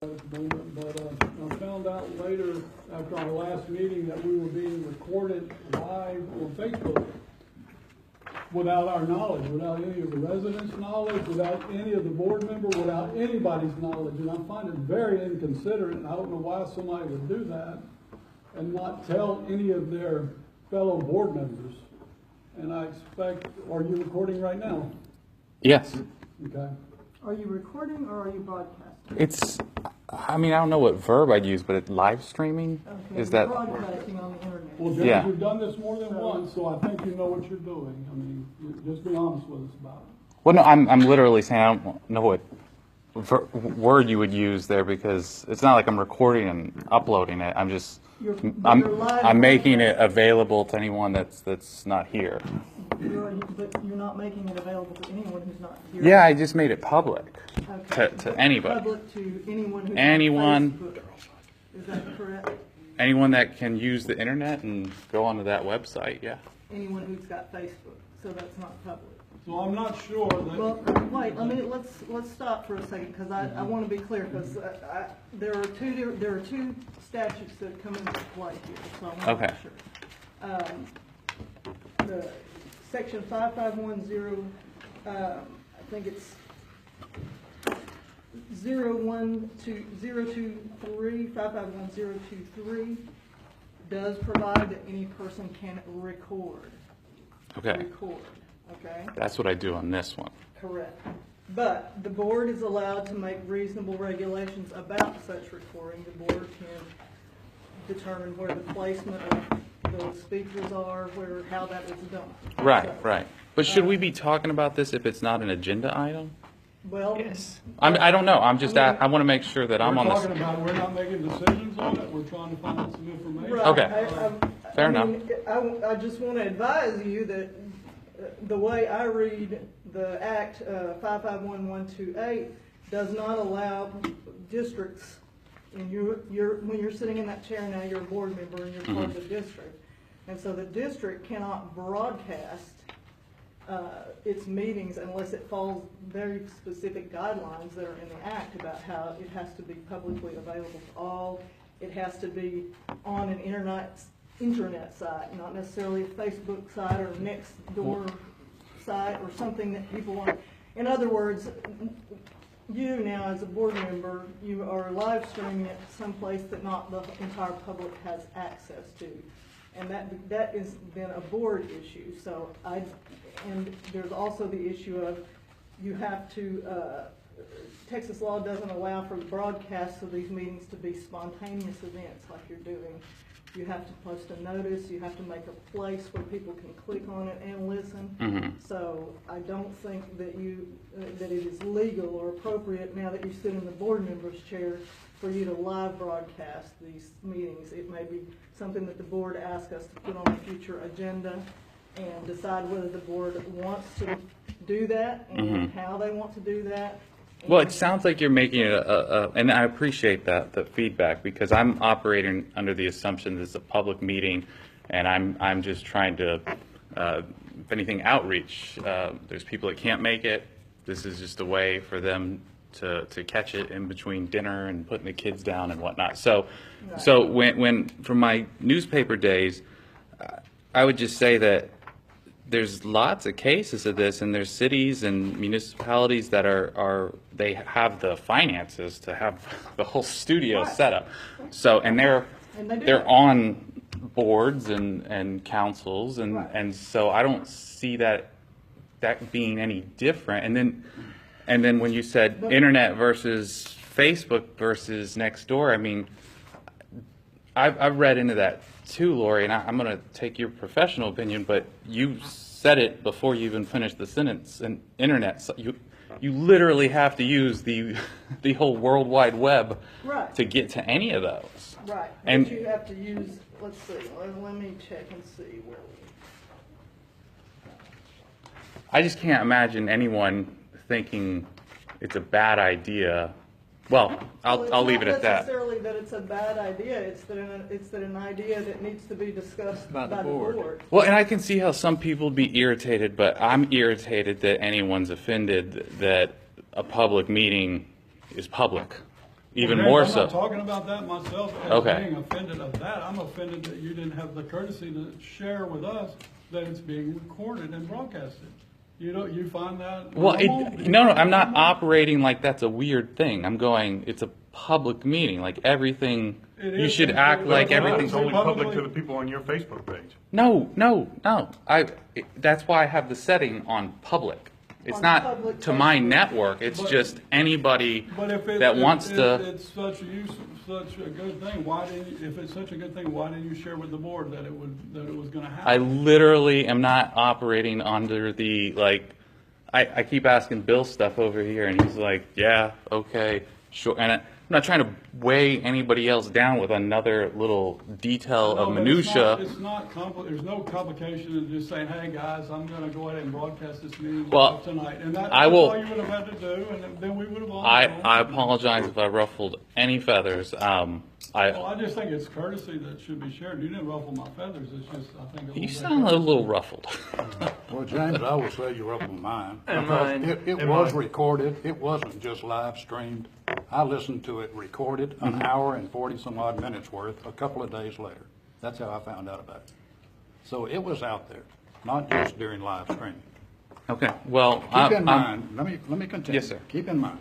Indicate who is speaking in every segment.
Speaker 1: But I found out later after our last meeting that we were being recorded live on Facebook without our knowledge, without any of the residents' knowledge, without any of the board members, without anybody's knowledge. And I find it very inconsiderate, and I don't know why somebody would do that and not tell any of their fellow board members. And I expect, are you recording right now?
Speaker 2: Yes.
Speaker 1: Okay.
Speaker 3: Are you recording or are you broadcasting?
Speaker 2: It's, I mean, I don't know what verb I'd use, but it's live streaming?
Speaker 3: Okay,
Speaker 2: Is that?
Speaker 3: broadcasting on the internet?
Speaker 1: Well, James,
Speaker 2: Yeah.
Speaker 1: you've done this more than once, so I think you know what you're doing. I mean, just be honest with us about it.
Speaker 2: Well, no, I'm literally saying I don't know what word you would use there, because it's not like I'm recording and uploading it. I'm just,
Speaker 3: You're live
Speaker 2: I'm making it available to anyone that's not here.
Speaker 3: But you're not making it available to anyone who's not here.
Speaker 2: Yeah, I just made it public
Speaker 3: Okay.
Speaker 2: to anybody.
Speaker 3: Public to anyone who's
Speaker 2: Anyone.
Speaker 3: on Facebook. Is that correct?
Speaker 2: Anyone that can use the internet and go onto that website, yeah.
Speaker 3: Anyone who's got Facebook, so that's not public.
Speaker 1: So I'm not sure that.
Speaker 3: Well, wait, let's stop for a second, because I want to be clear, because there are two statutes that come into play here, so I want to make sure. The section 5510, I think it's 023, 551023 does provide that any person can record.
Speaker 2: Okay.
Speaker 3: Record, okay?
Speaker 2: That's what I do on this one.
Speaker 3: Correct. But the board is allowed to make reasonable regulations about such recording. The board can determine where the placement of the speakers are, how that is done.
Speaker 2: Right,
Speaker 3: So,
Speaker 2: right. But should we be talking about this if it's not an agenda item?
Speaker 3: Well,
Speaker 2: I don't know. I'm just, I want to make sure that I'm on
Speaker 1: We're
Speaker 2: this.
Speaker 1: talking about, we're not making decisions on it, we're trying to find out some information.
Speaker 3: right.
Speaker 2: Okay. Fair enough.
Speaker 3: I just want to advise you that the way I read the Act 551128 does not allow districts, and when you're sitting in that chair now, you're a board member and you're part of the district. And so the district cannot broadcast its meetings unless it follows very specific guidelines that are in the Act about how it has to be publicly available to all. It has to be on an internet site, not necessarily a Facebook site or next door site or something that people want. In other words, you now as a board member, you are live streaming it someplace that not the entire public has access to. And that is then a board issue. So and there's also the issue of you have to, Texas law doesn't allow for the broadcasts of these meetings to be spontaneous events like you're doing. You have to post a notice, you have to make a place where people can click on it and listen. So I don't think that that it is legal or appropriate now that you sit in the board member's chair for you to live broadcast these meetings. It may be something that the board asks us to put on a future agenda and decide whether the board wants to do that and how they want to do that.
Speaker 2: Well, it sounds like you're making it and I appreciate the feedback, because I'm operating under the assumption that it's a public meeting, and I'm just trying to, if anything, outreach. There's people that can't make it. This is just a way for them to catch it in between dinner and putting the kids down and whatnot. So,
Speaker 3: Right.
Speaker 2: so when from my newspaper days, I would just say that there's lots of cases of this, and there's cities and municipalities that they have the finances to have the whole studio
Speaker 3: Right.
Speaker 2: set up. So, and
Speaker 3: And they do
Speaker 2: they're
Speaker 3: that.
Speaker 2: on boards and councils, and
Speaker 3: Right.
Speaker 2: and so I don't see that being any different. And then when you said internet versus Facebook versus Nextdoor, I mean, I've read into that too, Lori, and I'm going to take your professional opinion, but you said it before you even finished the sentence. And internet, so you literally have to use the whole World Wide Web
Speaker 3: Right.
Speaker 2: to get to any of those.
Speaker 3: Right,
Speaker 2: And-
Speaker 3: but you have to use, let's see, let me check and see where
Speaker 2: I just can't imagine anyone thinking it's a bad idea. Well, I'll leave it at
Speaker 3: It's not
Speaker 2: that.
Speaker 3: necessarily that it's a bad idea, it's that an idea that needs to be discussed by the board.
Speaker 2: Well, and I can see how some people would be irritated, but I'm irritated that anyone's offended that a public meeting is public. even
Speaker 1: Well,
Speaker 2: more
Speaker 1: I'm
Speaker 2: so.
Speaker 1: not talking about that myself as
Speaker 2: Okay.
Speaker 1: being offended of that. I'm offended that you didn't have the courtesy to share with us that it's being recorded and broadcasted. You find that
Speaker 2: Well,
Speaker 1: normal? Do you
Speaker 2: no,
Speaker 1: find
Speaker 2: I'm
Speaker 1: it
Speaker 2: not
Speaker 1: normal?
Speaker 2: operating like that's a weird thing. I'm going, it's a public meeting, like everything,
Speaker 1: It
Speaker 2: you
Speaker 1: is,
Speaker 2: should
Speaker 1: and
Speaker 2: act
Speaker 1: it's
Speaker 2: like
Speaker 1: not.
Speaker 2: everything's.
Speaker 4: It's only public
Speaker 1: publicly-
Speaker 4: to the people on your Facebook page.
Speaker 2: No, that's why I have the setting on public. It's
Speaker 3: On
Speaker 2: not
Speaker 3: public
Speaker 2: to my
Speaker 3: Facebook.
Speaker 2: network, it's
Speaker 1: But-
Speaker 2: just anybody
Speaker 1: But if
Speaker 2: that wants to.
Speaker 1: it's such a good thing, if it's such a good thing, why didn't you share with the board that it was gonna happen?
Speaker 2: I literally am not operating under the, like, I keep asking Bill stuff over here, and he's like, yeah, okay, sure. And I'm not trying to weigh anybody else down with another little detail
Speaker 1: No,
Speaker 2: of
Speaker 1: but
Speaker 2: minutia.
Speaker 1: It's not there's no complication in just saying, hey, guys, I'm gonna go ahead and broadcast this meeting
Speaker 2: Well,
Speaker 1: tonight. And that's
Speaker 2: I will-
Speaker 1: all you would have had to do, and then we would have all.
Speaker 2: I apologize if I ruffled any feathers.
Speaker 1: Well, I just think it's courtesy that should be shared. You didn't ruffle my feathers, it's just, I think.
Speaker 2: You
Speaker 1: bit
Speaker 2: sound a
Speaker 1: courtesy.
Speaker 2: little ruffled.
Speaker 5: Well, James, I will say you ruffled mine.
Speaker 4: And
Speaker 5: because
Speaker 4: mine.
Speaker 5: It
Speaker 4: And
Speaker 5: was
Speaker 4: mine.
Speaker 5: recorded. It wasn't just live streamed. I listened to it recorded an hour and 40 some odd minutes worth a couple of days later. That's how I found out about it. So it was out there, not just during live streaming.
Speaker 2: Okay, well,
Speaker 5: Keep in mind, let me continue.
Speaker 2: Yes, sir.
Speaker 5: Keep in mind,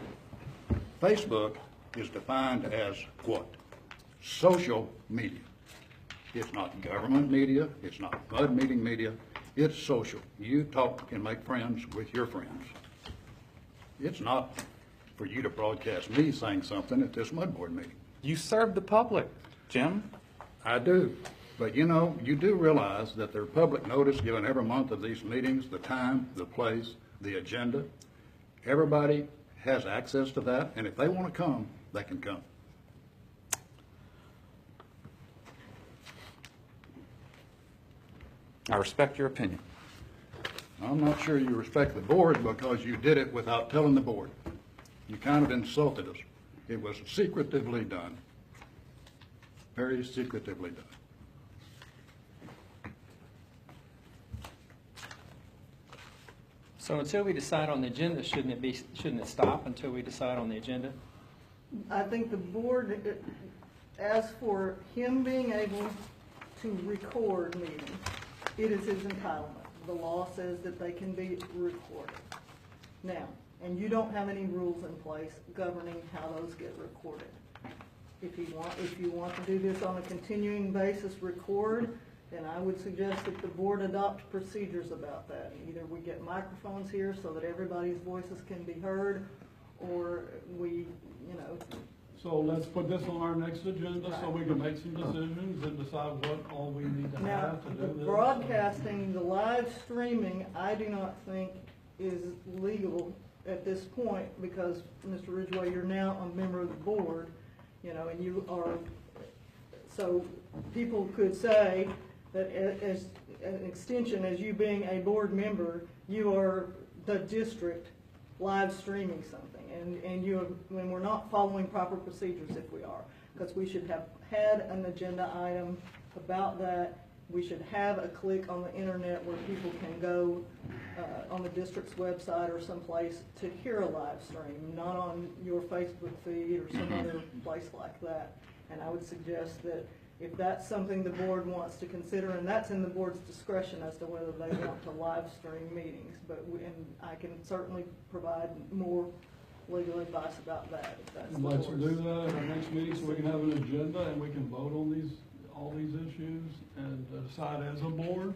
Speaker 5: Facebook is defined as what? Social media. It's not government media, it's not MUD meeting media, it's social. You talk and make friends with your friends. It's not for you to broadcast me saying something at this MUD board meeting.
Speaker 2: you serve the public, Jim.
Speaker 5: I do, but you know, you do realize that there's public notice given every month of these meetings, the time, the place, the agenda. Everybody has access to that, and if they want to come, they can come.
Speaker 2: I respect your opinion.
Speaker 5: I'm not sure you respect the board because you did it without telling the board. You kind of insulted us. It was secretively done. Very secretively done.
Speaker 6: So until we decide on the agenda, shouldn't it stop until we decide on the agenda?
Speaker 3: I think the board, as for him being able to record meetings, it is his entitlement. The law says that they can be recorded. Now, and you don't have any rules in place governing how those get recorded. If you want to do this on a continuing basis, record, then I would suggest that the board adopt procedures about that. Either we get microphones here so that everybody's voices can be heard, or we,
Speaker 1: So let's put this on our next agenda so we can make some decisions and decide what all we need to
Speaker 3: now,
Speaker 1: have to
Speaker 3: the
Speaker 1: do this.
Speaker 3: broadcasting, the live streaming, I do not think is legal at this point, because, Mr. Ridgway, you're now a member of the board, and you are, so people could say that as an extension, as you being a board member, you are the district live streaming something, and we're not following proper procedures if we are, because we should have had an agenda item about that. We should have a click on the internet where people can go on the district's website or someplace to hear a live stream, not on your Facebook feed or some other place like that. And I would suggest that if that's something the board wants to consider, and that's in the board's discretion as to whether they want to live stream meetings, and I can certainly provide more legal advice about that if that's the
Speaker 1: Let's
Speaker 3: board's.
Speaker 1: do that at our next meeting so we can have an agenda and we can vote on all these issues and decide as a board,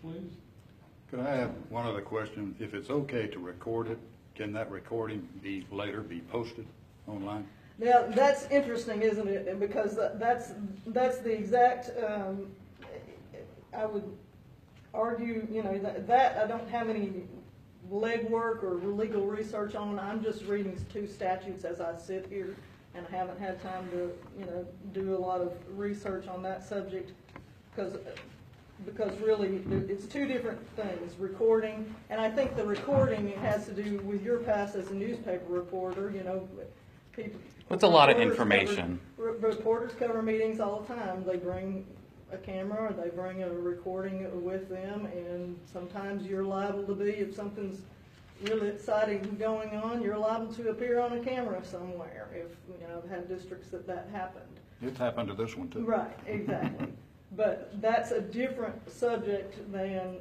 Speaker 1: please.
Speaker 5: Could I have one other question? If it's okay to record it, can that recording later be posted online?
Speaker 3: Now, that's interesting, isn't it? Because that's the exact, I would argue, that I don't have any legwork or legal research on. I'm just reading two statutes as I sit here, and I haven't had time to, do a lot of research on that subject, because really, it's two different things, recording, and I think the recording has to do with your past as a newspaper reporter, people.
Speaker 2: It's a lot of
Speaker 3: reporters
Speaker 2: information.
Speaker 3: Reporters cover meetings all the time. They bring a camera, or they bring a recording with them, and sometimes you're liable to be, if something's really exciting going on, you're liable to appear on a camera somewhere if, I've had districts that happened.
Speaker 5: It's happened to this one too.
Speaker 3: Right, exactly. But that's a different subject than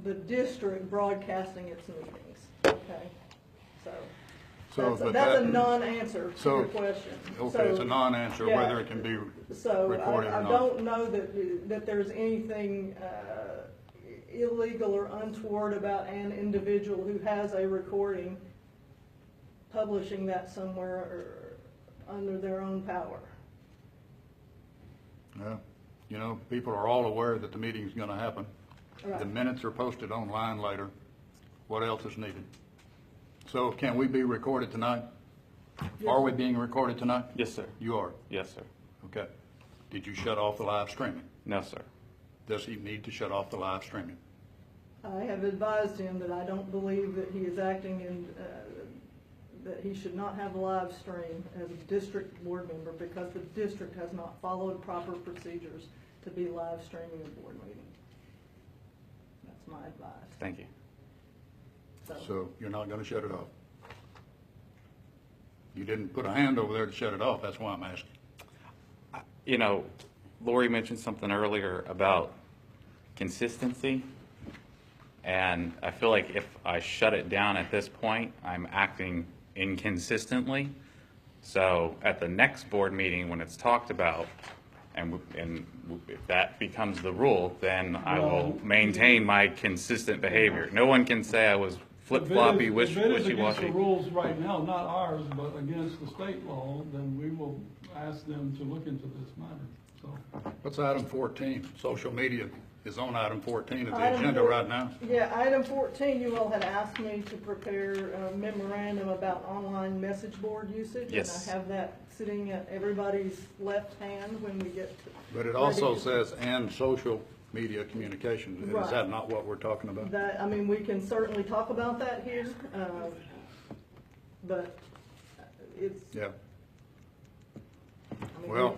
Speaker 3: the district broadcasting its meetings, okay?
Speaker 5: So, but
Speaker 3: that's a
Speaker 5: that-
Speaker 3: non-answer to
Speaker 5: so-
Speaker 3: your question.
Speaker 5: Okay, it's a non-answer
Speaker 3: yeah.
Speaker 5: whether it can be
Speaker 3: So
Speaker 5: recorded or
Speaker 3: I
Speaker 5: not.
Speaker 3: don't know that there's anything illegal or untoward about an individual who has a recording publishing that somewhere or under their own power.
Speaker 5: Yeah, people are all aware that the meeting's gonna happen.
Speaker 3: Right.
Speaker 5: The minutes are posted online later. What else is needed? So can we be recorded tonight?
Speaker 3: Yes.
Speaker 5: Are we being recorded tonight?
Speaker 2: Yes, sir.
Speaker 5: You are?
Speaker 2: Yes, sir.
Speaker 5: Okay. Did you shut off the live streaming?
Speaker 2: No, sir.
Speaker 5: Does he need to shut off the live streaming?
Speaker 3: I have advised him that I don't believe that he is acting in, that he should not have a live stream as a district board member because the district has not followed proper procedures to be live streaming a board meeting. That's my advice.
Speaker 2: Thank you.
Speaker 5: So you're not gonna shut it off? You didn't put a hand over there to shut it off, that's why I'm asking.
Speaker 2: Lori mentioned something earlier about consistency. And I feel like if I shut it down at this point, I'm acting inconsistently. So at the next board meeting, when it's talked about, and if that becomes the rule, then I will maintain my consistent behavior. No one can say I was flip-floppy,
Speaker 1: If it is against the
Speaker 2: wishy-washy.
Speaker 1: rules right now, not ours, but against the state law, then we will ask them to look into this matter, so.
Speaker 5: What's item 14? Social media is on item 14 of the
Speaker 3: Item
Speaker 5: agenda
Speaker 3: four-
Speaker 5: right now.
Speaker 3: Yeah, item 14, you all had asked me to prepare a memorandum about online message board usage.
Speaker 2: Yes.
Speaker 3: And I have that sitting at everybody's left hand when we get to.
Speaker 5: But it also
Speaker 3: ready to-
Speaker 5: says, and social media communications. Is
Speaker 3: Right.
Speaker 5: that not what we're talking about?
Speaker 3: We can certainly talk about that here, but it's.
Speaker 5: Yeah.
Speaker 3: I mean,
Speaker 5: Well-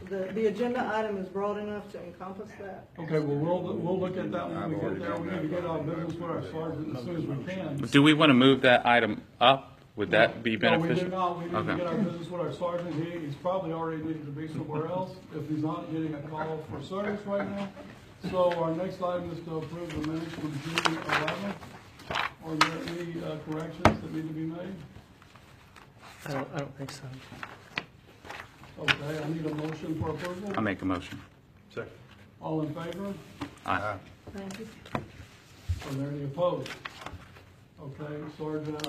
Speaker 3: The agenda item is broad enough to encompass that.
Speaker 1: Okay, well, we'll look at that when we get there. We need to get our business with our sergeant as soon as we can.
Speaker 2: Do we want to move that item up? Would that be
Speaker 1: No, we
Speaker 2: beneficial?
Speaker 1: do not. We need to
Speaker 2: Okay.
Speaker 1: get our business with our sergeant. He's probably already needed to be somewhere else if he's not getting a call for service right now. So our next item is to approve the minutes from June 11th. Are there any corrections that need to be made?
Speaker 6: I don't think so.
Speaker 1: Okay, I need a motion for approval.
Speaker 2: I make a motion.
Speaker 5: Second.
Speaker 1: All in favor?
Speaker 2: Aye.
Speaker 3: Thank you.
Speaker 1: Are there any opposed? Okay, Sergeant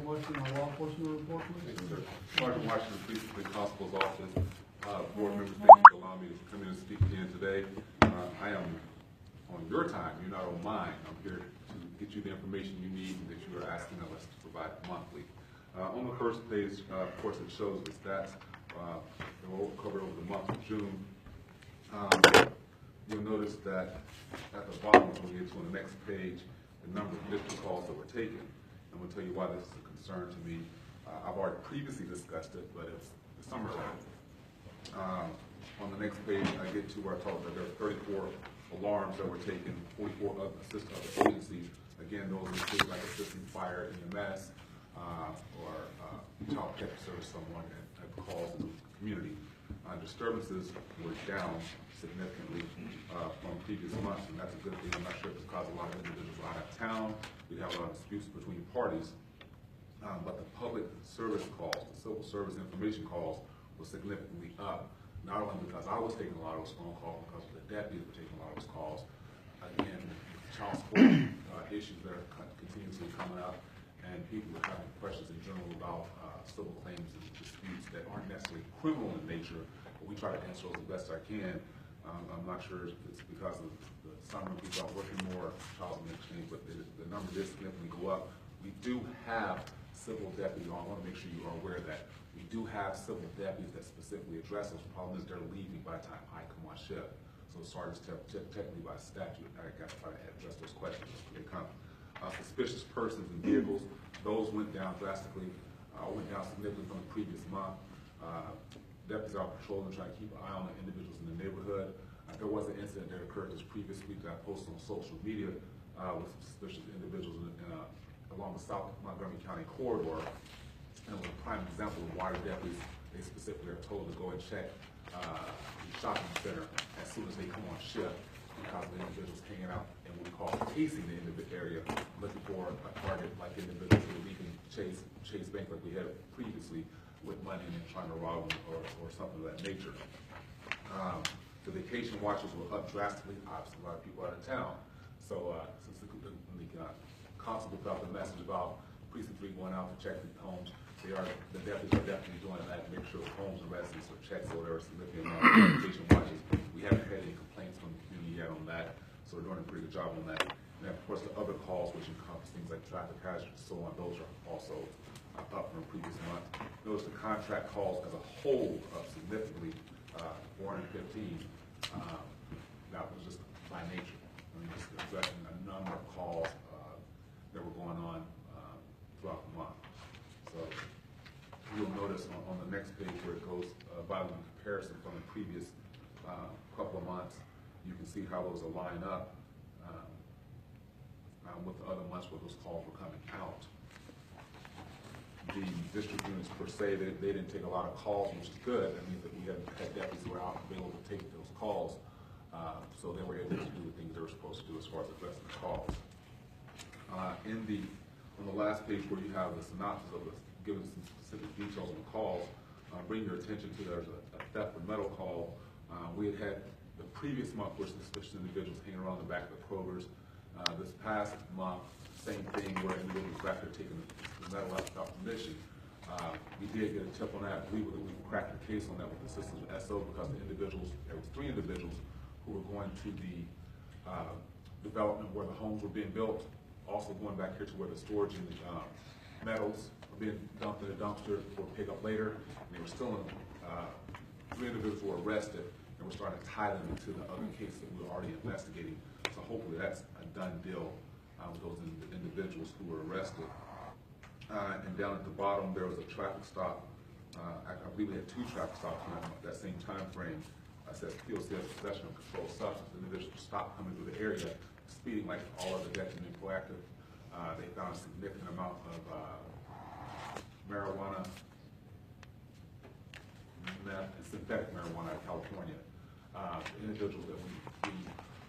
Speaker 1: Washington, our law enforcement report, please.
Speaker 4: Thank you, sir. Sergeant Washington, Police Constable's Office. Board members, thank you for allowing me to come in and speak again today. I am on your time, you're not on mine. I'm here to get you the information you need and that you are asking of us to provide monthly. On the first page, of course, it shows the stats that were covered over the month of June. You'll notice that at the bottom, when we get to the next page, the number of district calls that were taken. I'm going to tell you why this is a concern to me. I've already previously discussed it, but it's the summertime. On the next page, I get to where I talk about there are 34 alarms that were taken, 44 other agencies. Again, those include like assisting fire, EMS, or child protective service, someone that calls in the community. Disturbances were down significantly from previous months, and that's a good thing. I'm not sure if it's caused a lot of individuals out of town. We have a lot of disputes between parties, but the public service calls, the civil service information calls were significantly up. Not only because I was taking a lot of those phone calls, because the deputies were taking a lot of those calls. Again, child support issues that are continuously coming up, and people are having questions in general about civil claims and disputes that aren't necessarily criminal in nature, but we try to answer those as best I can. I'm not sure if it's because of the summer, people are working more, child support exchange, but the number did significantly go up. We do have civil deputies, I want to make sure you are aware of that. We do have civil deputies that specifically address those. The problem is they're leaving by the time I come on shift. So sergeants technically by statute, I got to try to address those questions when they come. Suspicious persons and vehicles, those went down drastically, went down significantly from the previous month. Deputies are patrolling, trying to keep an eye on the individuals in the neighborhood. There was an incident that occurred this previous week that I posted on social media with some suspicious individuals along the South Montgomery County corridor. And it was a prime example of why the deputies, they specifically are told to go and check the shopping center as soon as they come on shift, because the individuals hanging out in what we call casing the individual area, looking for a target like individuals who are leaving Chase Bank like we had previously with money and trying to rob them or something of that nature. The vacation watches were up drastically. Obviously, a lot of people out of town. So since the constable got the message about Precinct 3 going out to check the homes, the deputies are definitely doing that to make sure the homes and residences are checked, so there are significant amount of vacation watches. We haven't had any complaints from the community yet on that, so we're doing a pretty good job on that. And then, of course, the other calls, which encompass things like traffic hazards and so on, those are also up from the previous month. Notice the contract calls as a whole up significantly, 415. That was just by nature. I mean, just addressing a number of calls that were going on throughout the month. So you'll notice on the next page where it goes by the comparison from the previous couple of months, you can see how those align up with the other months where those calls were coming out. The district units per se, they didn't take a lot of calls, which is good. That means that we had deputies who were out available to take those calls, so they were able to do the things they were supposed to do as far as addressing the calls. On the last page where you have the synopsis of giving some specific details on the calls, bring your attention to there's a theft of metal call. We had the previous month were suspicious individuals hanging around the back of the Kroger's. This past month, same thing where individuals back there taking the metal out without permission. We did get a tip on that. We cracked the case on that with the assistance of SO because the individuals, there was 3 individuals who were going to the development where the homes were being built, also going back here to where the storage and the metals were being dumped in a dumpster for pickup later. And they were still in, 3 individuals were arrested, and we're starting to tie them into the other case that we were already investigating. So hopefully that's a done deal with those individuals who were arrested. And down at the bottom, there was a traffic stop. I believe we had 2 traffic stops in that same time frame. I said POCS possession of controlled substance. Individuals stopped coming through the area, speeding like all other deputies been proactive. They found a significant amount of marijuana, meth, and synthetic marijuana in California. Individuals that we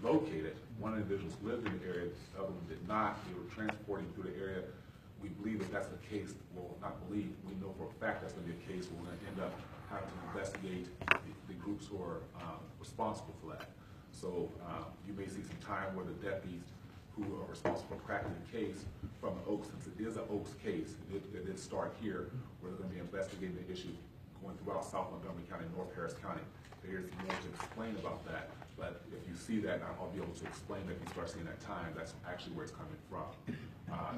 Speaker 4: located, one individual lived in the area, the other one did not. They were transporting through the area. We believe that that's the case. Well, not believe, we know for a fact that's going to be a case. We're going to end up having to investigate the groups who are responsible for that. So you may see some time where the deputies who are responsible for cracking the case from the Oaks, since it is an Oaks case, it did start here, where they're going to be investigating the issue going throughout South Montgomery County, North Harris County. There's more to explain about that, but if you see that, I'll be able to explain that. If you start seeing that time, that's actually where it's coming from.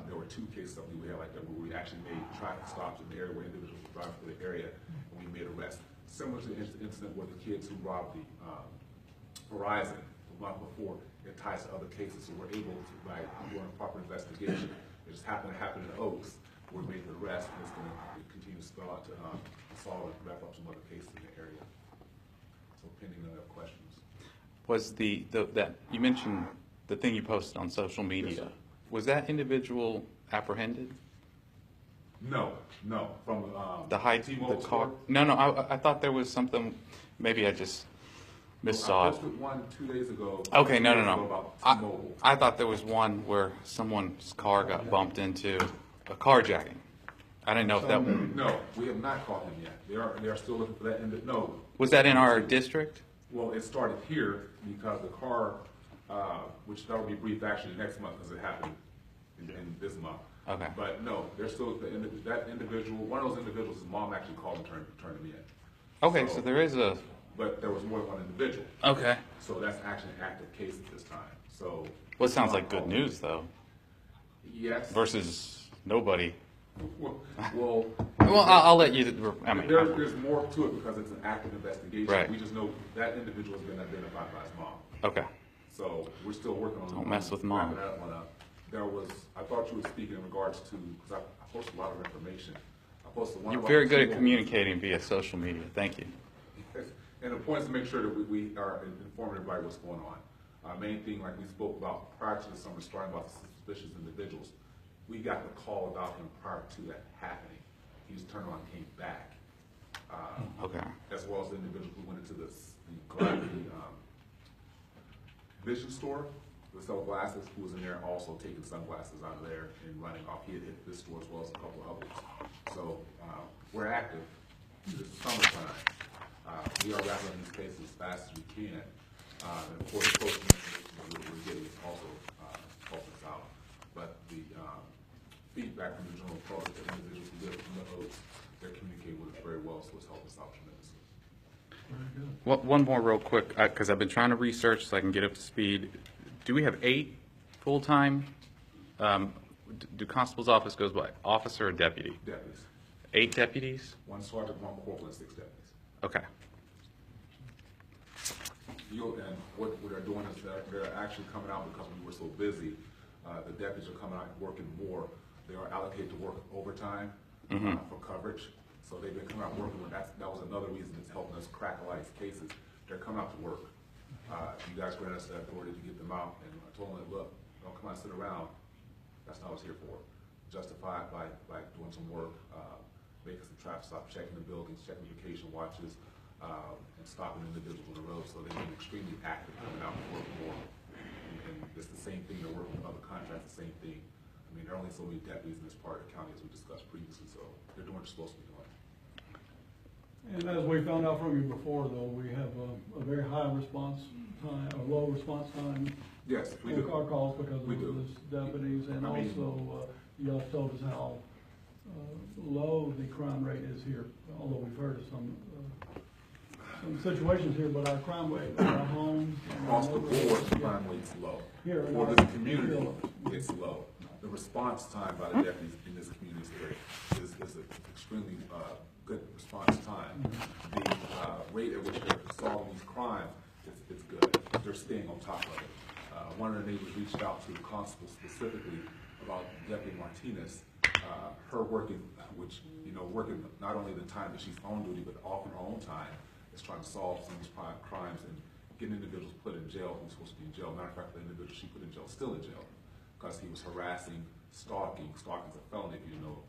Speaker 4: There were 2 cases that we had like that where we actually made traffic stops in the area where individuals were driving through the area, and we made arrests. Similar to the incident where the kids who robbed the Verizon the month before, it ties to other cases, so we're able to, by doing a proper investigation, it just happened to happen in Oaks, we made the arrest, and it's going to continue to spell out to solve and wrap up some other cases in the area. So pending other questions.
Speaker 2: Was that you mentioned the thing you posted on social media?
Speaker 4: Yes,
Speaker 2: was that individual apprehended?
Speaker 4: No. From
Speaker 2: The height,
Speaker 4: T-Mobile
Speaker 2: the car.
Speaker 4: store?
Speaker 2: No. I thought there was something. Maybe I just missaw
Speaker 4: I
Speaker 2: it.
Speaker 4: posted one 2 days ago.
Speaker 2: Okay,
Speaker 4: 2
Speaker 2: no.
Speaker 4: days ago about T-Mobile.
Speaker 2: I thought there was one where someone's car got bumped into a carjacking. I didn't know if that one.
Speaker 4: No, we have not caught him yet. They are still looking for that. No.
Speaker 2: Was that in our district?
Speaker 4: Well, it started here because the car, which that will be brief actually next month because it happened in this month.
Speaker 2: Okay.
Speaker 4: But no, there's still that individual. One of those individuals, his mom actually called and turned him in.
Speaker 2: Okay, so there is a.
Speaker 4: But there was more than one individual.
Speaker 2: Okay.
Speaker 4: So that's actually an active case at this time. So.
Speaker 2: Well, it sounds like good news though.
Speaker 4: Yes.
Speaker 2: Versus nobody.
Speaker 4: Well,
Speaker 2: I'll let you. I mean,
Speaker 4: there's more to it because it's an active investigation.
Speaker 2: Right.
Speaker 4: We just know that individual has been identified by his mom.
Speaker 2: okay.
Speaker 4: So we're still working on.
Speaker 2: Don't mess with mom.
Speaker 4: wrapping that one up. I thought you were speaking in regards to, because I posted a lot of information. I posted one.
Speaker 2: You're
Speaker 4: about
Speaker 2: very good at
Speaker 4: T-Mobile.
Speaker 2: communicating via social media. Thank you.
Speaker 4: And the point is to make sure that we are informing everybody what's going on. Main thing, like we spoke about prior to the summer starting about the suspicious individuals. we got the call about him prior to that happening. He just turned around and came back.
Speaker 2: Okay.
Speaker 4: As well as the individual who went into the vision store to sell glasses, who was in there also taking sunglasses out of there and running off. He had hit this store as well as a couple of others. So we're active. It's summertime. We are wrapping these cases as fast as we can. And of course, posting information we're getting also helps us out. But the feedback from the general public, the individuals who live in the hoods, they're communicating with us very well, so it's helped us out tremendously.
Speaker 2: One more real quick, because I've been trying to research so I can get up to speed. Do we have 8 full-time? Do constable's office goes by officer or deputy?
Speaker 4: Deputies.
Speaker 2: 8 deputies?
Speaker 4: 1 sergeant, 1 corporal, and 6 deputies.
Speaker 2: Okay.
Speaker 4: And what they're doing is they're actually coming out because we were so busy. The deputies are coming out and working more. They are allocated to work overtime for coverage. So they've been coming out working. That was another reason it's helping us crack a lot of these cases. They're coming out to work. You guys granted us the authority to get them out, and I told them, look, don't come out and sit around. That's not what I was here for. Justify it by doing some work, making some traffic stops, checking the buildings, checking vacation watches, and stopping individuals on the road. So they've been extremely active coming out and work more. And it's the same thing. They're working with other contracts, the same thing. I mean, there are only so many deputies in this part of the county, as we discussed previously, so they're doing what they're supposed to be doing.
Speaker 1: And as we found out from you before, though, we have a very high response time, or low response time.
Speaker 4: Yes, we
Speaker 1: on
Speaker 4: do.
Speaker 1: our calls because of
Speaker 4: We do.
Speaker 1: this deputies, and
Speaker 4: I mean-
Speaker 1: also, you all told us how low the crime rate is here, although we've heard of some situations here, but our crime rate in our homes.
Speaker 4: Across the board, the crime rate's low.
Speaker 1: Here in
Speaker 4: For
Speaker 1: our-
Speaker 4: this community, it's low. The response time by the deputies in this community is an extremely good response time. The rate at which they're solving these crimes is good. They're staying on top of it. One of the neighbors reached out to the constable specifically about Deputy Martinez, her working, working not only the time that she's on duty, but often her own time, is trying to solve some of these crimes and getting individuals put in jail who's supposed to be in jail. Matter of fact, the individual she put in jail is still in jail because he was harassing, stalking. Stalking is a felony, if you know.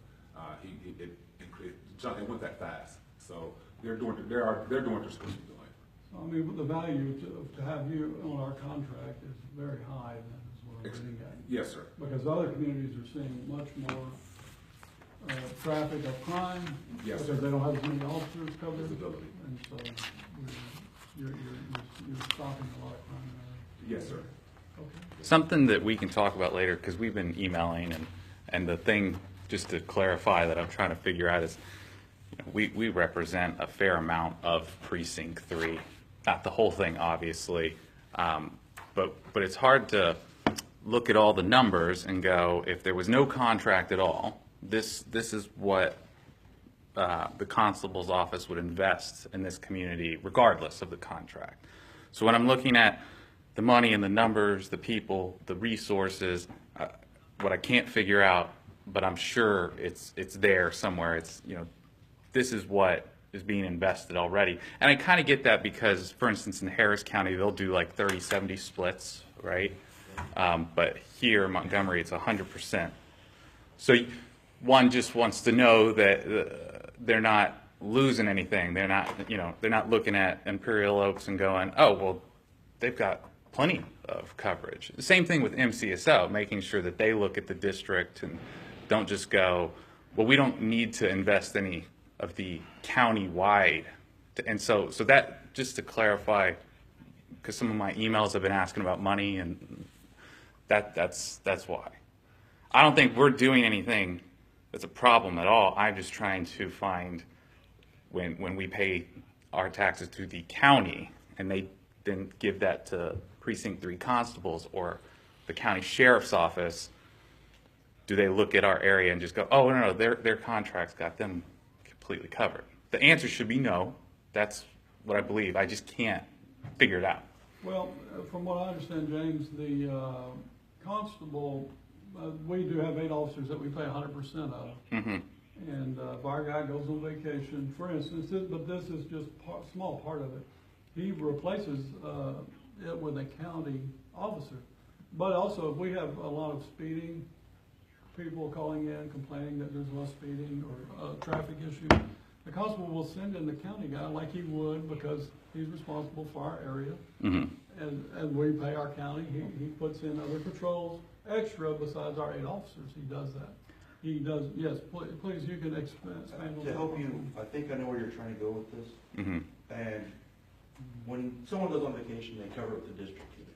Speaker 4: It went that fast. So they're doing what they're supposed to be doing.
Speaker 1: I mean, the value to have you on our contract is very high, that is what I'm getting at.
Speaker 4: Yes, sir.
Speaker 1: Because other communities are seeing much more traffic of crime.
Speaker 4: Yes,
Speaker 1: Because
Speaker 4: sir.
Speaker 1: they don't have as many officers covered.
Speaker 4: Visibility.
Speaker 1: And so you're stopping a lot of crime there.
Speaker 4: Yes, sir.
Speaker 1: Okay.
Speaker 2: Something that we can talk about later, because we've been emailing, and the thing, just to clarify, that I'm trying to figure out is, we represent a fair amount of Precinct 3. Not the whole thing, obviously, but it's hard to look at all the numbers and go, if there was no contract at all, this is what the constable's office would invest in this community regardless of the contract. So when I'm looking at the money and the numbers, the people, the resources, what I can't figure out, but I'm sure it's there somewhere, this is what is being invested already. And I kind of get that because, for instance, in Harris County, they'll do like 30-70 splits, right? But here in Montgomery, it's 100%. So one just wants to know that they're not losing anything. They're not looking at Imperial Oaks and going, oh, well, they've got plenty of coverage. The same thing with MCSO, making sure that they look at the district and don't just go, well, we don't need to invest any of the county-wide. And so that, just to clarify, because some of my emails have been asking about money, and that's why. I don't think we're doing anything that's a problem at all. I'm just trying to find, when we pay our taxes to the county, and they then give that to Precinct 3 constables or the county sheriff's office, do they look at our area and just go, oh, no, their contract's got them completely covered? The answer should be no. That's what I believe. I just can't figure it out.
Speaker 1: Well, from what I understand, James, the constable, we do have 8 officers that we pay 100% of.
Speaker 2: Mm-hmm.
Speaker 1: And if our guy goes on vacation, for instance, but this is just a small part of it, he replaces it with a county officer. But also, if we have a lot of speeding people calling in complaining that there's less speeding or a traffic issue, the constable will send in the county guy like he would, because he's responsible for our area. And we pay our county, he puts in other patrols extra besides our 8 officers, he does that. He does, yes, please, you can expand on that.
Speaker 7: To help you, I think I know where you're trying to go with this. And when someone goes on vacation, they cover up the district unit.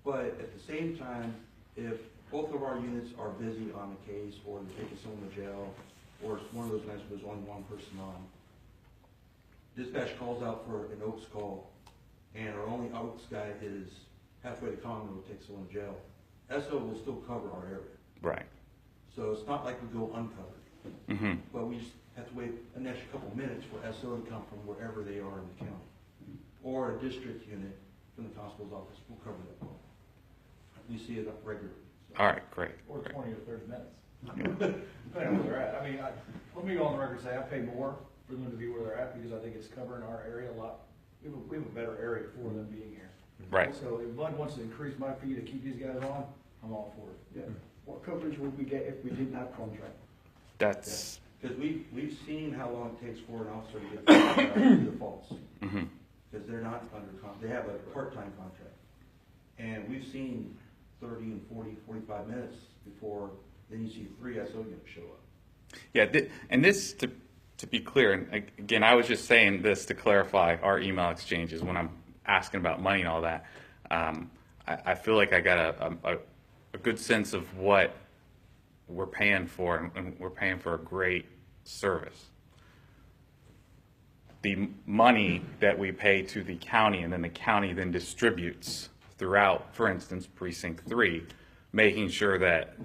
Speaker 7: But at the same time, if both of our units are busy on a case, or they're taking someone to jail, or it's one of those nights where there's only one person on, dispatch calls out for an Oaks call, and our only Oaks guy is halfway to Common Road, takes someone to jail, SO will still cover our area.
Speaker 2: Right.
Speaker 7: So it's not like we go uncovered. But we just have to wait an extra couple minutes for SO to come from wherever they are in the county. Or a district unit from the constable's office will cover that call. We see it up regularly. So.
Speaker 2: All right, great.
Speaker 8: Or 20 or 30 minutes. Depending on where they're at. I mean, let me go on the record and say I pay more for them to be where they're at, because I think it's covering our area a lot. We have a better area for them being here.
Speaker 2: Right.
Speaker 8: So if Bud wants to increase my fee to keep these guys on, I'm all for it.
Speaker 9: Yeah. What coverage would we get if we didn't have contract?
Speaker 2: That's,
Speaker 7: Because we've seen how long it takes for an officer to get to the falls. Because they're not under they have a part-time contract. And we've seen 30 and 40, 45 minutes before, then you see 3 SO units show up.
Speaker 2: yeah, and this, to be clear, and again, I was just saying this to clarify our email exchanges when I'm asking about money and all that. I feel like I got a good sense of what we're paying for, and we're paying for a great service. The money that we pay to the county, and then the county then distributes throughout, for instance, Precinct 3, making sure that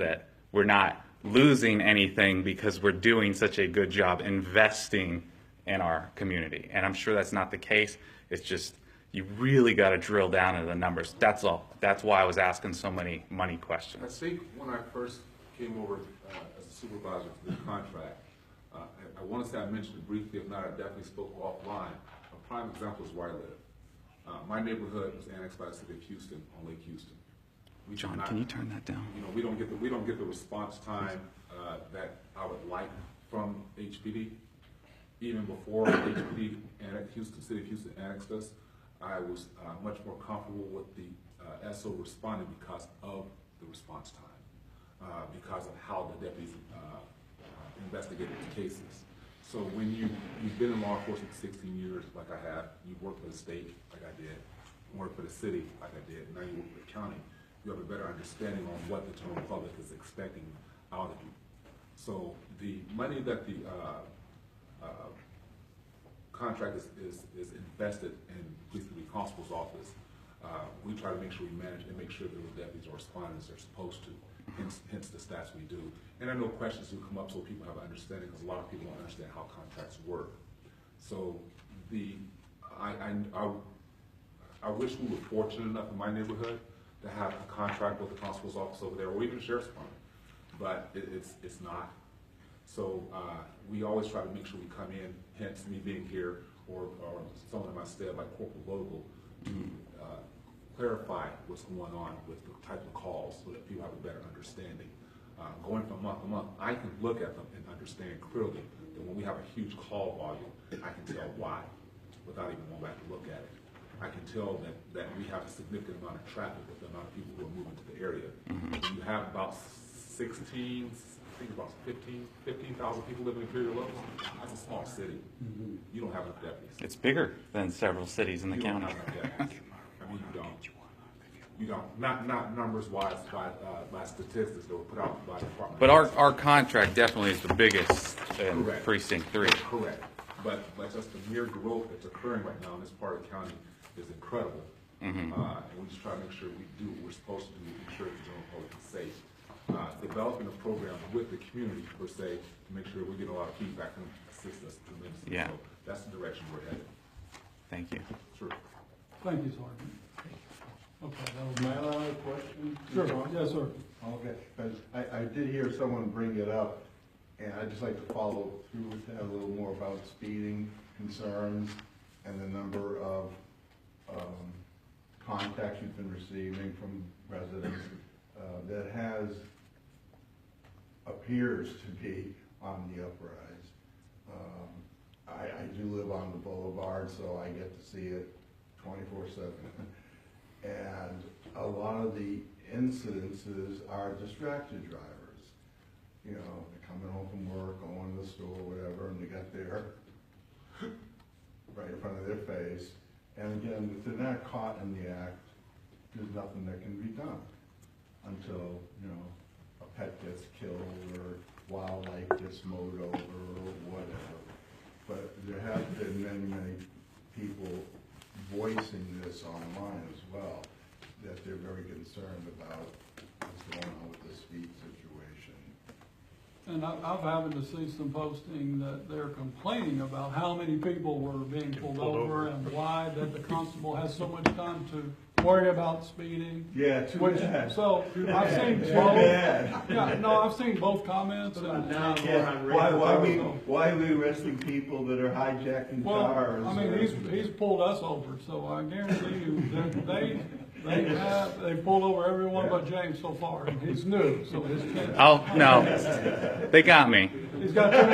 Speaker 2: we're not losing anything because we're doing such a good job investing in our community. And I'm sure that's not the case. It's just, you really got to drill down into the numbers. That's all. That's why I was asking so many money
Speaker 4: I
Speaker 2: questions.
Speaker 4: think when I first came over as a supervisor to the contract, I want to say I mentioned it briefly, if not, I definitely spoke offline. A prime example is where I live. My neighborhood was annexed by the city of Houston on Lake Houston. We
Speaker 2: John,
Speaker 4: do not-
Speaker 2: can you turn that down?
Speaker 4: You know, we don't get the response time that I would like from HPD. Even before HPD and Houston, City of Houston annexed us, I was much more comfortable with the SO responding because of the response time, because of how the deputies investigated the cases. So when you've been in law enforcement for 16 years, like I have, you've worked for the state, like I did, worked for the city, like I did, and now you work for the county, you have a better understanding on what the general public is expecting out of you. So the money that the contract is invested in police constable's office, we try to make sure we manage and make sure that the deputies are responding as they're supposed to, hence the stats we do. And I know questions will come up so people have an understanding, because a lot of people don't understand how contracts work. So I wish we were fortunate enough in my neighborhood to have a contract with the constable's office over there, or even the sheriff's department, but it's not. So we always try to make sure we come in, hence me being here, or someone in my staff like Corporal Vogel, to clarify what's going on with the type of calls so that people have a better understanding. Going from month to month, I can look at them and understand clearly that when we have a huge call volume, I can tell why without even going back to look at it. I can tell that we have a significant amount of traffic with the amount of people who are moving to the area. You have about 15,000 people living in Imperial Locust. That's a small city. You don't have enough deputies.
Speaker 2: It's bigger than several cities in the
Speaker 4: You don't
Speaker 2: county.
Speaker 4: have enough deputies. I mean, you don't. Not numbers wise by statistics that were put out by the department.
Speaker 2: But our contract definitely is the biggest in
Speaker 4: Correct.
Speaker 2: Precinct 3.
Speaker 4: Correct. But just the mere growth that's occurring right now in this part of the county is incredible. And we just try to make sure we do what we're supposed to do to ensure the general public is safe. Developing a program with the community, per se, to make sure we get a lot of feedback and assist us tremendously.
Speaker 2: Yeah.
Speaker 4: So that's the direction we're headed.
Speaker 2: Thank you.
Speaker 4: Sure.
Speaker 1: Thank you, Sergeant. Okay, that was
Speaker 9: May I ask a question?
Speaker 1: Sure,
Speaker 9: John?
Speaker 1: yes, sir.
Speaker 9: Okay, because I did hear someone bring it up, and I'd just like to follow through with that a little more about speeding concerns and the number of contacts you've been receiving from residents that has appears to be on the uprise. I do live on the boulevard, so I get to see it 24/7. And a lot of the incidences are distracted drivers. You know, they're coming home from work, going to the store, whatever, and they got their right in front of their face. And again, if they're not caught in the act, there's nothing that can be done until, you know, a pet gets killed or wildlife gets mowed over or whatever. But there have been many people voicing this online as well, that they're very concerned about what's going on with the speed situation.
Speaker 1: And I've happened to see some posting that they're complaining about how many people were being pulled over and why that the constable has so much time to worry about speeding.
Speaker 9: Yeah, too bad.
Speaker 1: So I've seen
Speaker 9: Too
Speaker 1: both.
Speaker 9: bad.
Speaker 1: Yeah, no, I've seen both comments.
Speaker 9: Why are we arresting people that are hijacking cars?
Speaker 1: I mean, he's pulled us over, so I guarantee you that they pulled over everyone but James so far, and he's new, so his chance.
Speaker 2: Oh, no, they got me.
Speaker 1: He's got too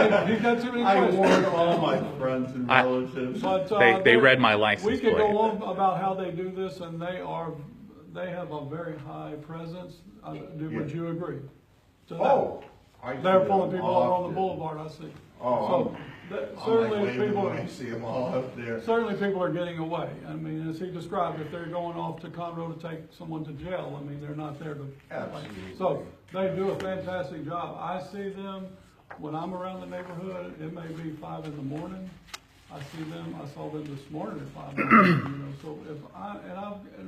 Speaker 1: many
Speaker 9: I
Speaker 1: questions.
Speaker 9: warn all my friends and relatives.
Speaker 1: But,
Speaker 2: They read my license
Speaker 1: we could
Speaker 2: plate.
Speaker 1: go on about how they do this, and they have a very high presence. Would you agree to that?
Speaker 9: Oh, I see
Speaker 1: They're
Speaker 9: them
Speaker 1: pulling people over on the
Speaker 9: often.
Speaker 1: boulevard, I see.
Speaker 9: Oh,
Speaker 1: Certainly people
Speaker 9: I see them all up there.
Speaker 1: certainly people are getting away. I mean, as he described, if they're going off to Conroe to take someone to jail, I mean, they're not there to.
Speaker 9: Absolutely.
Speaker 1: So they do a fantastic job. I see them when I'm around the neighborhood. It may be 5 in the morning. I saw them this morning at 5 in the morning, you know. So if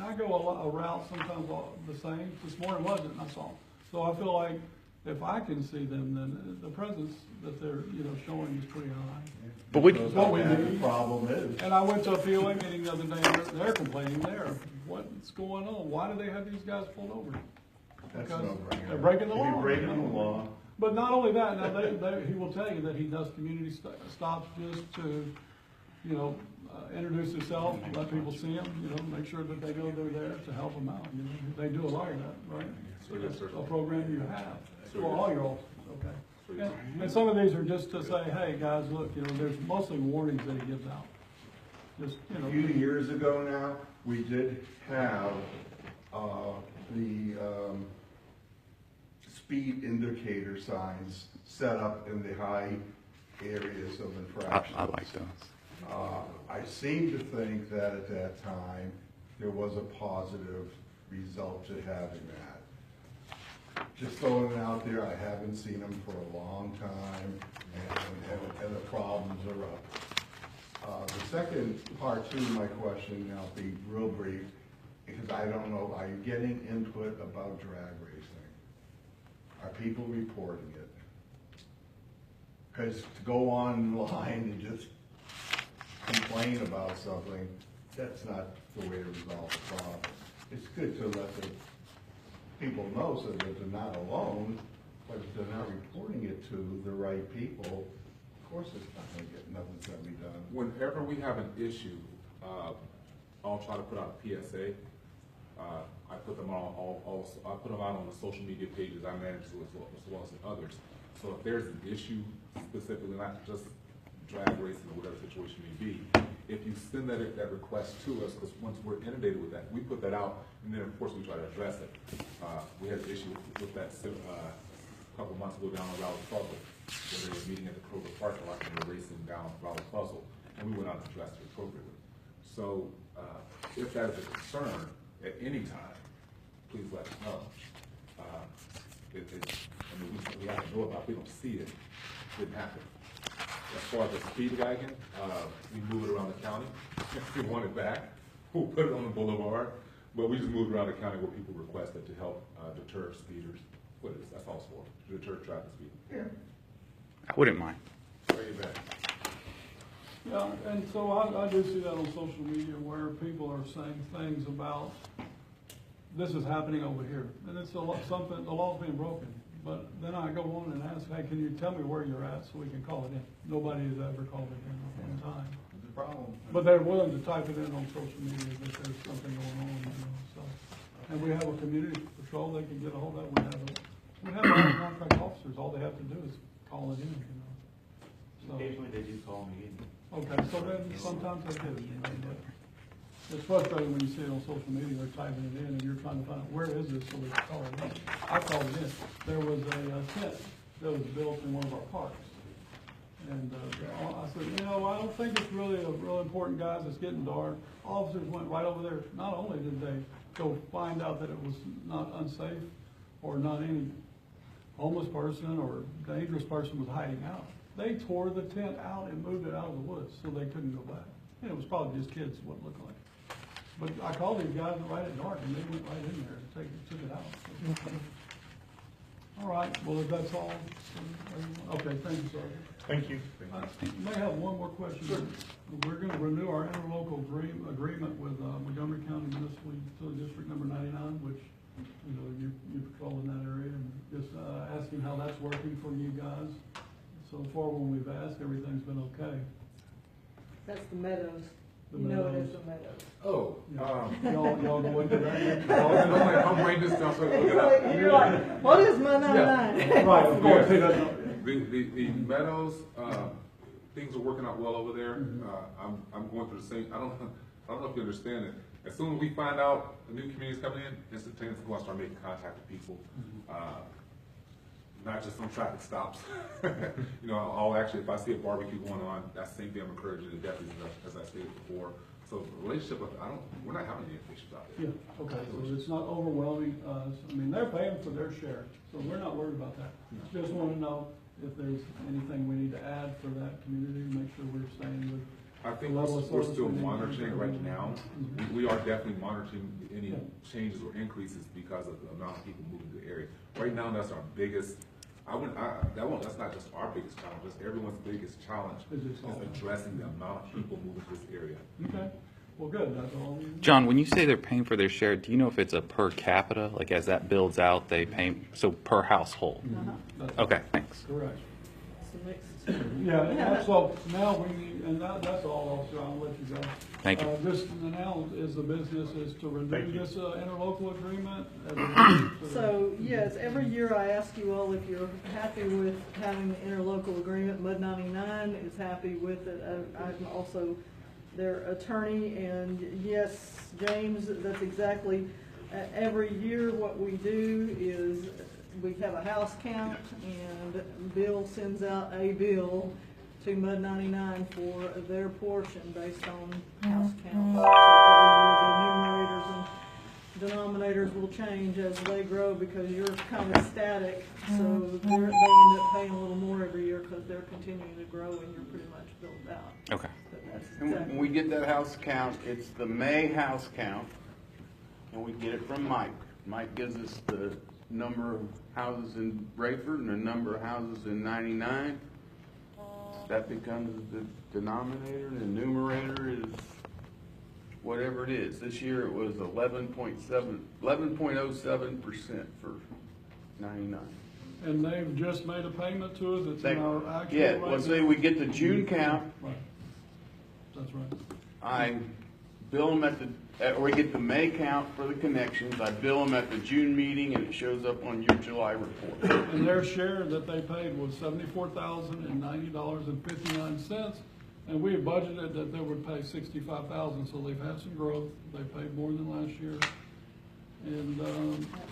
Speaker 1: I go a route sometimes the same. This morning wasn't, I saw them. So I feel like if I can see them, then the presence that they're, you know, showing is pretty high.
Speaker 2: But we,
Speaker 9: Because
Speaker 1: what we
Speaker 9: how bad
Speaker 1: need.
Speaker 9: the problem is.
Speaker 1: And I went to a POA meeting the other day, and they're complaining there. What's going on? Why do they have these guys pulled over?
Speaker 9: That's
Speaker 1: Because
Speaker 9: no brainer.
Speaker 1: they're breaking the
Speaker 9: If you're
Speaker 1: law.
Speaker 9: breaking the law.
Speaker 1: But not only that, now he will tell you that he does community stops just to, you know, introduce himself, let people see him, you know, make sure that they know they're there to help them out. You know, they do a lot of that, right?
Speaker 4: So yes, sir.
Speaker 1: A program you have
Speaker 4: So
Speaker 1: for
Speaker 4: yes.
Speaker 1: all your officers, okay? And some of these are just to say, hey, guys, look, you know, there's mostly warnings that he gives out. Just, you
Speaker 9: A
Speaker 1: know.
Speaker 9: few years ago now, we did have, the, speed indicator signs set up in the high areas of infractions.
Speaker 2: I like those.
Speaker 9: I seem to think that at that time, there was a positive result to having that. Just throwing it out there, I haven't seen them for a long time, and the problems are up. The second part to my question, and I'll be real brief, because I don't know, are you getting input about drag racing? Are people reporting it? Because to go online and just complain about something, that's not the way to resolve the problem. It's good to let the people know so that they're not alone, but if they're not reporting it to the right people, of course it's not gonna get, nothing's gonna be done.
Speaker 4: Whenever we have an issue, I'll try to put out a PSA. I put them I put them out on the social media pages I manage as well as others. So if there's an issue specifically, not just drag racing or whatever situation may be, if you send that request to us, because once we're inundated with that, we put that out, and then of course we try to address it. We had an issue with that a couple months ago down on Raleigh Puzzle, where they were meeting at the Kroger parking lot and they were racing down Raleigh Puzzle, and we went out and addressed it appropriately. So if that is a concern at any time, please let us know. We have to know about it. We don't see it. It didn't happen. As far as the speed wagon, we move it around the county. If we want it back, we'll put it on the boulevard. But we just moved around the county where people requested to help deter speeders. What is that's all it's for, to deter traffic speed.
Speaker 9: Yeah.
Speaker 2: I wouldn't mind.
Speaker 9: Bring it back.
Speaker 1: Yeah, and so I do see that on social media where people are saying things about, this is happening over here, and it's something, the law's being broken. But then I go on and ask, hey, can you tell me where you're at so we can call it in? Nobody has ever called it in at one time.
Speaker 9: It's a problem.
Speaker 1: But they're willing to type it in on social media that there's something going on, you know, so. And we have a community patrol they can get a hold of, we have We have our contract officers, all they have to do is call it in, you know. So,
Speaker 7: Occasionally they do call me in.
Speaker 1: okay, so then sometimes they do, you know, but it's frustrating when you see it on social media, they're typing it in and you're trying to find out, where is this, so we can call it in. I called it in. There was a tent that was built in one of our parks. And, I said, you know, I don't think it's really a real important, guys, it's getting dark. Officers went right over there. Not only did they go find out that it was not unsafe or not any homeless person or dangerous person was hiding out, they tore the tent out and moved it out of the woods so they couldn't go back. And it was probably just kids, what it looked like. But I called these guys right at dark and they went right in there and took it out. So, all right, well, if that's all, okay, thank you, Sergeant.
Speaker 10: Thank you.
Speaker 1: I may have one more question. Sure. We're gonna renew our interlocal agreement with, Montgomery County Municipal Utility District number 99, which, you know, you patrol in that area, and just, asking how that's working for you guys. So far, when we've asked, everything's been okay.
Speaker 3: That's the Meadows.
Speaker 1: The
Speaker 3: You know it
Speaker 1: Meadows.
Speaker 3: is the Meadows.
Speaker 4: Oh,
Speaker 1: Y'all go into that?
Speaker 4: I'm writing this down so I can look it up.
Speaker 3: You're like, what is my 99?
Speaker 1: Right, of course.
Speaker 4: The Meadows, things are working out well over there. I'm going through the same, I don't know if you understand it. As soon as we find out a new community is coming in, instantaneously we'll start making contact with people. Not just on traffic stops. You know, I'll actually, if I see a barbecue going on, that's the same thing I'm encouraging the deputies, as I stated before. So the relationship, we're not having any issues out there.
Speaker 1: Yeah, okay, so it's not overwhelming us. I mean, they're paying for their share, so we're not worried about that. Just want to know if there's anything we need to add for that community, make sure we're staying with.
Speaker 4: I think we're still monitoring right now. We are definitely monitoring any changes or increases because of the amount of people moving to the area. Right now, that's our biggest, that's not just our biggest challenge, that's everyone's biggest challenge, is addressing the amount of people moving to this area.
Speaker 1: Okay, well, good, that's all.
Speaker 2: John, when you say they're paying for their share, do you know if it's a per capita? Like as that builds out, they pay, so per household?
Speaker 1: That's
Speaker 2: Okay, thanks.
Speaker 1: correct.
Speaker 3: It's a mix.
Speaker 1: Yeah, and so now we need, and that's all, officer, I'll let you go.
Speaker 2: Thank you.
Speaker 1: This, now is the business is to renew this interlocal agreement?
Speaker 3: So, yes, every year I ask you all if you're happy with having the interlocal agreement. MUD 99 is happy with it. I'm also their attorney, and yes, James, that's exactly, every year what we do is we have a house count, and Bill sends out a bill to MUD 99 for their portion based on house count. So every year the numerators and denominators will change as they grow because you're kind of static. So they end up paying a little more every year because they're continuing to grow and you're pretty much built out.
Speaker 2: Okay.
Speaker 3: But that's
Speaker 11: And
Speaker 3: exactly.
Speaker 11: when we get that house count, it's the May house count, and we get it from Mike. Mike gives us the number of houses in Rayford and the number of houses in 99. That becomes the denominator, and the numerator is whatever it is. This year it was 11.07% for 99.
Speaker 1: And they've just made a payment to us, it's in our actual.
Speaker 11: Yeah,
Speaker 1: right
Speaker 11: let's say
Speaker 1: now.
Speaker 11: we get the June count,
Speaker 1: Right, that's right.
Speaker 11: I bill them or we get the May count for the connections, I bill them at the June meeting, and it shows up on your July report.
Speaker 1: And their share that they paid was $74,090.59, and we had budgeted that they would pay $65,000, so they've had some growth, they paid more than last year. And,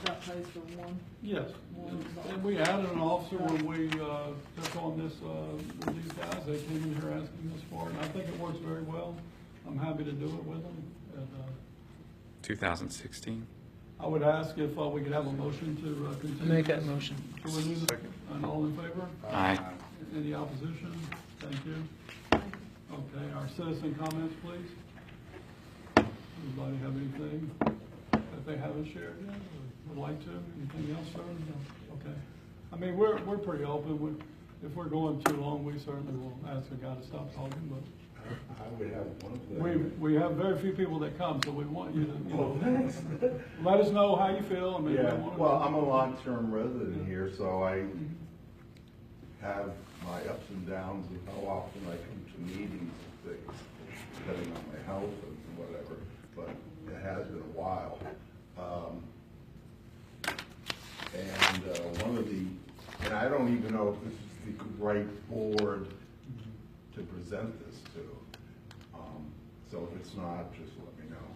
Speaker 3: That pays for one.
Speaker 1: yes, and we added an officer when we, took on this, with these guys, they came in here asking us for it, and I think it works very well. I'm happy to do it with them, and,
Speaker 2: 2016?
Speaker 1: I would ask if, we could have a motion to, continue.
Speaker 6: Make that motion.
Speaker 1: To renew the, and all in favor?
Speaker 2: Aye.
Speaker 1: Any opposition? Thank you. Okay, our citizen comments, please. Anybody have anything that they haven't shared yet, or would like to? Anything else, sir? No? Okay. I mean, we're pretty open. If we're going too long, we certainly will ask a guy to stop talking, but
Speaker 9: I would have one of
Speaker 1: we have very few people that come, so we want you to, let us know how you feel. I mean, we
Speaker 9: Yeah,
Speaker 1: want to-
Speaker 9: well, I'm a long-term resident here, so I have my ups and downs of how often I come to meetings and things, depending on my health and whatever, but it has been a while. And one of the know if this is the right board to present this to. So if it's not, just let me know.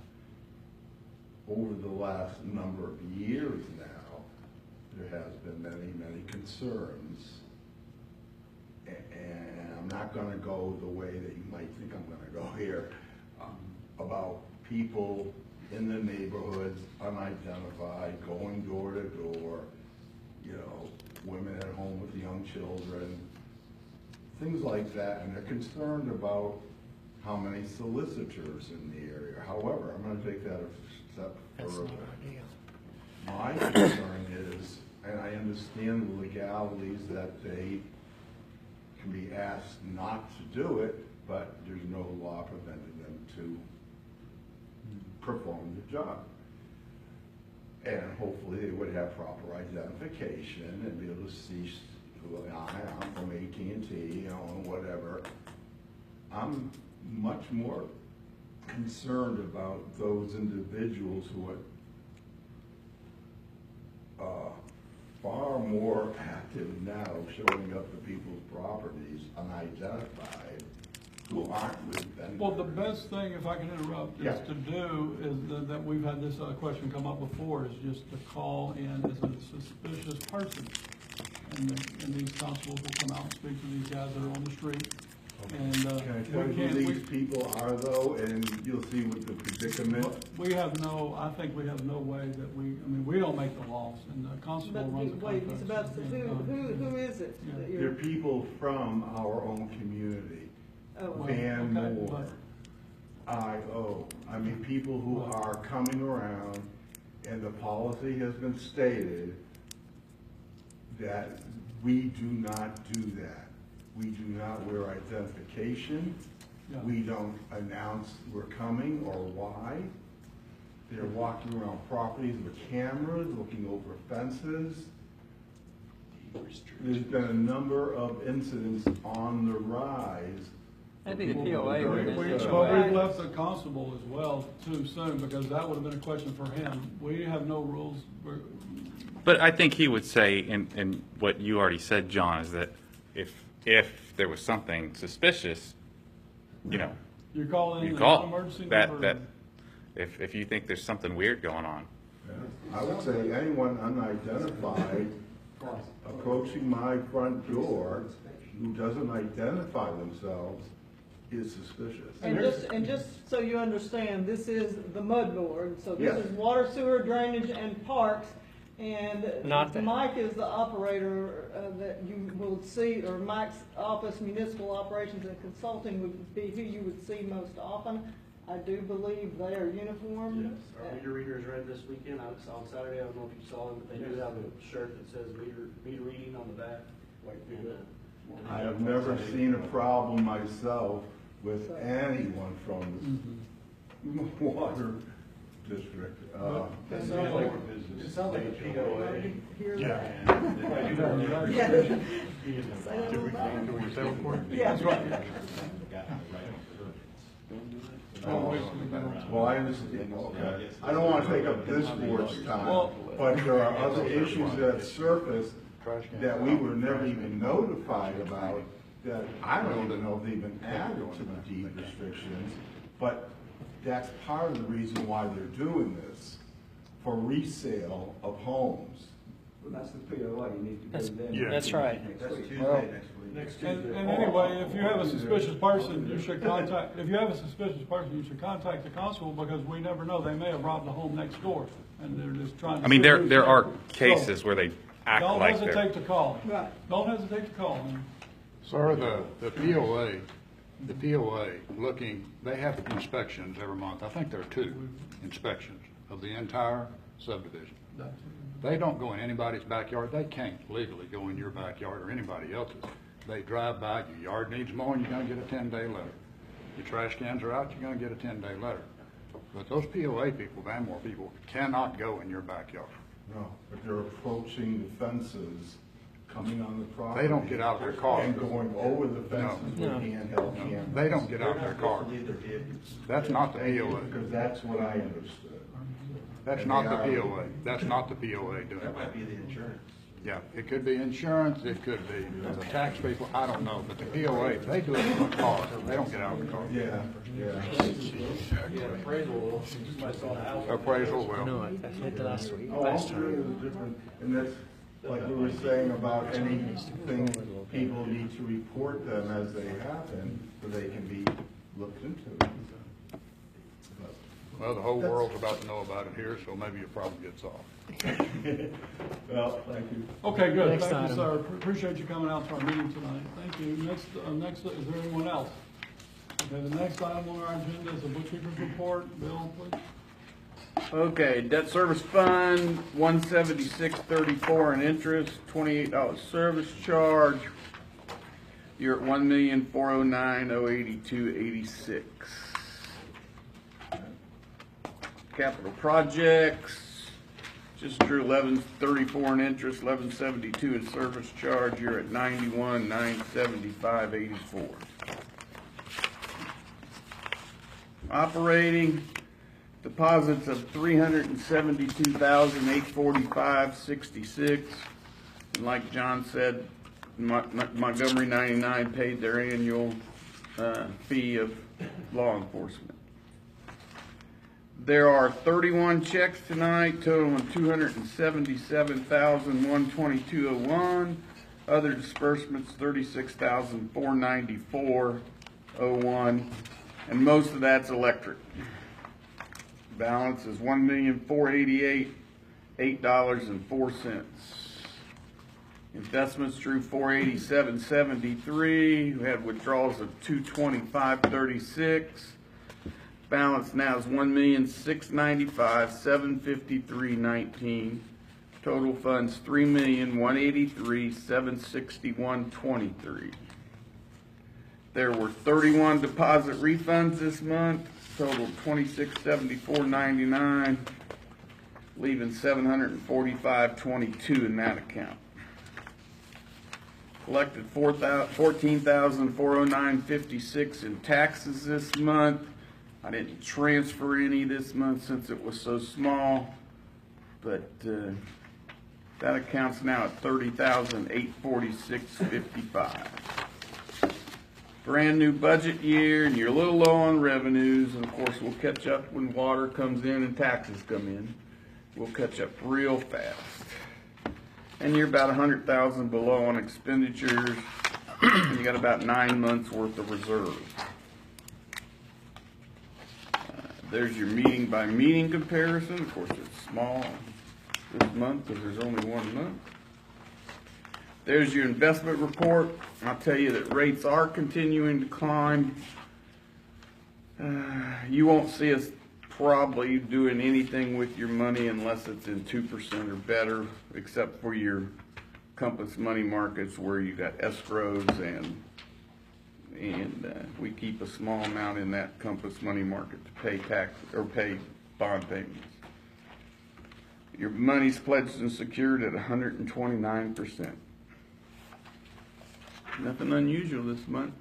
Speaker 9: Over the last number of years now, there has been many, many concerns. And I'm not gonna go the way that you might think I'm gonna go here, about people in the neighborhoods, unidentified, going door to door, you know, women at home with young children, things like that, and they're concerned about how many solicitors in the area. However, I'm gonna take that a step further. My concern is, and I understand the legalities that they can be asked not to do it, but there's no law preventing them to perform the job. And hopefully they would have proper identification and be able to see who I am, I'm from AT&T, you know, and whatever. I'm much more concerned about those individuals who are far more active now, showing up at people's properties unidentified, who aren't with them.
Speaker 1: Well, the best thing, if I can interrupt, is
Speaker 9: Yeah.
Speaker 1: to do is that we've had this question come up before, is just to call in as a suspicious person. And these constables will come out and speak to these guys that are on the street. And,
Speaker 9: Can I tell you who these people are though, and you'll see what the predicament.
Speaker 1: we have no, I think we have no way that we don't make the laws, and the constable runs the
Speaker 3: Wait,
Speaker 1: contracts.
Speaker 3: he's about to, who is it?
Speaker 1: Yeah.
Speaker 3: that
Speaker 9: They're
Speaker 3: you're-
Speaker 9: people from our own community.
Speaker 3: Oh, well,
Speaker 9: Van
Speaker 1: okay,
Speaker 9: Moore, I.O. I mean, people who are coming around, and the policy has been stated that we do not do that. We do not wear identification.
Speaker 1: Yeah.
Speaker 9: We don't announce we're coming or why. They're walking around properties with cameras, looking over fences. There's been a number of incidents on the rise.
Speaker 6: That'd be the
Speaker 9: People
Speaker 6: POA,
Speaker 9: who are
Speaker 6: wouldn't
Speaker 9: very
Speaker 6: it?
Speaker 9: upset.
Speaker 1: But we've left the constable as well too soon, because that would have been a question for him. We have no rules.
Speaker 2: But I think he would say, in what you already said, John, is that if there was something suspicious, you know,
Speaker 1: You call in
Speaker 2: you
Speaker 1: the
Speaker 2: call
Speaker 1: emergency
Speaker 2: that,
Speaker 1: number.
Speaker 2: if you think there's something weird going on.
Speaker 9: I would say anyone unidentified approaching my front door who doesn't identify themselves is suspicious.
Speaker 3: And just so you understand, this is the MUD board, so this
Speaker 9: Yes.
Speaker 3: is water, sewer, drainage, and parks. And
Speaker 6: Not that.
Speaker 3: Mike is the operator that you will see, or Mike's office, municipal operations and consulting would be who you would see most often. I do believe they are uniformed.
Speaker 10: Yes, our meter reader is read this weekend. I saw on Saturday, I don't know if you saw them, but they do have a shirt that says meter reading on the back. And,
Speaker 9: I have never seen a problem myself with anyone from this water district.
Speaker 8: It sounds like a POA.
Speaker 3: Hear
Speaker 9: Yeah.
Speaker 3: that? Yeah. Say that a little louder. Yeah.
Speaker 9: Well, I understand, okay. I don't want to take up this board's time, but there are other issues that surface that we were never even notified about, that I don't even know if they've been added to the deed restrictions, but that's part of the reason why they're doing this, for resale of homes.
Speaker 8: Well, that's the POA, you need to
Speaker 6: That's-
Speaker 8: go then.
Speaker 5: yeah.
Speaker 6: That's right.
Speaker 7: That's Tuesday next week.
Speaker 8: Next Tuesday.
Speaker 1: And anyway, if you have a suspicious person, you should contact the constable, because we never know, they may have robbed the home next door, and they're just trying to.
Speaker 2: I mean, there
Speaker 1: steal
Speaker 2: are
Speaker 1: something.
Speaker 2: cases
Speaker 1: So,
Speaker 2: where they act
Speaker 1: Don't
Speaker 2: like
Speaker 1: hesitate
Speaker 2: they're.
Speaker 1: to call.
Speaker 3: Right.
Speaker 1: Don't hesitate to call.
Speaker 5: Sir, the POA looking, they have inspections every month. I think there are 2 inspections of the entire subdivision. They don't go in anybody's backyard. They can't legally go in your backyard or anybody else's. They drive by, your yard needs mowing, you're gonna get a 10-day letter. Your trash cans are out, you're gonna get a 10-day letter. But those POA people, Van Moore people, cannot go in your backyard.
Speaker 9: No, but they're approaching the fences, coming on the property.
Speaker 5: They don't get out of their car.
Speaker 9: And going over the fences with
Speaker 6: No.
Speaker 9: handheld cameras.
Speaker 5: They don't get out of their car.
Speaker 7: Leave their vehicles.
Speaker 5: That's not the POA.
Speaker 9: Because that's what I understood.
Speaker 5: That's not the POA. That's not the POA doing
Speaker 7: That might
Speaker 5: that.
Speaker 7: be the insurance.
Speaker 5: Yeah, it could be insurance, it could be the tax people, I don't know, but the POA, they do it in the car, they don't get out of the car.
Speaker 9: Yeah, yeah.
Speaker 5: Appraisal will.
Speaker 6: No, I said that last week.
Speaker 9: Oh, I'm sure there's different, and that's, like we were saying about anything, people need to report them as they happen, so they can be looked into.
Speaker 5: Well, the whole world's about to know about it here, so maybe your problem gets solved.
Speaker 9: Well, thank you.
Speaker 1: Okay, good.
Speaker 6: Next
Speaker 1: Thank you,
Speaker 6: item.
Speaker 1: sir. Appreciate you coming out to our meeting tonight. Thank you. Next, is there anyone else? Okay, the next item on our agenda is the bookkeeper's report. Bill, please.
Speaker 11: Okay, debt service fund, 176.34 in interest, $28 service charge. You're at 1,409,082.86. Capital projects, just drew 1134 in interest, 1172 in service charge. You're at 91,975.84. Operating deposits of 372,845.66. And like John said, Montgomery 99 paid their annual fee of law enforcement. There are 31 checks tonight, totaling $277,122.01. Other disbursements, $36,494.01, and most of that's electric. Balance is $1,488,804. Investments drew $487.73. We had withdrawals of $225.36. Balance now is $1,695,753.19. Total funds $3,183,761.23. There were 31 deposit refunds this month, totaled $2674.99, leaving $745.22 in that account. Collected $14,409.56 in taxes this month. I didn't transfer any this month since it was so small, but that account's now at $30,846.55. Brand new budget year, and you're a little low on revenues, and of course we'll catch up when water comes in and taxes come in. We'll catch up real fast. And you're about 100,000 below on expenditures, and you got about 9 months worth of reserve. There's your meeting by meeting comparison. Of course, it's small this month because there's only 1 month. There's your investment report. I'll tell you that rates are continuing to climb. You won't see us probably doing anything with your money unless it's in 2% or better, except for your Compass money markets where you got escrows and we keep a small amount in that Compass money market to pay tax or pay bond payments. Your money's pledged and secured at 129%. Nothing unusual this month.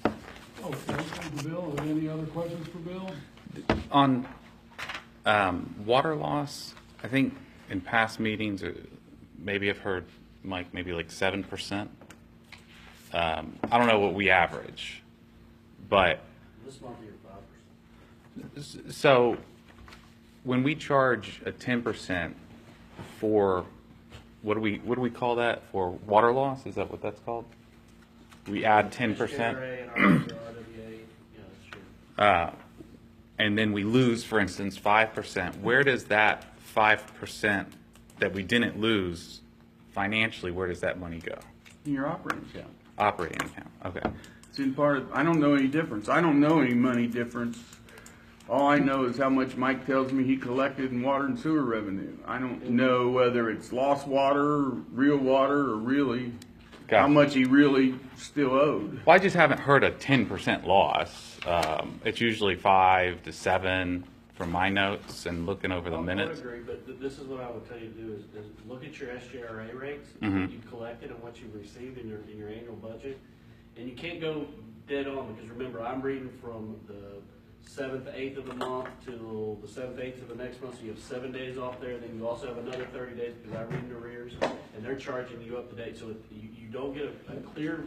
Speaker 1: Okay, thank you, Bill. Are there any other questions for Bill?
Speaker 2: On water loss, I think in past meetings, maybe I've heard, Mike, maybe like 7%. I don't know what we average, but
Speaker 10: This month you're 5%.
Speaker 2: so when we charge a 10% for what do we call that, for water loss? Is that what that's called? We add 10%,
Speaker 10: SJRA and RWA, yeah, that's true.
Speaker 2: and then we lose, for instance, 5%. Where does that 5% that we didn't lose financially? Where does that money go?
Speaker 11: In your operating account.
Speaker 2: Operating account. Okay.
Speaker 11: It's in part of, I don't know any difference. I don't know any money difference. All I know is how much Mike tells me he collected in water and sewer revenue. I don't know whether it's lost water, real water, or really how much he really still owed.
Speaker 2: Well, I just haven't heard a 10% loss. It's usually 5 to 7 from my notes and looking over the minutes.
Speaker 10: I would agree, but this is what I would tell you to do is look at your SJRA rates,
Speaker 2: Mhm.
Speaker 10: what you collected and what you received in your annual budget. And you can't go dead on, because remember, I'm reading from the 7th, 8th of the month till the 7th, 8th of the next month, so you have 7 days off there, then you also have another 30 days because I read in arrears, and they're charging you up to date, so you don't get a clear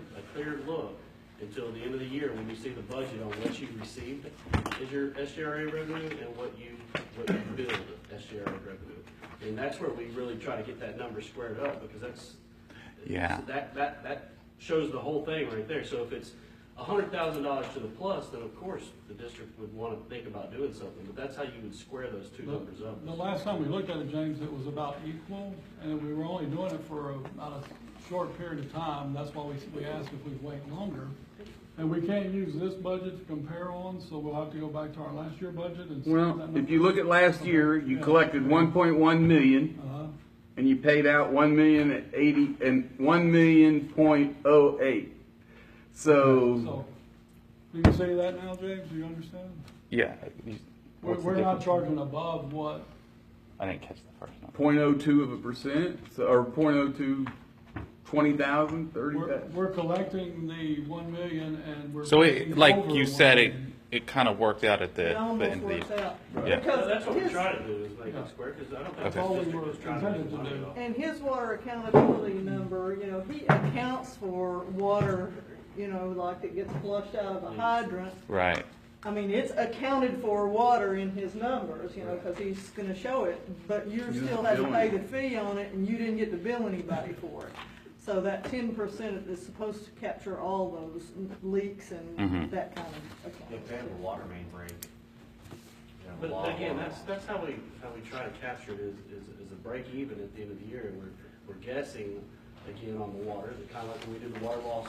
Speaker 10: look until the end of the year when you see the budget on what you received as your SGRA revenue and what you billed SGRA revenue. And that's where we really try to get that number squared up, because that shows the whole thing right there. So if it's $100,000 to the plus, then of course the district would want to think about doing something, but that's how you would square those two numbers up.
Speaker 1: The last time we looked at it, James, it was about equal, and we were only doing it for about a short period of time. That's why we asked if we'd wait longer. And we can't use this budget to compare on, so we'll have to go back to our last year budget and see
Speaker 11: Well,
Speaker 1: that number.
Speaker 11: if you look at last year, you
Speaker 1: Yeah.
Speaker 11: collected 1.1 million,
Speaker 1: Uh-huh.
Speaker 11: and you paid out 1,080,000 and 1,000,000.08.
Speaker 1: So, do you see that now, James? Do you understand?
Speaker 2: Yeah. What's the
Speaker 1: We're not
Speaker 2: difference?
Speaker 1: charging above what,
Speaker 2: I didn't catch the first number.
Speaker 11: 0.02%, so, or 0.02, 20,000, 30,000.
Speaker 1: we're collecting the 1 million and we're.
Speaker 2: So
Speaker 1: paying
Speaker 2: it, like
Speaker 1: over
Speaker 2: you
Speaker 1: 1
Speaker 2: said,
Speaker 1: million.
Speaker 2: it kind of worked out at
Speaker 3: It
Speaker 2: the
Speaker 3: almost
Speaker 2: end of
Speaker 3: works
Speaker 2: the.
Speaker 3: out.
Speaker 2: Yeah.
Speaker 3: Because
Speaker 10: That's what we're
Speaker 3: his-
Speaker 10: trying to do, is make
Speaker 1: Yeah.
Speaker 10: it square, because I don't think
Speaker 2: Okay.
Speaker 10: the
Speaker 1: All we
Speaker 10: district
Speaker 1: were
Speaker 10: is trying to
Speaker 1: intended
Speaker 10: make
Speaker 1: to
Speaker 10: money
Speaker 1: do.
Speaker 10: off.
Speaker 3: And his water accountability number, you know, he accounts for water, you know, like it gets flushed out of a hydrant.
Speaker 2: Right.
Speaker 3: I mean, it's accounted for water in his numbers, you know, because he's gonna show it, but you still had to pay the fee on it, and you didn't get to bill anybody for it. So that 10% is supposed to capture all those leaks and
Speaker 2: Mhm.
Speaker 3: that kind of
Speaker 12: If they have
Speaker 3: account.
Speaker 12: a water main break.
Speaker 10: But again, that's how we try to capture it, is a break even at the end of the year, and we're guessing, again, on the water, kind of like when we do the water loss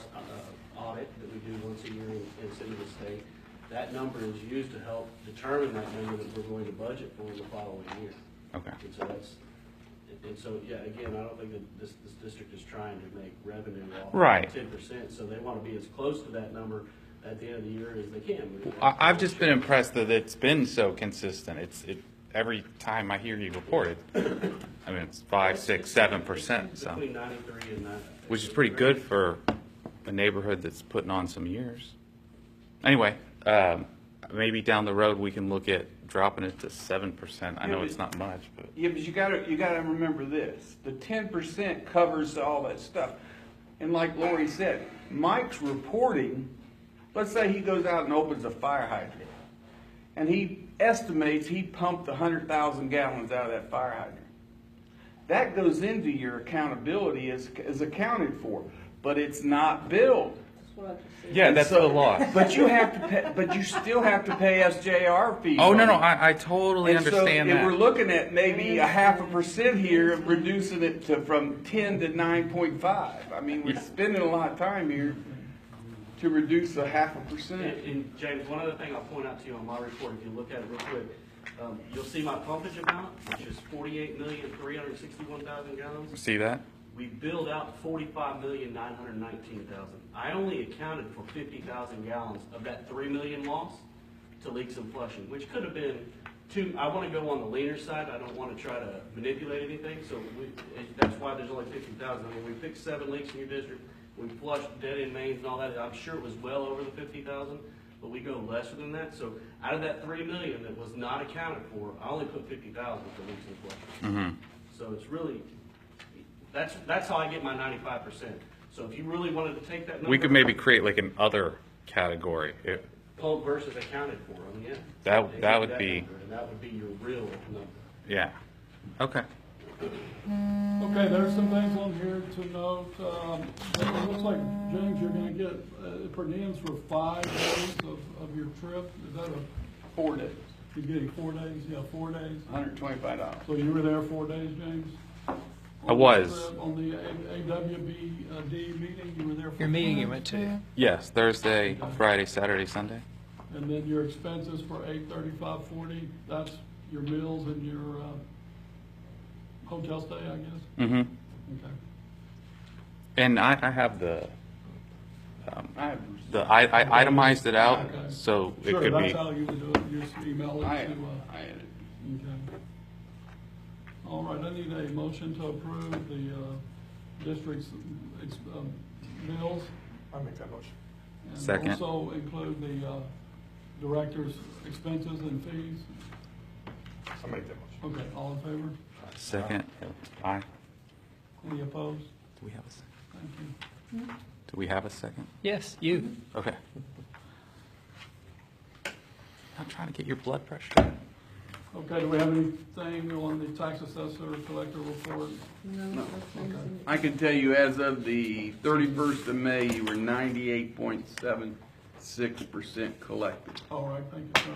Speaker 10: audit that we do once a year in City of the State. That number is used to help determine that number that we're going to budget for the following year.
Speaker 2: Okay.
Speaker 10: And so yeah, again, I don't think that this district is trying to make revenue off
Speaker 2: Right.
Speaker 10: 10%, so they want to be as close to that number at the end of the year as they can.
Speaker 2: I've just been impressed that it's been so consistent. Every time I hear you report it, I mean, it's 5, 6, 7%, so,
Speaker 10: Between 93 and 90.
Speaker 2: which is pretty good for a neighborhood that's putting on some years. Anyway, maybe down the road we can look at dropping it to 7%. I know it's not much, but.
Speaker 11: Yeah, but you gotta remember this, the 10% covers all that stuff. And like Lori said, Mike's reporting, let's say he goes out and opens a fire hydrant, and he estimates he pumped 100,000 gallons out of that fire hydrant. That goes into your accountability as accounted for, but it's not billed.
Speaker 3: That's what I just said.
Speaker 2: Yeah, that's the law.
Speaker 11: But you have to pay, but you still have to pay SJR fees.
Speaker 2: Oh,
Speaker 11: on
Speaker 2: no,
Speaker 11: it.
Speaker 2: I totally
Speaker 11: And so
Speaker 2: understand
Speaker 11: if we're
Speaker 2: that.
Speaker 11: looking at maybe 0.5% here, reducing it from 10 to 9.5. I mean, we're spending a lot of time here to reduce 0.5%.
Speaker 10: And James, one other thing I'll point out to you on my report, if you look at it real quick, you'll see my pumpage amount, which is 48,361,000 gallons.
Speaker 2: See that?
Speaker 10: We billed out 45,919,000. I only accounted for 50,000 gallons of that 3 million loss to leaks and flushing, which could have been two. I want to go on the leaner side. I don't want to try to manipulate anything. So that's why there's only 50,000. I mean, we fixed 7 leaks in your district. We flushed dead-end mains and all that. I'm sure it was well over the 50,000, but we go lesser than that. So out of that 3 million that was not accounted for, I only put 50,000 for leaks and flushing.
Speaker 2: Mm-hmm.
Speaker 10: So it's really, that's how I get my 95%. So if you really wanted to take that number.
Speaker 2: We could maybe create like an other category.
Speaker 10: Pump versus accounted for, I mean, yeah.
Speaker 2: That would be-
Speaker 10: number, and that would be your real number.
Speaker 2: Yeah. Okay.
Speaker 1: Okay, there's some things on here to note. It looks like, James, you're gonna get per diems for 5 days of your trip. Is that
Speaker 11: 4 days,
Speaker 1: you're getting 4 days? Yeah, 4 days.
Speaker 11: $125.
Speaker 1: So you were there 4 days, James?
Speaker 2: I was.
Speaker 1: On the AWBD meeting, you were there for
Speaker 6: Your meeting
Speaker 1: 4
Speaker 6: you
Speaker 1: days?
Speaker 6: went to.
Speaker 2: Yes, Thursday, Friday, Saturday, Sunday.
Speaker 1: And then your expenses for 835.40, that's your meals and your hotel stay, I guess?
Speaker 2: Mm-hmm.
Speaker 1: Okay.
Speaker 2: And I have
Speaker 11: I
Speaker 2: I itemized it out,
Speaker 1: Okay.
Speaker 2: so it
Speaker 1: Sure,
Speaker 2: could
Speaker 1: that's
Speaker 2: be.
Speaker 1: how you would do it, you just email it to,
Speaker 11: I
Speaker 1: okay. All right, I need a motion to approve the district's bills.
Speaker 8: I'll make that motion.
Speaker 1: And
Speaker 2: Second.
Speaker 1: also include the director's expenses and fees.
Speaker 8: I'll make that motion.
Speaker 1: Okay, all in favor?
Speaker 2: Second. Aye.
Speaker 1: Any opposed?
Speaker 2: Do we have a second?
Speaker 1: Thank you.
Speaker 2: Do we have a second?
Speaker 6: Yes, you.
Speaker 2: Okay. I'm trying to get your blood pressure.
Speaker 1: Okay, do we have anything on the tax assessor or collector report?
Speaker 3: No.
Speaker 1: Okay.
Speaker 11: I can tell you as of the 31st of May, you were 98.76% collected.
Speaker 1: All right, thank you, sir.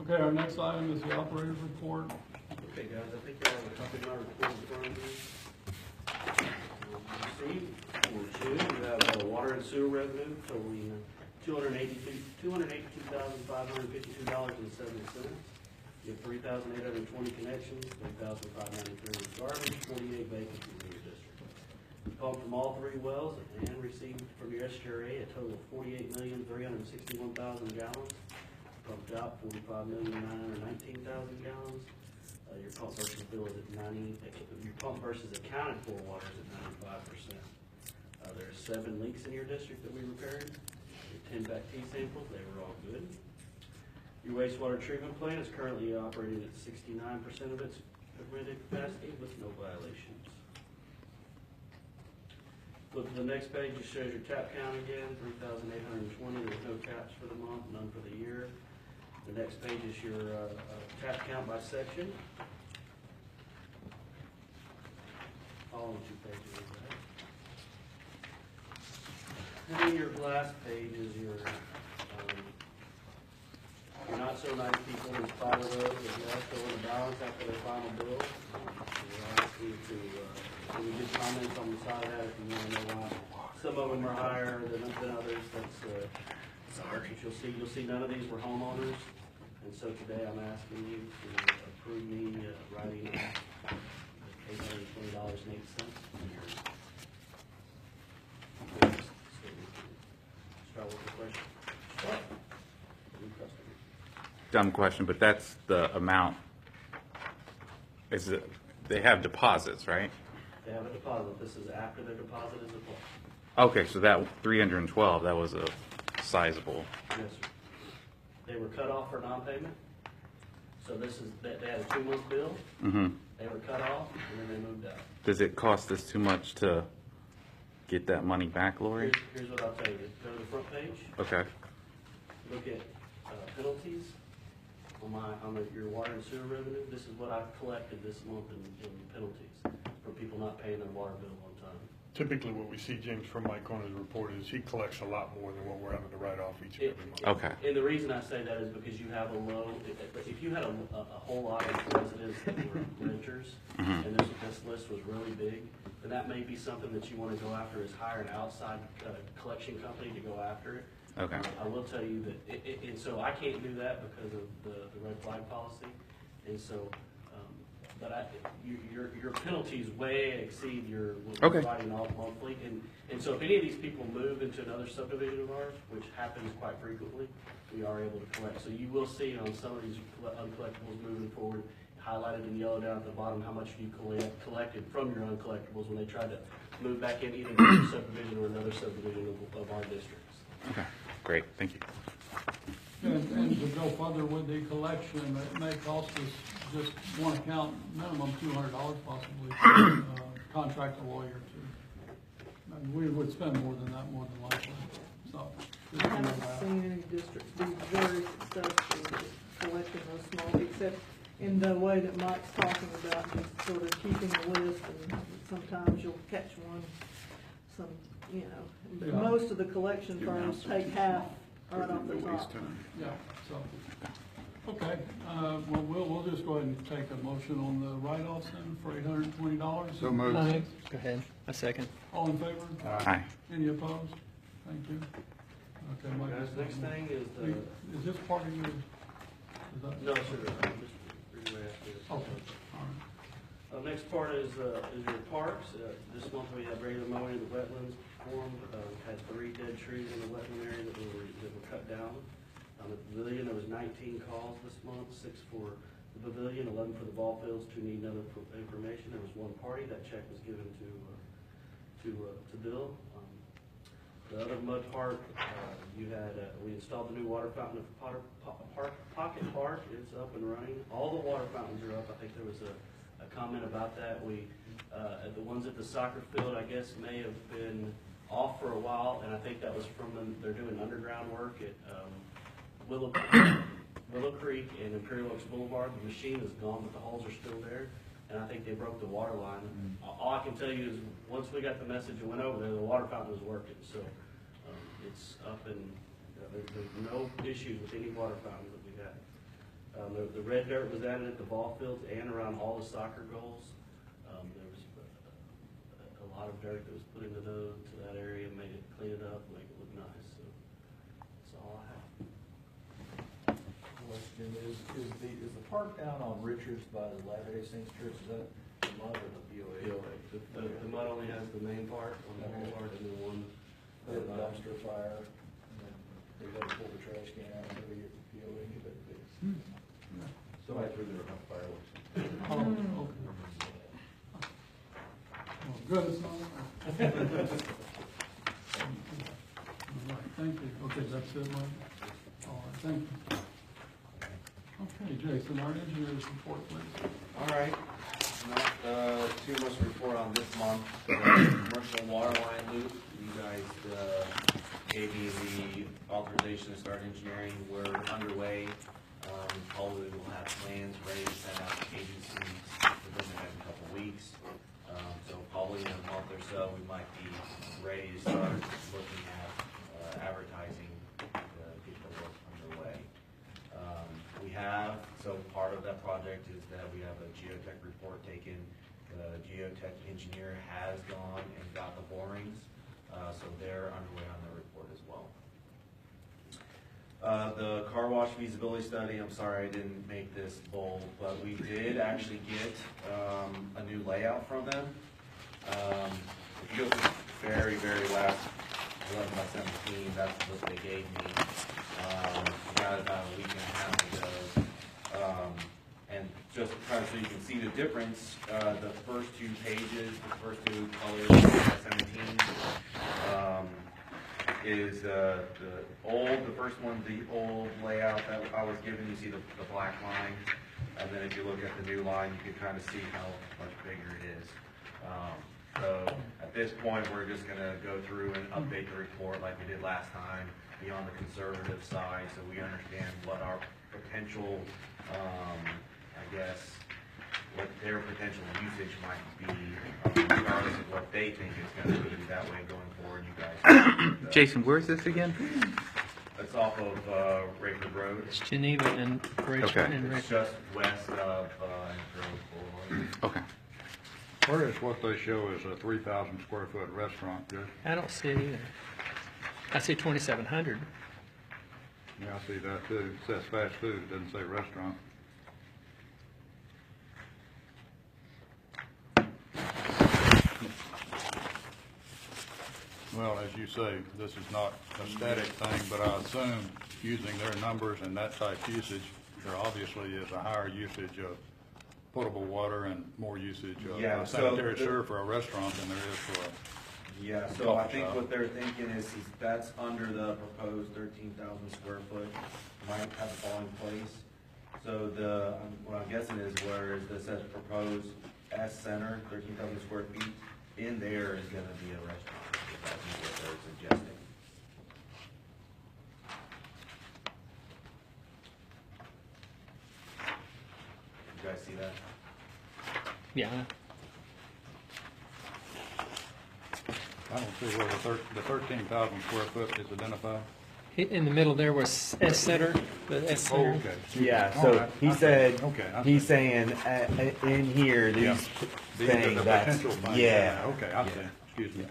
Speaker 1: Okay, our next item is the operator's report.
Speaker 10: Okay, guys, I think you have a copy of my report in front of you. For June, you have water and sewer revenue totaling $282,552.70. You have 3,820 connections, 3,593 in garbage, 48 vacancies in your district. You pumped from all three wells and received from your SGRA a total of 48,361,000 gallons. Pumped out 45,919,000 gallons. Your pump versus bill is at 90. Your pump versus accounted for water is at 95%. There are 7 leaks in your district that we repaired. Your 10 back-T samples, they were all good. Your wastewater treatment plant is currently operating at 69% of its permitted capacity with no violations. Look at the next page, it shows your tap count again, 3,820. There was no taps for the month, none for the year. The next page is your tap count by section. All in 2 pages of that. And then your last page is your not so nice people in spite of those that left over the balance after their final bill. We'll ask you to, when we get comments on the side of that, if you want to know why some of them are higher than others, that's what you'll see none of these were homeowners. And so today I'm asking you to approve me writing $820.08. Start with the question. New customer.
Speaker 2: Dumb question, but that's the amount. Is it, they have deposits, right?
Speaker 10: They have a deposit. This is after their deposit is applied.
Speaker 2: Okay, so that 312, that was a sizable.
Speaker 10: Yes, sir. They were cut off for non-payment. So this is, they had a 2-month bill.
Speaker 2: Mm-hmm.
Speaker 10: They were cut off and then they moved out.
Speaker 2: Does it cost us too much to get that money back, Lori?
Speaker 10: Here's what I'll tell you. Go to the front page.
Speaker 2: Okay.
Speaker 10: Look at penalties on your water and sewer revenue. This is what I've collected this month in penalties for people not paying their water bill on time.
Speaker 8: Typically, what we see, James, from Mike on his report is he collects a lot more than what we're having to write off each and every month.
Speaker 2: Okay.
Speaker 10: And the reason I say that is because you have a low, if you had a whole lot of residents that were renters, and this list was really big, then that may be something that you want to go after is hire an outside collection company to go after it.
Speaker 2: Okay.
Speaker 10: I will tell you that, and so I can't do that because of the red flag policy, and so, but your penalties way exceed your, what
Speaker 2: Okay.
Speaker 10: we're writing off monthly, and so if any of these people move into another subdivision of ours, which happens quite frequently, we are able to collect. So you will see on some of these uncollectibles moving forward, highlighted in yellow down at the bottom, how much you collected from your uncollectibles when they tried to move back in either a subdivision or another subdivision of our districts.
Speaker 2: Okay. Great. Thank you.
Speaker 1: And to go further with the collection, it may cost us just one account, minimum $200 possibly, to contract a lawyer to. And we would spend more than that, more than likely, so. just
Speaker 3: I
Speaker 1: to know
Speaker 3: haven't
Speaker 1: that.
Speaker 3: seen any districts be very successful with collecting those small, except in the way that Mike's talking about, just sort of keeping a list, and sometimes you'll catch one, but
Speaker 1: Yeah.
Speaker 3: most of the collection firms take half right off the top.
Speaker 1: Yeah, so, okay, well, we'll just go ahead and take a motion on the write-offs then for $820.
Speaker 5: So moved.
Speaker 6: Go ahead. A second.
Speaker 1: All in favor?
Speaker 2: Aye.
Speaker 1: Any opposed? Thank you. Okay, Mike.
Speaker 10: Guys, next thing is the,
Speaker 1: Is this part of your, is that?
Speaker 10: no, sir, just relay after this.
Speaker 1: Okay, all right.
Speaker 10: Next part is your parks. This month we had regular mowing of the wetlands performed. We had 3 dead trees in the wetland area that were cut down. The pavilion, there was 19 calls this month, 6 for the pavilion, 11 for the ball fields, 2 need other information. There was 1 party. That check was given to Bill. The other mud park, you had, we installed the new water fountain at Pocket Park. It's up and running. All the water fountains are up. I think there was a comment about that. The ones at the soccer field, I guess, may have been off for a while, and I think that was from them. They're doing underground work at Willow Creek and Imperial Oaks Boulevard. The machine is gone, but the holes are still there, and I think they broke the water line. All I can tell you is, once we got the message and went over there, the water fountain was working, so it's up, and there's no issues with any water fountains that we had. The red dirt was added at the ball fields and around all the soccer goals. There was a lot of dirt that was put into that area, made it, clean it up, make it look nice, so that's all I have.
Speaker 8: Question is the park down on Richards by the Latter-day Saints Church, is that the mud or the BOA?
Speaker 10: The mud only has the main part on the whole part, and then one.
Speaker 8: They had a dumpster fire, and then they had to pull the trash can out and go get the BOA, get that fixed.
Speaker 7: Somebody threw their fireworks.
Speaker 1: Oh, okay. Well, good, it's not. All right, thank you. Okay, that's it, Mike? All right, thank you. Okay, Jason, our engineer's report, please.
Speaker 12: All right, not too much to report on this month. Commercial water line loop, you guys gave me the authorization to start engineering. We're underway. Probably we'll have plans ready to send out to agencies within the next couple of weeks. So probably in a month or so, we might be ready to start looking at advertising to get the work underway. So part of that project is that we have a geotech report taken. The geotech engineer has gone and got the borings, so they're underway on their report as well. The car wash feasibility study, I'm sorry I didn't make this bold, but we did actually get a new layout from them. If you go to the very, very last 11 by 17, that's what they gave me. Got about a week and a half ago. And just kind of so you can see the difference, the first two pages, the first two colors, 17, is the first one, the old layout that I was given. You see the black line, and then if you look at the new line, you can kind of see how much bigger it is. So at this point, we're just going to go through and update the report like we did last time, be on the conservative side, so we understand what our potential, I guess, what their potential usage might be, regardless of what they think is going to be. That way, going forward, you guys.
Speaker 2: Jason, where is this again?
Speaker 12: It's off of Rayford Road.
Speaker 6: It's Geneva and Rachel.
Speaker 2: Okay.
Speaker 6: And
Speaker 12: It's
Speaker 6: Rachel.
Speaker 12: just west of Imperial Boulevard.
Speaker 2: Okay.
Speaker 5: Where is what they show is a 3,000 square foot restaurant, Judge?
Speaker 6: I don't see it either. I see 2,700.
Speaker 5: Yeah, I see that too. It says fast food, it doesn't say restaurant. Well, as you say, this is not a static thing, but I assume using their numbers and that type usage, there obviously is a higher usage of potable water and more usage of sanitary sewer for a restaurant than there is for a
Speaker 12: Yeah, so I think what they're thinking is that's under the proposed 13,000 square foot, might have it all in place. So what I'm guessing is where it says proposed S center, 13,000 square feet, in there is gonna be a restaurant. That's what they're suggesting. You guys see that?
Speaker 6: Yeah.
Speaker 5: I don't see where the 13,000 square foot is identified.
Speaker 6: In the middle there was S Center, the S Center.
Speaker 5: Okay.
Speaker 12: Yeah,
Speaker 5: All
Speaker 12: so
Speaker 5: right.
Speaker 12: he
Speaker 5: I see.
Speaker 12: said,
Speaker 5: Okay, I
Speaker 12: he's
Speaker 5: see.
Speaker 12: saying in here,
Speaker 5: Yeah.
Speaker 12: these
Speaker 5: These are
Speaker 12: saying
Speaker 5: the
Speaker 12: that's,
Speaker 5: potential things.
Speaker 12: yeah.
Speaker 5: Okay, I see. Excuse me.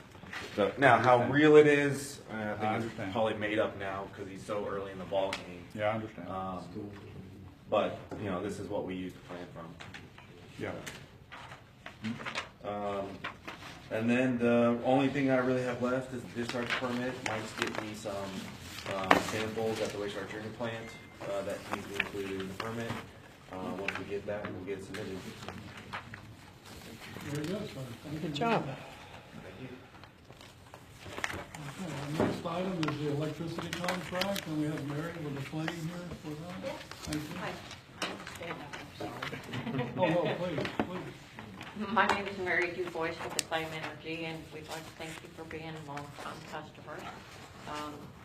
Speaker 12: So now, how
Speaker 5: understand.
Speaker 12: real it is, I
Speaker 5: I
Speaker 12: think it's
Speaker 5: understand.
Speaker 12: probably made up now because he's so early in the ball game.
Speaker 5: Yeah, I understand.
Speaker 12: But, you know, this is what we use to plan from.
Speaker 5: Yeah.
Speaker 12: And then the only thing I really have left is the discharge permit. Mike's getting me some samples at the wastewater treatment plant that needs to be included in the permit. Once we get that, we'll get it submitted.
Speaker 1: Very good, sir. Thank you.
Speaker 6: Good job.
Speaker 12: Thank you.
Speaker 1: Our next item is the electricity contract, and we have Mary with the planning here for that. Thank you.
Speaker 13: Hi, I'm stand up, I'm sorry.
Speaker 1: Oh, no, please, please.
Speaker 13: My name is Mary Dubois with Acclaim Energy, and we'd like to thank you for being long-time customers.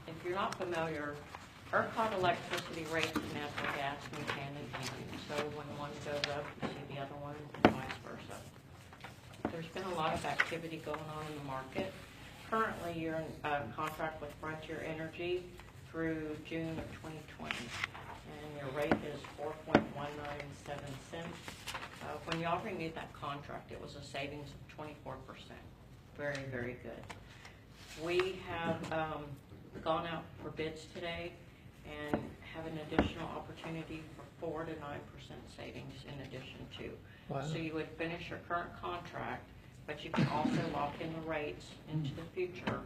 Speaker 13: If you're not familiar, ERCOT electricity rates and natural gas move hand in hand. So when one goes up, you see the other one, and vice versa. There's been a lot of activity going on in the market. Currently, you're in contract with Frontier Energy through June of 2020, and your rate is 4.197 cents. When y'all renewed that contract, it was a savings of 24%. Very, very good. We have gone out for bids today and have an additional opportunity for 4 to 9% savings in addition to.
Speaker 6: Wow.
Speaker 13: So you would finish your current contract, but you can also lock in the rates into the future.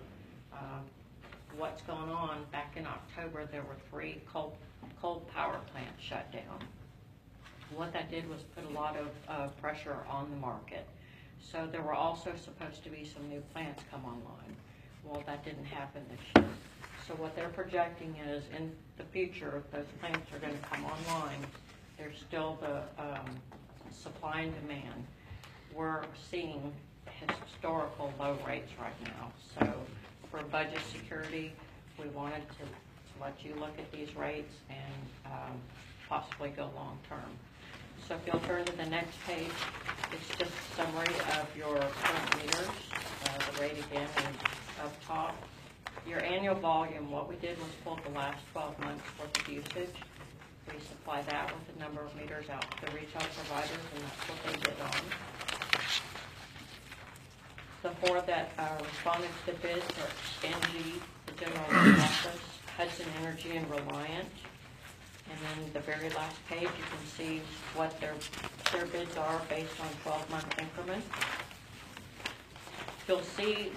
Speaker 13: What's going on, back in October, there were 3 coal power plants shut down. What that did was put a lot of pressure on the market. So there were also supposed to be some new plants come online. Well, that didn't happen this year. So what they're projecting is in the future, if those plants are going to come online, there's still the supply and demand. We're seeing historical low rates right now. So for budget security, we wanted to let you look at these rates and possibly go long term. So if you'll turn to the next page, it's just a summary of your current meters. The rate again is up top. Your annual volume, what we did was pull the last 12 months worth of usage. We supply that with the number of meters out to the retail providers, and that's what they bid on. The 4 that responded to the bids are NG, the General Rate Office, Hudson Energy, and Reliant. And then the very last page, you can see what their bids are based on 12-month increments. You'll see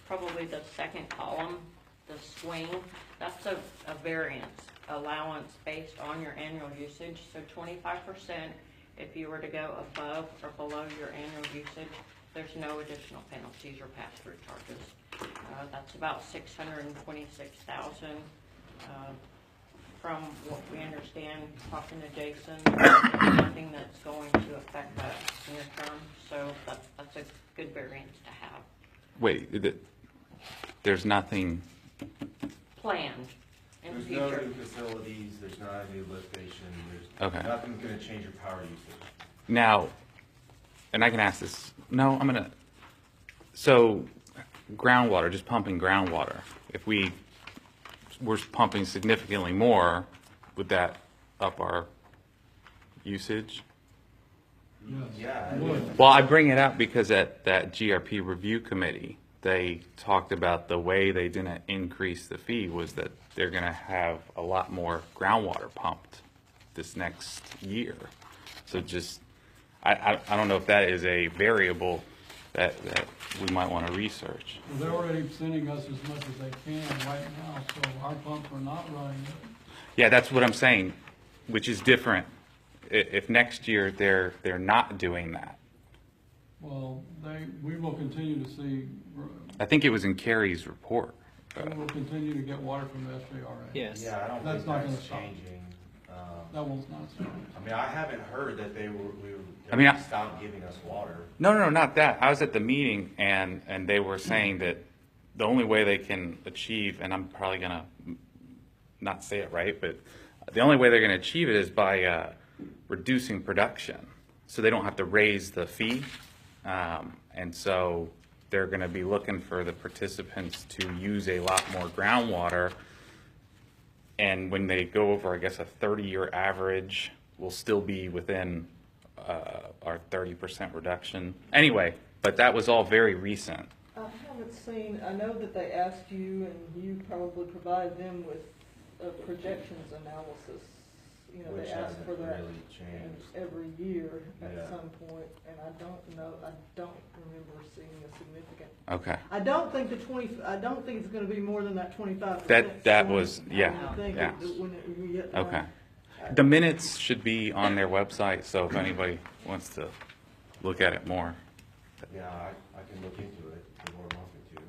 Speaker 13: probably the second column, the swing, that's a variance allowance based on your annual usage. So 25%, if you were to go above or below your annual usage, there's no additional penalties or pass-through charges. That's about $626,000. From what we understand, talking to Jason, there's nothing that's going to affect that near term. So that's a good variance to have.
Speaker 2: Wait, there's nothing.
Speaker 13: Planned in the
Speaker 12: There's no
Speaker 13: future.
Speaker 12: new facilities, there's not a new lift station,
Speaker 2: Okay.
Speaker 12: there's nothing's gonna change your power usage.
Speaker 2: Now, and I can ask this. No, I'm gonna. So, groundwater, just pumping groundwater. If we're pumping significantly more, would that up our usage?
Speaker 1: Yes.
Speaker 12: Yeah.
Speaker 1: Would.
Speaker 2: Well, I bring it up because at that GRP review committee, they talked about the way they didn't increase the fee was that they're going to have a lot more groundwater pumped this next year. So just, I don't know if that is a variable that we might want to research.
Speaker 1: Well, they're already sending us as much as they can right now, so our pumps are not running.
Speaker 2: Yeah, that's what I'm saying, which is different. If next year they're not doing that.
Speaker 1: Well, we will continue to see,
Speaker 2: I think it was in Kerry's report.
Speaker 1: we will continue to get water from the SJRA.
Speaker 6: Yes.
Speaker 12: Yeah, I don't
Speaker 1: That's
Speaker 12: think
Speaker 1: not gonna
Speaker 12: that's
Speaker 1: stop.
Speaker 12: changing.
Speaker 1: That will not stop.
Speaker 12: I mean, I haven't heard that they
Speaker 2: I mean,
Speaker 12: stopped giving us water.
Speaker 2: No, not that. I was at the meeting and they were saying that the only way they can achieve, and I'm probably gonna not say it right, but the only way they're gonna achieve it is by reducing production, so they don't have to raise the fee, and so they're gonna be looking for the participants to use a lot more groundwater. And when they go over, I guess, a 30-year average, we'll still be within our 30% reduction. Anyway, but that was all very recent.
Speaker 3: I haven't seen, I know that they asked you, and you probably provide them with a projections analysis. You know,
Speaker 12: Which
Speaker 3: they ask
Speaker 12: hasn't
Speaker 3: for that
Speaker 12: really changed.
Speaker 3: every year at
Speaker 12: Yeah.
Speaker 3: some point, and I don't remember seeing a significant.
Speaker 2: Okay.
Speaker 3: I don't think I don't think it's gonna be more than that 25%.
Speaker 2: That was, yeah, okay. The minutes should be on their website, so if anybody wants to look at it more.
Speaker 12: Yeah, I can look into it, if the board wants me to.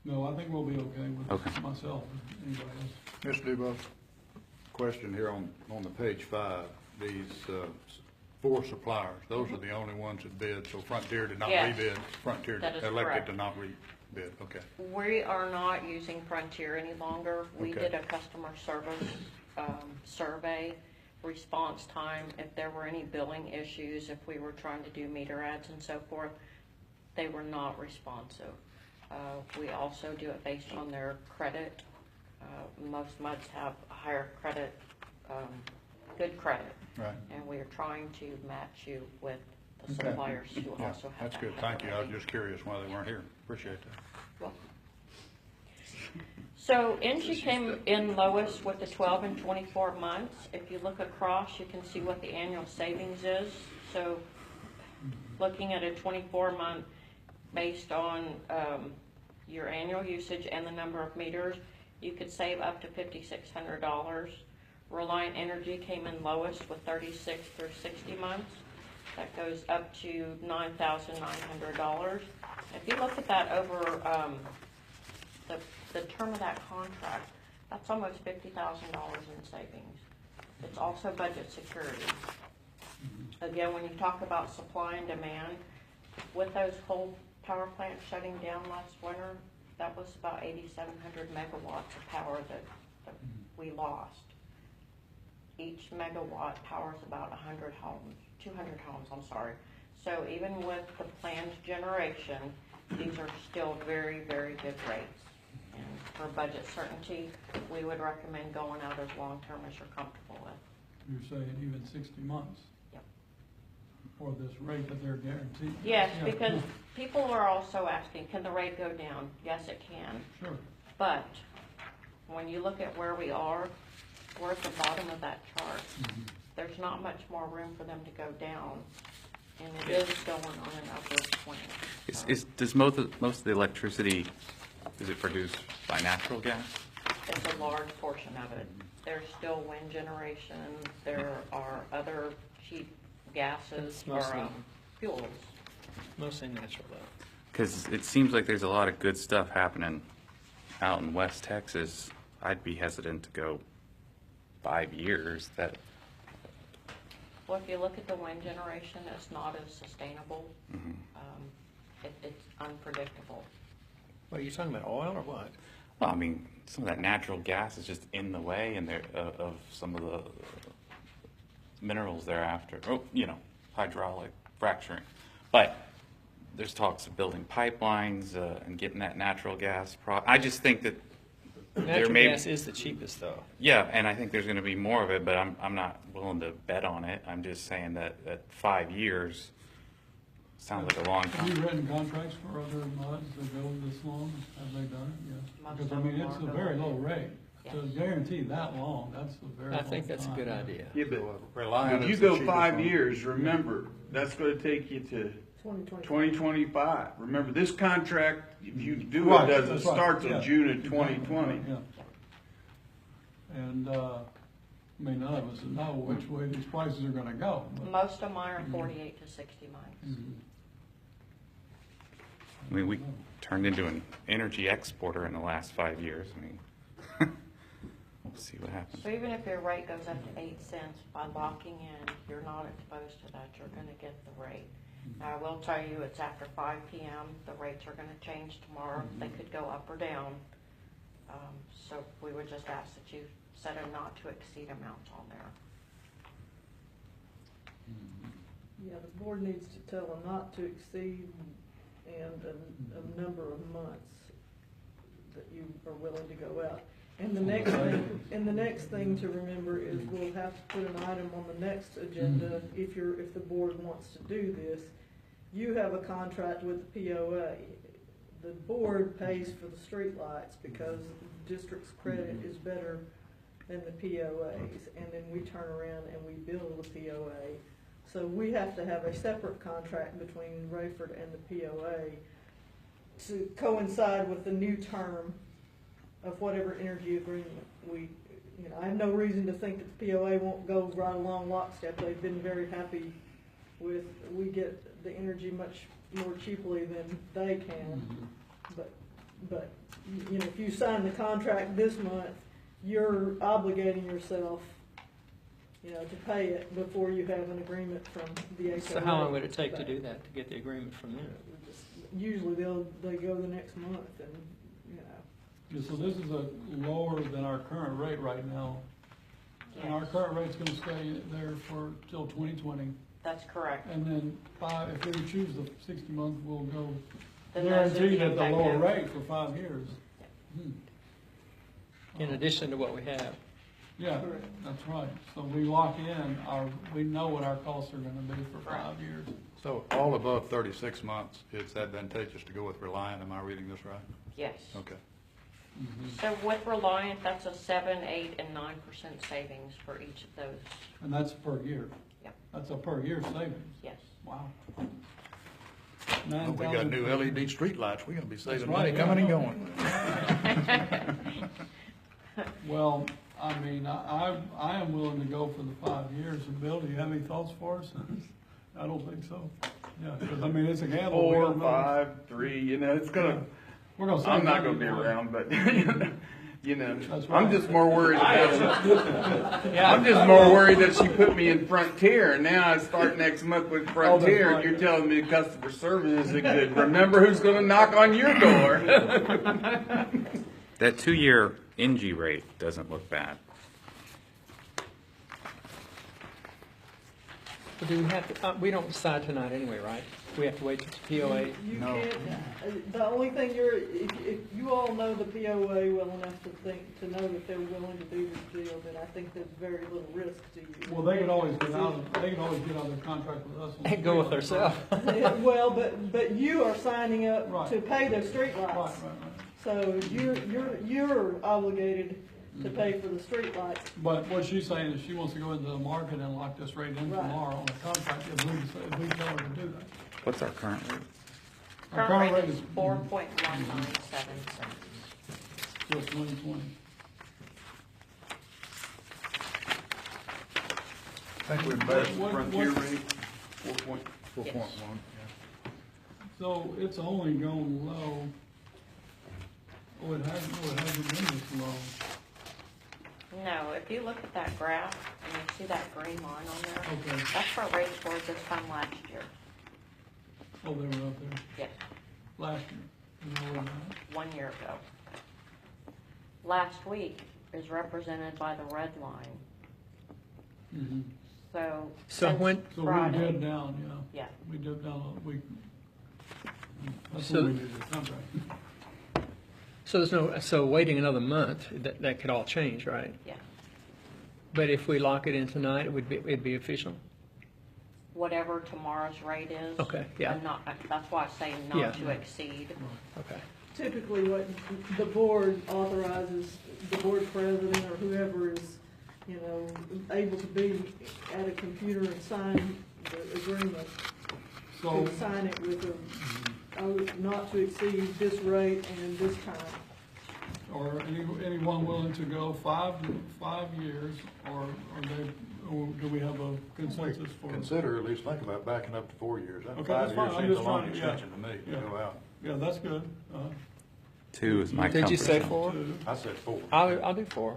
Speaker 1: No, I think we'll be okay
Speaker 2: Okay.
Speaker 1: with myself, anybody else.
Speaker 5: Mr. Debo, question here on the page 5, these 4 suppliers, those are the only ones that bid, so Frontier did not
Speaker 13: Yes.
Speaker 5: rebid, Frontier
Speaker 13: That is
Speaker 5: elected
Speaker 13: correct.
Speaker 5: to not rebid, okay.
Speaker 13: We are not using Frontier any longer. We
Speaker 5: Okay.
Speaker 13: did a customer service survey, response time, if there were any billing issues, if we were trying to do meter ads and so forth, they were not responsive. We also do it based on their credit. Most MUDs have a higher credit, good credit.
Speaker 5: Right.
Speaker 13: And we are trying to match you with the
Speaker 5: Okay.
Speaker 13: suppliers who
Speaker 5: Yeah,
Speaker 13: also have
Speaker 5: that's
Speaker 13: that
Speaker 5: good, thank you, I was
Speaker 13: capability.
Speaker 5: just curious why they weren't here, appreciate that.
Speaker 13: Welcome. So NG came in lowest with the 12 and 24 months. If you look across, you can see what the annual savings is. So looking at a 24-month based on your annual usage and the number of meters, you could save up to $5,600. Reliant Energy came in lowest with 36 through 60 months. That goes up to $9,900. If you look at that over the term of that contract, that's almost $50,000 in savings. It's also budget security. Again, when you talk about supply and demand, with those coal power plants shutting down last winter, that was about 8,700 megawatts of power that we lost. Each megawatt powers about 100 homes, 200 homes, I'm sorry. So even with the planned generation, these are still very, very good rates. And for budget certainty, we would recommend going out as long-term as you're comfortable with.
Speaker 1: You're saying even 60 months?
Speaker 13: Yep.
Speaker 1: For this rate that they're guaranteed?
Speaker 13: Yes,
Speaker 1: Yeah.
Speaker 13: because people are also asking, can the rate go down? Yes, it can.
Speaker 1: Sure.
Speaker 13: But when you look at where we are, we're at the bottom of that chart. There's not much more room for them to go down, and it is going on an upward swing.
Speaker 2: Does most of the electricity, is it produced by natural gas?
Speaker 13: It's a large portion of it. There's still wind generation, there are other cheap gases
Speaker 6: It's
Speaker 13: or
Speaker 6: mostly-
Speaker 13: fuels.
Speaker 6: Mostly natural though.
Speaker 2: Because it seems like there's a lot of good stuff happening out in West Texas. I'd be hesitant to go 5 years. That
Speaker 13: Well, if you look at the wind generation, it's not as sustainable. It's unpredictable.
Speaker 6: What, are you talking about oil or what?
Speaker 2: well, I mean, some of that natural gas is just in the way, and of some of the minerals thereafter. Oh, hydraulic fracturing. But there's talks of building pipelines and getting that natural gas. I just think that there
Speaker 6: Natural
Speaker 2: may
Speaker 6: gas is the cheapest though.
Speaker 2: Yeah, and I think there's going to be more of it, but I'm not willing to bet on it. I'm just saying that 5 years sounds like a long
Speaker 1: Have you
Speaker 2: time.
Speaker 1: written contracts for other MUDs that go this long? Have they done it? Yes.
Speaker 13: Most
Speaker 1: Because, I
Speaker 13: of
Speaker 1: mean,
Speaker 13: them
Speaker 1: it's
Speaker 13: are
Speaker 1: a very
Speaker 13: going.
Speaker 1: low rate. To
Speaker 13: Yes.
Speaker 1: guarantee that long, that's a very long
Speaker 6: I
Speaker 1: time.
Speaker 6: think that's a good idea.
Speaker 11: Yeah, but
Speaker 5: Reliant
Speaker 11: if you
Speaker 5: is the
Speaker 11: go
Speaker 5: cheapest
Speaker 11: 5
Speaker 5: one.
Speaker 11: years, remember, that's gonna take you to
Speaker 3: 2020.
Speaker 11: 2025. Remember, this contract, if you do
Speaker 1: Right,
Speaker 11: it, doesn't
Speaker 1: that's right.
Speaker 11: start till
Speaker 1: Yeah.
Speaker 11: June of
Speaker 1: Exactly,
Speaker 11: 2020.
Speaker 1: yeah. And, I mean, none of us know which way these prices are gonna go. but-
Speaker 13: Most of mine are 48 to 60 months.
Speaker 1: Mhm.
Speaker 2: I mean, we turned into an energy exporter in the last 5 years. I mean, we'll see what happens.
Speaker 13: So even if your rate goes up to 8 cents, by locking in, you're not exposed to that, you're gonna get the rate. Now, I will tell you, it's after 5 PM, the rates are gonna change tomorrow, they could go up or down. So we would just ask that you set a not to exceed amount on there.
Speaker 3: Yeah, the board needs to tell them not to exceed and a number of months that you are willing to go out. And the next thing to remember is we'll have to put an item on the next agenda if the board wants to do this. You have a contract with the POA. The board pays for the streetlights because the district's credit is better than the POA's, and then we turn around and we bill the POA. So we have to have a separate contract between Rayford and the POA to coincide with the new term of whatever energy agreement I have no reason to think that the POA won't go right along lockstep. They've been very happy we get the energy much more cheaply than they can. But But, you know, if you sign the contract this month, you're obligating yourself, you know, to pay it before you have an agreement from the HOA.
Speaker 6: So how long would it take to do that, to get the agreement from them?
Speaker 3: Usually they go the next month and, you know.
Speaker 1: Yeah, so this is a lower than our current rate right now. And our current rate's gonna stay there for till 2020.
Speaker 13: That's correct.
Speaker 1: And then if we choose the 60 month, we'll go
Speaker 13: Then those would
Speaker 1: guaranteed
Speaker 13: be
Speaker 1: at the lower
Speaker 13: effective.
Speaker 1: rate for 5 years.
Speaker 6: In addition to what we have.
Speaker 1: Yeah,
Speaker 3: Correct.
Speaker 1: that's right. So we lock in we know what our costs are gonna be for
Speaker 13: Right.
Speaker 1: 5 years.
Speaker 5: So all above 36 months, it's advantageous to go with Reliant, am I reading this right?
Speaker 13: Yes.
Speaker 5: Okay.
Speaker 13: So with Reliant, that's a 7, 8, and 9% savings for each of those.
Speaker 1: And that's per year.
Speaker 13: Yep.
Speaker 1: That's a per year savings.
Speaker 13: Yes.
Speaker 1: Wow.
Speaker 5: Well, we got new LED streetlights, we're gonna be saving
Speaker 1: right,
Speaker 5: money
Speaker 1: yeah,
Speaker 5: coming
Speaker 1: I
Speaker 5: and
Speaker 1: know.
Speaker 5: going.
Speaker 1: Well, I mean, I am willing to go for the 5 years. And Bill, do you have any thoughts for us? I don't think so. Yeah, because I mean, it's a gamble. We
Speaker 11: 4,
Speaker 1: don't know.
Speaker 11: 5, 3, you know, it's gonna,
Speaker 1: We're gonna.
Speaker 11: I'm
Speaker 1: save
Speaker 11: not
Speaker 1: money.
Speaker 11: gonna be around, but, you know,
Speaker 1: That's right.
Speaker 11: I'm just more worried about, I'm just more worried that she put me in Frontier, and now I start next month with Frontier,
Speaker 1: right.
Speaker 11: and you're telling me customer service isn't good. Remember who's gonna knock on your door?
Speaker 2: That 2-year NG rate doesn't look bad.
Speaker 6: But do we have to, we don't decide tonight anyway, right? We have to wait till POA.
Speaker 3: You
Speaker 5: No.
Speaker 3: can't, the only thing if you all know the POA well enough to know that they're willing to do this deal, then I think there's very little risk to you.
Speaker 1: Well, they could always get out of their contract with us.
Speaker 6: And go with ourselves.
Speaker 3: Well, but you are signing up
Speaker 1: Right.
Speaker 3: to pay their streetlights.
Speaker 1: Right.
Speaker 3: So you're obligated to pay for the streetlights.
Speaker 1: But what she's saying is she wants to go into the market and lock this rate in
Speaker 3: Right.
Speaker 1: tomorrow on a contract if we tell her to do that.
Speaker 2: What's our current rate?
Speaker 1: Our
Speaker 13: Current rate is 4.197 cents.
Speaker 1: Till 2020.
Speaker 5: I think we're better.
Speaker 11: Frontier rate, 4 point.
Speaker 5: 4.1,
Speaker 13: Yes.
Speaker 5: yeah.
Speaker 1: So it's only gone low. Oh, it hasn't been this low.
Speaker 13: No, if you look at that graph, and you see that green line on there,
Speaker 1: Okay.
Speaker 13: that's our rates were this time last year.
Speaker 1: Oh, they were up there
Speaker 13: Yes,
Speaker 1: last year. You know where they're
Speaker 13: 1 year ago. Last week is represented by the red line.
Speaker 1: at? Mhm.
Speaker 13: So
Speaker 6: So
Speaker 13: since
Speaker 6: when-
Speaker 1: So we
Speaker 13: Friday,
Speaker 1: dipped down, yeah.
Speaker 13: yeah,
Speaker 1: We dipped down a week. That's
Speaker 6: So-
Speaker 1: when we did the contract.
Speaker 6: So waiting another month, that could all change, right?
Speaker 13: yeah.
Speaker 6: But if we lock it in tonight, it'd be official?
Speaker 13: Whatever tomorrow's rate is.
Speaker 6: Okay, yeah.
Speaker 13: and that's why I say
Speaker 6: Yeah.
Speaker 13: not to exceed.
Speaker 6: Okay.
Speaker 3: Typically, what the board authorizes, the board president or whoever is, you know, able to be at a computer and sign the agreement,
Speaker 1: So,
Speaker 3: to sign it with not to exceed this rate and this time.
Speaker 1: or anyone willing to go 5 years, or do we have a consensus for?
Speaker 5: Consider, at least think about backing up to 4 years.
Speaker 1: Okay,
Speaker 5: 5
Speaker 1: that's fine.
Speaker 5: years
Speaker 1: I'm
Speaker 5: seems a
Speaker 1: just
Speaker 5: long
Speaker 1: trying to- yeah.
Speaker 5: extension to me, to
Speaker 1: Yeah.
Speaker 5: go out.
Speaker 1: Yeah, that's good.
Speaker 2: 2 is my comfort
Speaker 6: Did you say
Speaker 2: zone.
Speaker 6: 4?
Speaker 5: I said 4.
Speaker 6: I'll do 4.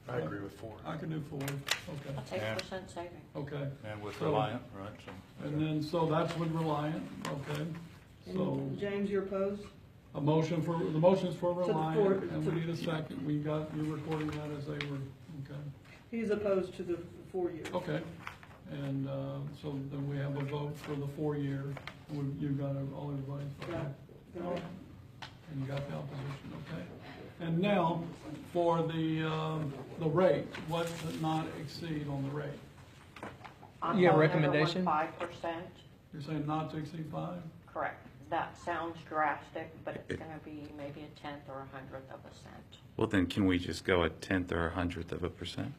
Speaker 5: I agree with 4.
Speaker 1: I can do 4, okay,
Speaker 13: That's 8% saving.
Speaker 1: okay.
Speaker 5: And with
Speaker 1: So-
Speaker 5: Reliant, right, so.
Speaker 1: And then, so that's with Reliant, okay. So,
Speaker 3: And James, you're opposed?
Speaker 1: the motion's for
Speaker 3: the
Speaker 1: Reliant,
Speaker 3: four-
Speaker 1: and we need a second. You're recording that as they were, okay.
Speaker 3: He's opposed to the 4 years.
Speaker 1: Okay, and, so then we have a vote for the 4 year. You've got all everybody's vote.
Speaker 3: Got it.
Speaker 1: And you got the opposition, okay? And now, for the rate, what does not exceed on the rate?
Speaker 13: On
Speaker 6: You have a
Speaker 13: phone number
Speaker 6: recommendation?
Speaker 13: 5%,
Speaker 1: You're saying not to exceed 5?
Speaker 13: correct. That sounds drastic, but it's gonna be maybe a tenth or 100th of a cent.
Speaker 2: Well, then can we just go 1/10 or 100th of a percent?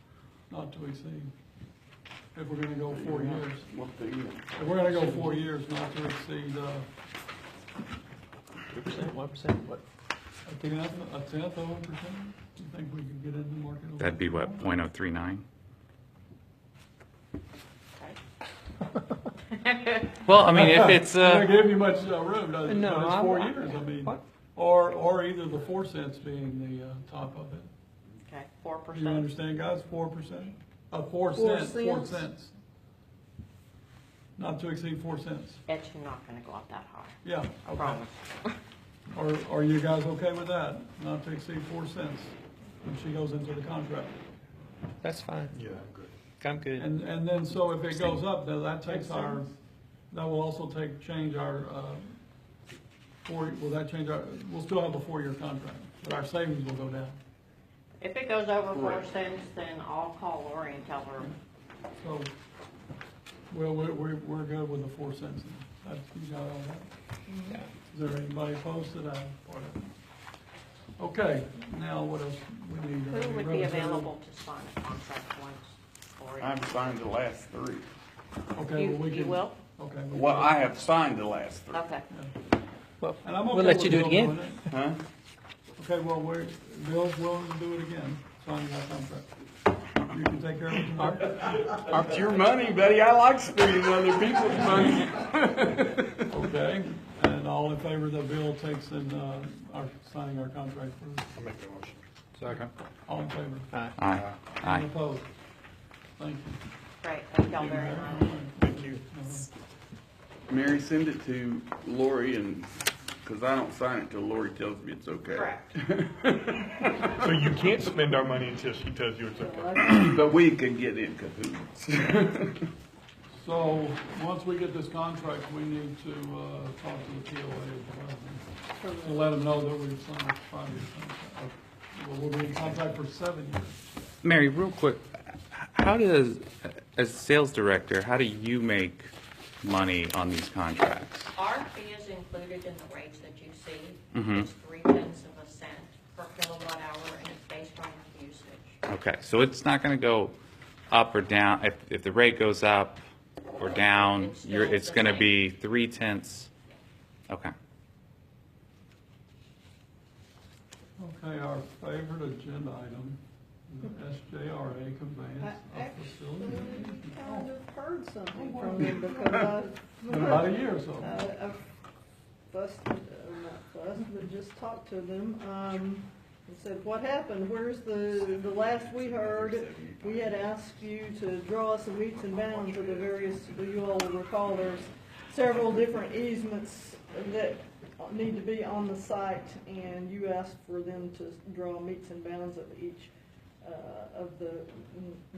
Speaker 1: Not to exceed. If we're gonna go 4 years.
Speaker 11: What the year?
Speaker 1: If we're gonna go 4 years, not to exceed,
Speaker 6: 2%, 1%, what?
Speaker 1: a tenth of a percent? You think we could get in the market? over
Speaker 2: That'd be what,
Speaker 1: 4?
Speaker 2: .039?
Speaker 13: Okay.
Speaker 2: Well, I mean, if it's,
Speaker 1: Doesn't give you much room, does it?
Speaker 6: No,
Speaker 1: But it's
Speaker 6: I-
Speaker 1: 4 years, I mean.
Speaker 6: What?
Speaker 1: Or either the 4 cents being the top of it.
Speaker 13: Okay,
Speaker 1: Do you
Speaker 13: 4%.
Speaker 1: understand, guys? 4%? 4
Speaker 3: 4
Speaker 1: cents, 4
Speaker 3: cents?
Speaker 1: cents. Not to exceed 4 cents.
Speaker 13: Bet you're not gonna go up that high.
Speaker 1: Yeah,
Speaker 13: I
Speaker 1: okay.
Speaker 13: promise.
Speaker 1: Are you guys okay with that? Not to exceed 4 cents when she goes into the contract?
Speaker 6: That's fine.
Speaker 5: Yeah, good.
Speaker 6: I'm good.
Speaker 1: And then, so if it goes up, then that takes our, that will also change our, we'll still have a 4-year contract, but our savings will go down.
Speaker 13: If it goes over 4 cents, then I'll call Lori and tell her.
Speaker 1: So, well, we're good with the 4 cents. That's, you got all that?
Speaker 6: Yeah.
Speaker 1: Is there anybody opposed to that part of it? Okay, now what else we need?
Speaker 13: Who would be available to sign a contract once Lori?
Speaker 11: I've signed the last 3.
Speaker 1: Okay, well, we
Speaker 13: You
Speaker 1: can.
Speaker 13: will?
Speaker 1: Okay.
Speaker 11: Well, I have signed the last 3.
Speaker 13: Okay.
Speaker 6: Well,
Speaker 1: And I'm
Speaker 6: we'll
Speaker 1: okay
Speaker 6: let
Speaker 1: with
Speaker 6: you do it
Speaker 1: Bill
Speaker 6: again.
Speaker 1: doing it.
Speaker 11: Huh?
Speaker 1: Okay, well, Bill's willing to do it again, signing that contract. You can take care of it tomorrow.
Speaker 11: It's your money, buddy. I like spending other people's money.
Speaker 1: Okay, and all in favor that Bill takes in, signing our contract for,
Speaker 5: I'll make the motion.
Speaker 6: Second.
Speaker 1: all in favor?
Speaker 2: Aye. Aye.
Speaker 1: Any opposed? Thank you.
Speaker 13: Great, thank y'all very much.
Speaker 5: Thank you.
Speaker 11: Mary, send it to Lori and, because I don't sign it till Lori tells me it's okay.
Speaker 13: Correct.
Speaker 14: So you can't spend our money until she tells you it's okay.
Speaker 11: But we can get in cahoots.
Speaker 1: So, once we get this contract, we need to, talk to the POA as well, to let them know that we've signed a 5-year contract. We'll be in contract for 7 years.
Speaker 2: Mary, real quick, how does, as sales director, how do you make money on these contracts?
Speaker 13: Our fee is included in the rates that you see.
Speaker 2: Mhm.
Speaker 13: It's 0.3 cents per kilowatt hour, and it's based on your usage.
Speaker 2: Okay, so it's not gonna go up or down, if the rate goes up or down,
Speaker 13: It's still
Speaker 2: it's
Speaker 13: the
Speaker 2: gonna
Speaker 13: same.
Speaker 2: be 0.3. Okay.
Speaker 1: Okay, our favorite agenda item, the SJRA conveyance
Speaker 3: I
Speaker 1: of facility.
Speaker 3: actually kind of heard something from them because
Speaker 1: It's been about a year or so.
Speaker 3: I've fussed, not fussed, but just talked to them, and said, what happened? Where's the last we heard, we had asked you to draw us some meets and bounds of the various, you all will recall, there's several different easements that need to be on the site, and you asked for them to draw meets and bounds of each of the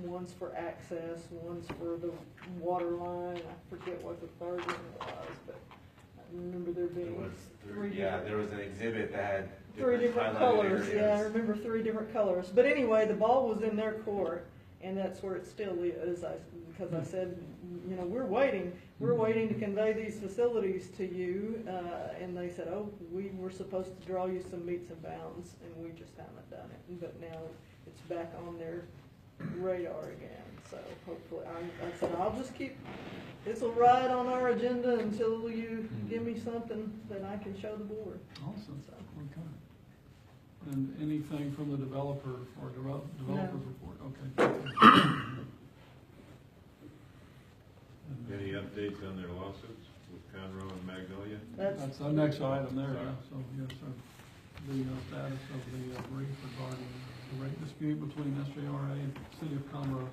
Speaker 3: ones for access, ones for the water line, I forget what the third one was, but I remember there being three
Speaker 12: Yeah,
Speaker 3: different,
Speaker 12: there was an exhibit that had
Speaker 3: three different
Speaker 12: highlighted
Speaker 3: colors, yeah, I
Speaker 12: areas.
Speaker 3: remember 3 different colors. But anyway, the ball was in their court, and that's where it still is, because I said, you know, we're waiting to convey these facilities to you, and they said, oh, we were supposed to draw you some meets and bounds, and we just haven't done it, but now it's back on their radar again, so hopefully, I said, I'll just keep, this'll ride on our agenda until you give me something that I can show the board.
Speaker 1: Awesome, okay. And anything from the developer or developer's report, okay.
Speaker 14: Any updates on their lawsuits with Conroe and Magnolia?
Speaker 1: That's our next item there, yeah, so, yes, sir. The status of the brief regarding the rate dispute between SJRA and City of Conroe.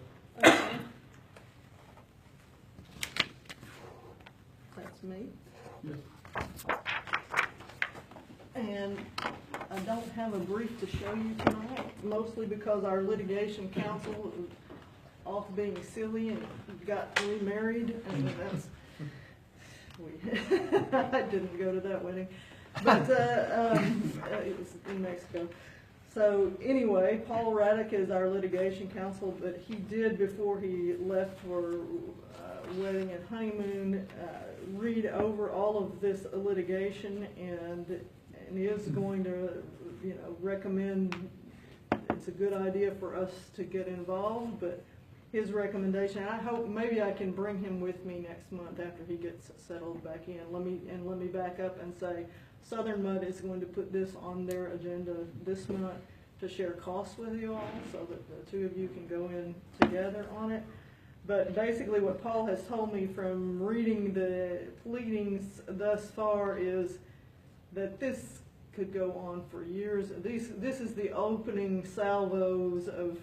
Speaker 3: That's me.
Speaker 1: Yes.
Speaker 3: And I don't have a brief to show you tonight, mostly because our litigation counsel is off being silly and got remarried, and that's, I didn't go to that wedding, but, it was in Mexico. So anyway, Paul Raddick is our litigation counsel, but he did, before he left for wedding and honeymoon, read over all of this litigation and is going to, you know, recommend it's a good idea for us to get involved, but his recommendation, I hope maybe I can bring him with me next month after he gets settled back in. Let me back up and say, Southern MUD is going to put this on their agenda this month to share costs with you all, so that the two of you can go in together on it. But basically what Paul has told me from reading the pleadings thus far is that this could go on for years. This is the opening salvos of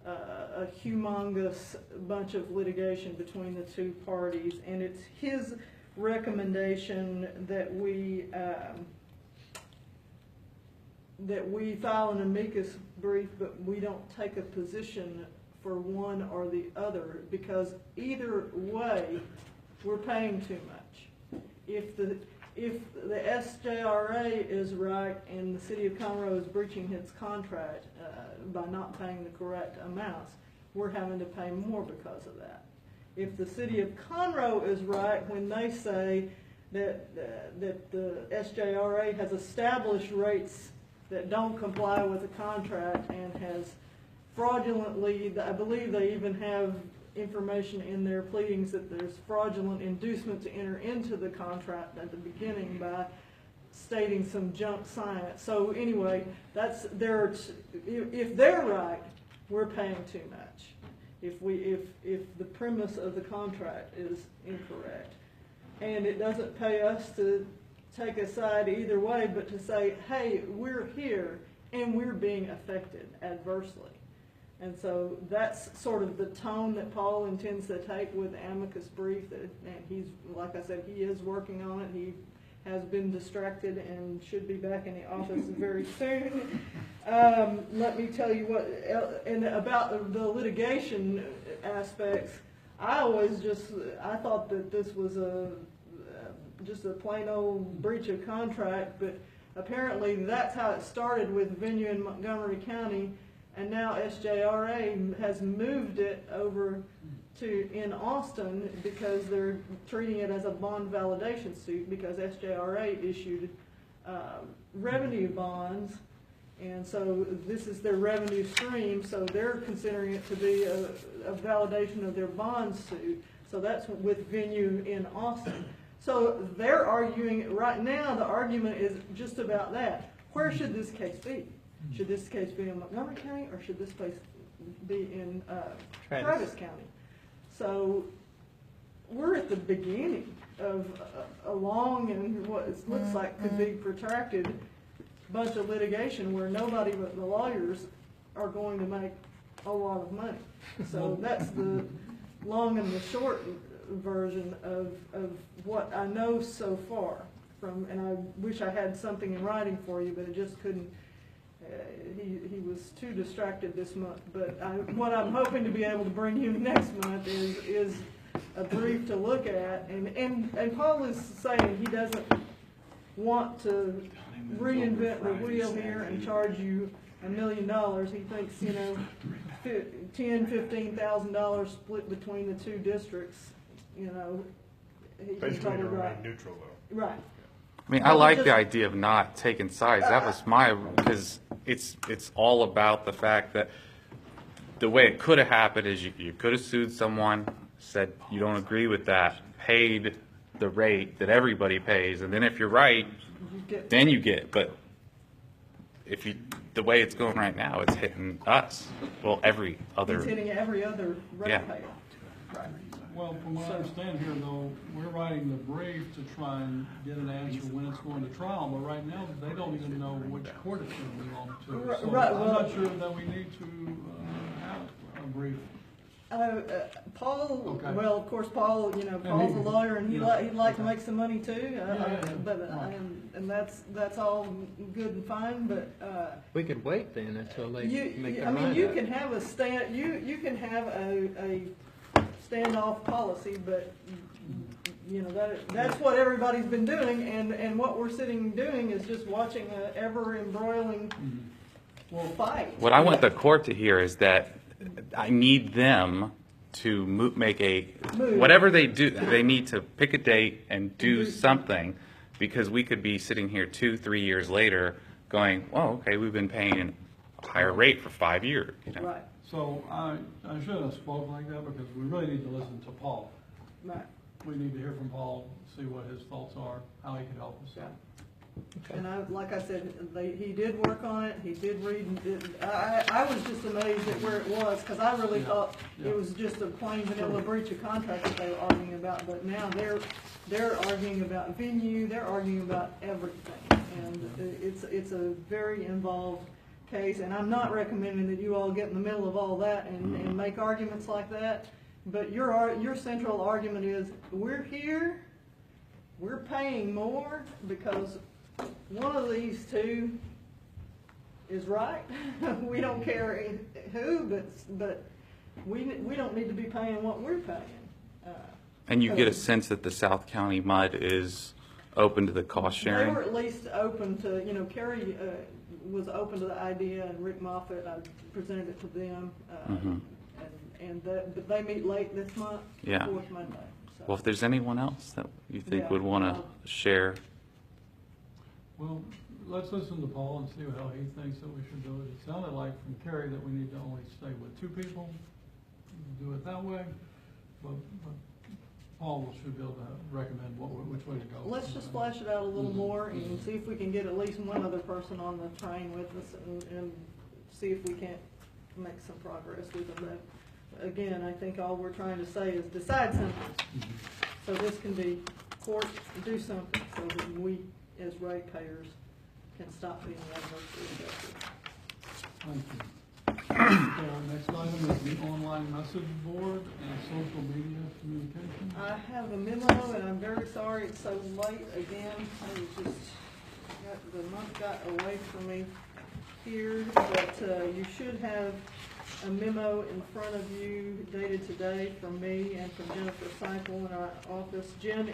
Speaker 3: a humongous bunch of litigation between the two parties, and it's his recommendation that we file an amicus brief, but we don't take a position for one or the other, because either way, we're paying too much. If the SJRA is right and the city of Conroe is breaching its contract by not paying the correct amounts, we're having to pay more because of that. If the city of Conroe is right when they say that the SJRA has established rates that don't comply with the contract and has fraudulently, I believe they even have information in their pleadings that there's fraudulent inducement to enter into the contract at the beginning by stating some junk science. So anyway, if they're right, we're paying too much. If the premise of the contract is incorrect, and it doesn't pay us to take a side either way, but to say, hey, we're here and we're being affected adversely. And so that's sort of the tone that Paul intends to take with the amicus brief. And he's, like I said, he is working on it. He has been distracted and should be back in the office very soon. Let me tell you what, and about the litigation aspects, I thought that this was just a plain old breach of contract, but apparently that's how it started with venue in Montgomery County. And now SJRA has moved it over to in Austin because they're treating it as a bond validation suit, because SJRA issued revenue bonds, and so this is their revenue stream, so they're considering it to be a validation of their bond suit. So that's with venue in Austin. So they're arguing, right now the argument is just about that. Where should this case be? Should this case be in Montgomery County, or should this case be in Travis County? So we're at the beginning of a long and what it looks like could be protracted bunch of litigation where nobody but the lawyers are going to make a lot of money. So that's the long and the short version of what I know so far from, and I wish I had something in writing for you, but I just couldn't. He was too distracted this month, but what I'm hoping to be able to bring you next month is a brief to look at, and Paul is saying he doesn't want to reinvent the wheel here and charge you $1 million. He thinks, $10,000–$15,000 split between the two districts,
Speaker 14: Basically to remain neutral though.
Speaker 3: Right.
Speaker 2: I mean, I like the idea of not taking sides. That was because it's all about the fact that the way it could have happened is you could have sued someone, said you don't agree with that, paid the rate that everybody pays, and then if you're right, then you get. But if the way it's going right now, it's hitting us. Well, every other.
Speaker 3: It's hitting every other rate payer. Right.
Speaker 1: Well, from what I understand here, though, we're writing the brief to try and get an answer when it's going to trial, but right now, they don't even know which court it's going to belong to. So
Speaker 3: right,
Speaker 1: I'm not sure that we need to have a brief.
Speaker 3: Paul,
Speaker 1: Okay.
Speaker 3: well, of course, Paul, Paul's a lawyer, and he'd like to make some money too. And that's all good and fine, but
Speaker 6: We could wait then until they make their
Speaker 3: I mean,
Speaker 6: mind
Speaker 3: you
Speaker 6: up.
Speaker 3: can have you can have a standoff policy, but that's what everybody's been doing, and what we're sitting doing is just watching an ever embroiling fight.
Speaker 2: What I want the court to hear is that I need them to make whatever they do, they need to pick a date and do something, because we could be sitting here 2-3 years later going, well, okay, we've been paying a higher rate for 5 years.
Speaker 3: Right.
Speaker 1: So I shouldn't have spoken like that, because we really need to listen to Paul.
Speaker 3: Right.
Speaker 1: We need to hear from Paul, see what his thoughts are, how he can help us.
Speaker 3: Yeah. And like I said, he did work on it, he did read, and I was just amazed at where it was, because I really thought it was just a plain vanilla breach of contract that they were arguing about, but now they're arguing about venue, they're arguing about everything. and it's a very involved case, and I'm not recommending that you all get in the middle of all that and make arguments like that, but your central argument is, we're here, we're paying more because one of these two is right. We don't care who, but we don't need to be paying what we're paying.
Speaker 2: And you get a sense that the South County MUD is open to the cost sharing?
Speaker 3: They were at least open to, Kerry was open to the idea, and Rick Moffett, I presented it to them. But they meet late this month,
Speaker 2: Yeah.
Speaker 3: fourth Monday. So.
Speaker 2: Well, if there's anyone else that you think
Speaker 3: Yeah.
Speaker 2: would want to share.
Speaker 1: Well, let's listen to Paul and see how he thinks that we should do it. It sounded like from Kerry that we need to only stay with 2 people, do it that way, but Paul should be able to recommend which way to go.
Speaker 3: Let's just flash it out a little more and see if we can get at least one other person on the train with us and see if we can't make some progress with them. But again, I think all we're trying to say is decide something. So this can be, court, do something so that we, as ratepayers, can stop being adversely affected.
Speaker 1: Thank you. Next item is the online message board and social media communication.
Speaker 3: I have a memo, and I'm very sorry it's so late again. The month got away from me here, but you should have a memo in front of you dated today from me and from Jennifer Seipel in our office. Jen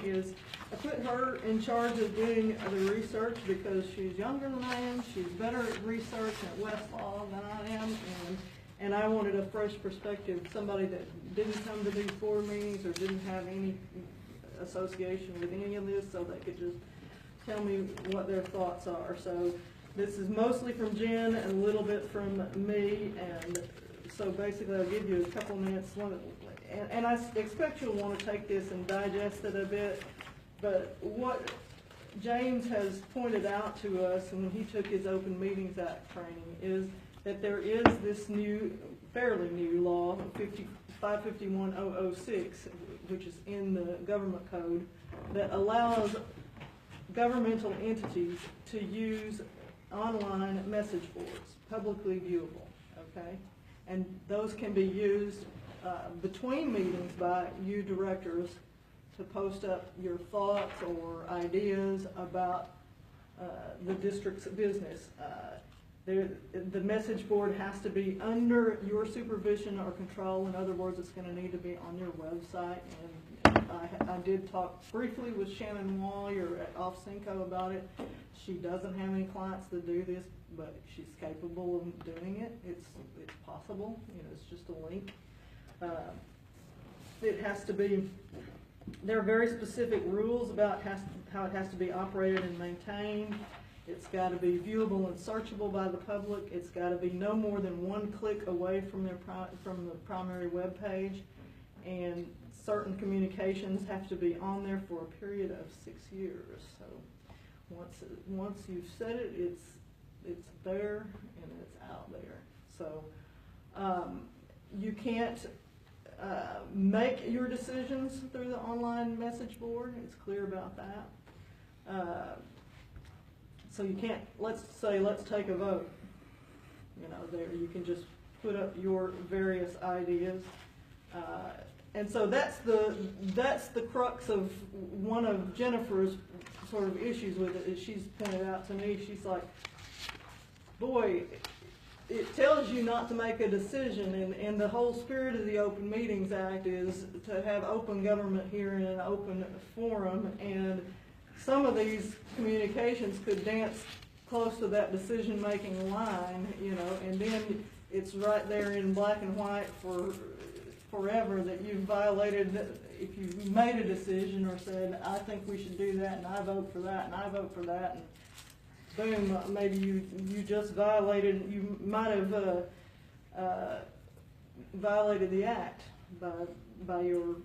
Speaker 3: I put her in charge of doing the research because she's younger than I am. She's better at research at Westlaw than I am, and I wanted a fresh perspective, somebody that didn't come to these board meetings or didn't have any association with any of this, so they could just tell me what their thoughts are. So this is mostly from Jen and a little bit from me, and so basically I'll give you a couple minutes, and I expect you'll want to take this and digest it a bit, but what James has pointed out to us when he took his Open Meetings Act training is that there is this new, fairly new law, 551.006, which is in the government code, that allows governmental entities to use online message boards, publicly viewable, okay? And those can be used between meetings by you directors to post up your thoughts or ideas about the district's business. The message board has to be under your supervision or control. In other words, it's going to need to be on your website. And I did talk briefly with Shannon Wallier at Off-Cinco about it. She doesn't have any clients that do this, but she's capable of doing it. It's possible. It's just a link. It has to be. There are very specific rules about how it has to be operated and maintained. It's got to be viewable and searchable by the public. It's got to be no more than one click away from the primary web page, and certain communications have to be on there for a period of 6 years. So once you've said it, it's there and it's out there. So you can't make your decisions through the online message board. It's clear about that. So you can't, let's take a vote. There you can just put up your various ideas. And so that's the crux of one of Jennifer's sort of issues with it, is she's pointed out to me, she's like, boy, it tells you not to make a decision, and the whole spirit of the Open Meetings Act is to have open government here in an open forum, and some of these communications could dance close to that decision-making line, and then it's right there in black and white for forever that you've violated, if you made a decision or said, I think we should do that, and I vote for that, and I vote for that, and boom, maybe you just violated, you might have violated the act by your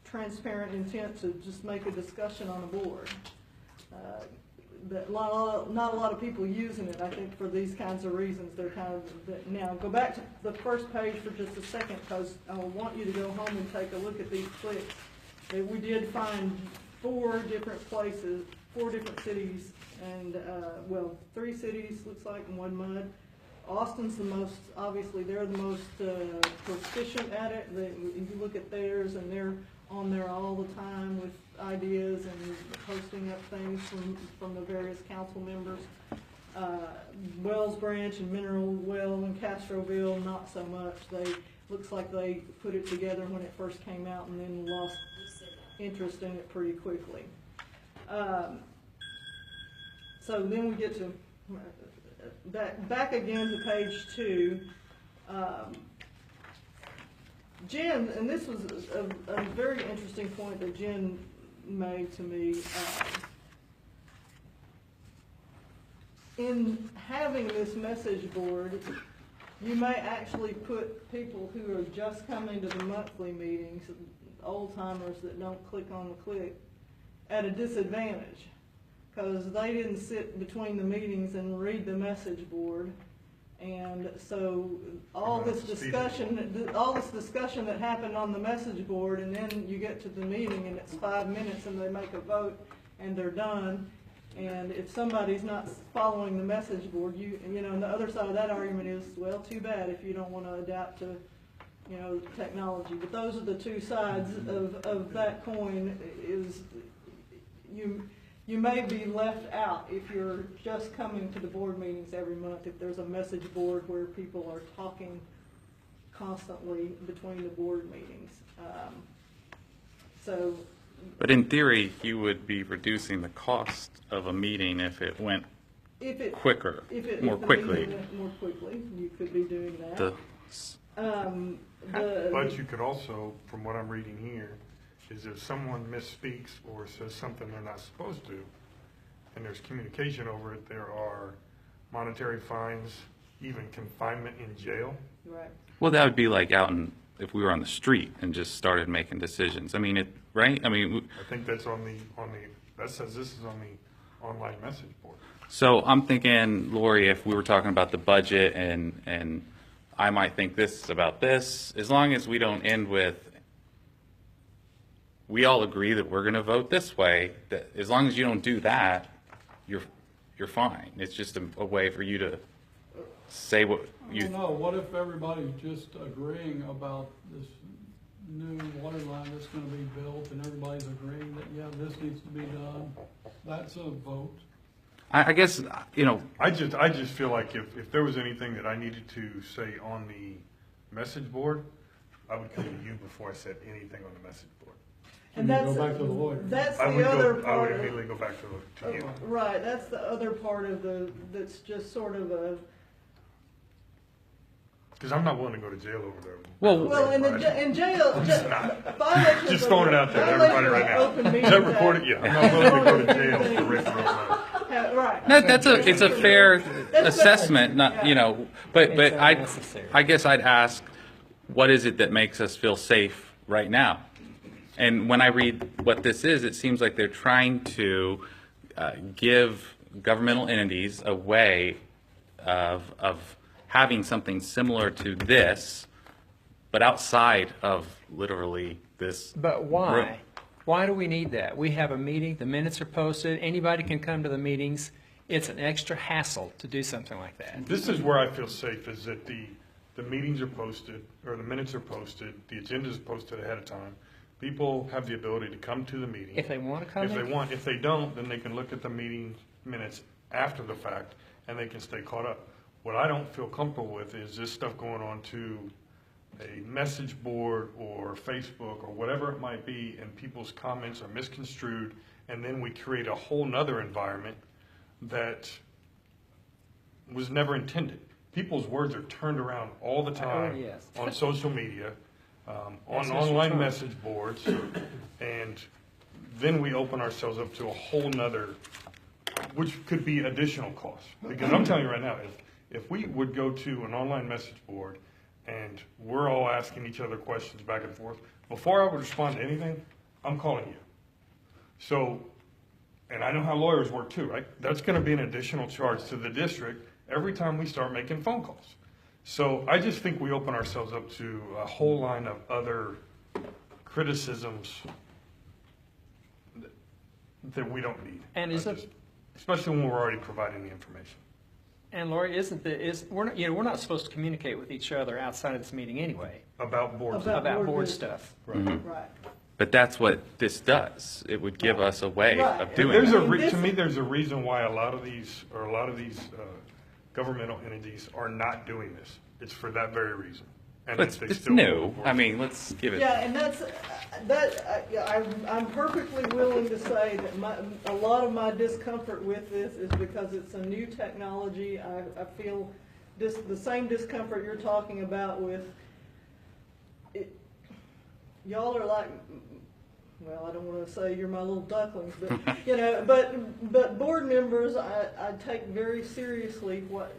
Speaker 3: transparent intent to just make a discussion on a board. But not a lot of people using it, I think, for these kinds of reasons. They're kind of, now go back to the first page for just a second, because I want you to go home and take a look at these clicks. We did find 4 different places, 4 different cities, and, well, 3 cities, looks like, and 1 MUD. Austin's the most, obviously, they're the most proficient at it. You look at theirs, and they're on there all the time with ideas and posting up things from the various council members. Wells Branch and Mineral Well and Castroville, not so much. Looks like they put it together when it first came out and then lost interest in it pretty quickly. So then we get to back again to page 2. Jen, and this was a very interesting point that Jen made to me. In having this message board, you may actually put people who are just coming to the monthly meetings, old timers that don't click on the click, at a disadvantage, because they didn't sit between the meetings and read the message board. And so all this discussion that happened on the message board, and then you get to the meeting and it's 5 minutes and they make a vote and they're done. And if somebody's not following the message board, you know, and the other side of that argument is, well, too bad if you don't want to adapt to, you know, technology. But those are the two sides of that coin. Is you may be left out if you're just coming to the board meetings every month, if there's a message board where people are talking constantly between the board meetings.
Speaker 2: But in theory, you would be reducing the cost of a meeting if it went quicker, more quickly.
Speaker 3: If the meeting went more quickly, you could be doing that.
Speaker 15: But you could also, from what I'm reading here, is if someone misspeaks or says something they're not supposed to, and there's communication over it, there are monetary fines, even confinement in jail.
Speaker 3: Right.
Speaker 2: Well, that would be like if we were on the street and just started making decisions. I mean, right? I mean,
Speaker 15: I think that's that says this is on the online message board.
Speaker 2: So I'm thinking, Lori, if we were talking about the budget and I might think this about this, as long as we don't end with, we all agree that we're going to vote this way, that as long as you don't do that, you're fine. It's just a way for you to say what you...
Speaker 1: I don't know, what if everybody's just agreeing about this new water line that's gonna be built, and everybody's agreeing that, yeah, this needs to be done? That's a vote.
Speaker 2: I guess, you know...
Speaker 15: I just feel like if there was anything that I needed to say on the message board, I would come to you before I said anything on the message board.
Speaker 3: And that's,
Speaker 1: go back to the lawyer.
Speaker 3: That's
Speaker 15: I
Speaker 3: the other part.
Speaker 15: I would immediately go back to you.
Speaker 3: Right, that's the other part of that's just sort of a...
Speaker 15: Because I'm not willing to go to jail over there.
Speaker 3: Well, in jail, violations
Speaker 15: just throwing it out there to everybody right now. Is that recorded? Yeah, I'm not willing to go to jail for Rayford Road MUD.
Speaker 3: Right.
Speaker 2: No, it's a fair assessment, not, you know, but I guess I'd ask, what is it that makes us feel safe right now? And when I read what this is, it seems like they're trying to give governmental entities a way of having something similar to this, but outside of literally this.
Speaker 6: But why?
Speaker 2: room.
Speaker 6: Why do we need that? We have a meeting, the minutes are posted, anybody can come to the meetings. It's an extra hassle to do something like that.
Speaker 15: This is where I feel safe, is that the meetings are posted, or the minutes are posted, the agenda is posted ahead of time. People have the ability to come to the meeting.
Speaker 6: If they want to come,
Speaker 15: If they want. If they don't, then they can look at the meeting minutes after the fact, and they can stay caught up. What I don't feel comfortable with is this stuff going on to a message board or Facebook or whatever it might be, and people's comments are misconstrued, and then we create a whole nother environment that was never intended. People's words are turned around all the time on social media, on online message boards, and then we open ourselves up to a whole nother, which could be additional costs. Because I'm telling you right now, if we would go to an online message board and we're all asking each other questions back and forth, before I would respond to anything, I'm calling you. So, and I know how lawyers work too, right? That's going to be an additional charge to the district every time we start making phone calls. So I just think we open ourselves up to a whole line of other criticisms that we don't need.
Speaker 6: And is it-
Speaker 15: Especially when we're already providing the information.
Speaker 6: And Lori, we're not supposed to communicate with each other outside of this meeting anyway,
Speaker 15: About board
Speaker 3: About
Speaker 6: about board
Speaker 3: business.
Speaker 6: stuff.
Speaker 3: Right.
Speaker 2: But that's what this does. It would give us a way
Speaker 3: Right.
Speaker 2: of doing
Speaker 15: There's
Speaker 2: that.
Speaker 15: to me, there's a reason why a lot of these governmental entities are not doing this. It's for that very reason. And
Speaker 2: It's,
Speaker 15: they
Speaker 2: it's
Speaker 15: still
Speaker 2: new.
Speaker 15: won't
Speaker 2: I mean, let's give it.
Speaker 3: Yeah, and I'm perfectly willing to say that a lot of my discomfort with this is because it's a new technology. I feel the same discomfort you're talking about with it. Y'all are like, well, I don't want to say you're my little ducklings, but but board members, I take very seriously what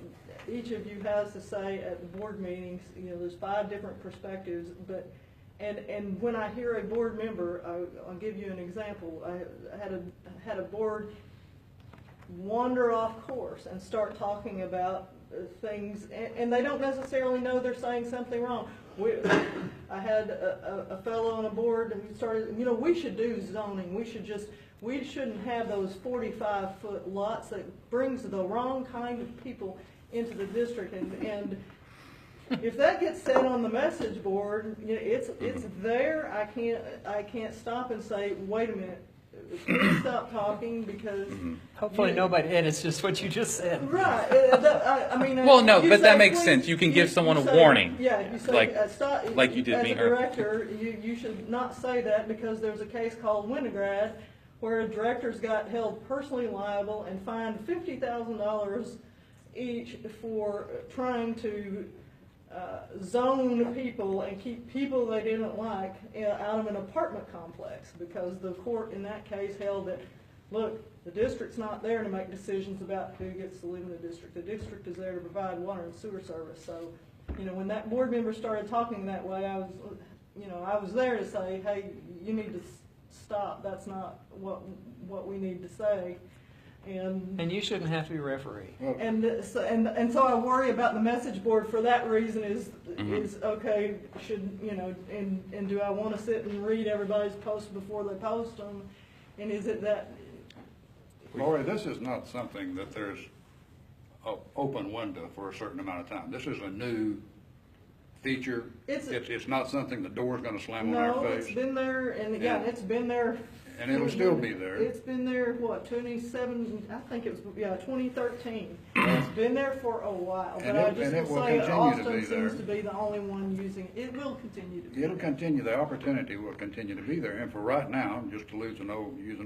Speaker 3: each of you has to say at the board meetings. There's 5 different perspectives, and when I hear a board member, I'll give you an example. I had a board wander off course and start talking about things, and they don't necessarily know they're saying something wrong. I had a fellow on a board who started, we should do zoning. We shouldn't have those 45-foot lots that brings the wrong kind of people into the district. And if that gets said on the message board, it's there. I can't stop and say, wait a minute, please stop talking, because
Speaker 6: Hopefully nobody edits just what you just said.
Speaker 3: right.
Speaker 2: Well, no,
Speaker 3: you
Speaker 2: but that
Speaker 3: say,
Speaker 2: makes
Speaker 3: please,
Speaker 2: sense. You can give someone a
Speaker 3: say-
Speaker 2: warning.
Speaker 3: Yeah, you say,
Speaker 2: Like-
Speaker 3: stop.
Speaker 2: like you did
Speaker 3: as
Speaker 2: me
Speaker 3: a
Speaker 2: earlier.
Speaker 3: director, you should not say that, because there's a case called Winograd where directors got held personally liable and fined $50,000 each for trying to zone people and keep people they didn't like out of an apartment complex, because the court in that case held that, look, the district's not there to make decisions about who gets to live in the district. The district is there to provide water and sewer service. So, when that board member started talking that way, I was there to say, hey, you need to stop. That's not what we need to say.
Speaker 6: And you shouldn't have to be referee.
Speaker 3: And so I worry about the message board for that reason. Is okay, and do I want to sit and read everybody's posts before they post them? And is it that?
Speaker 5: Lori, this is not something that there's an open window for a certain amount of time. This is a new feature. It's not something the door's going to slam on our
Speaker 3: No,
Speaker 5: face.
Speaker 3: it's been there, and again, it's been there.
Speaker 5: And it'll still be there.
Speaker 3: It's been there, 2013. It's been there for a while, but I just will say that Austin seems to be the only one using it. It will continue to be.
Speaker 5: It'll continue, the opportunity will continue to be there, and for right now, just to use an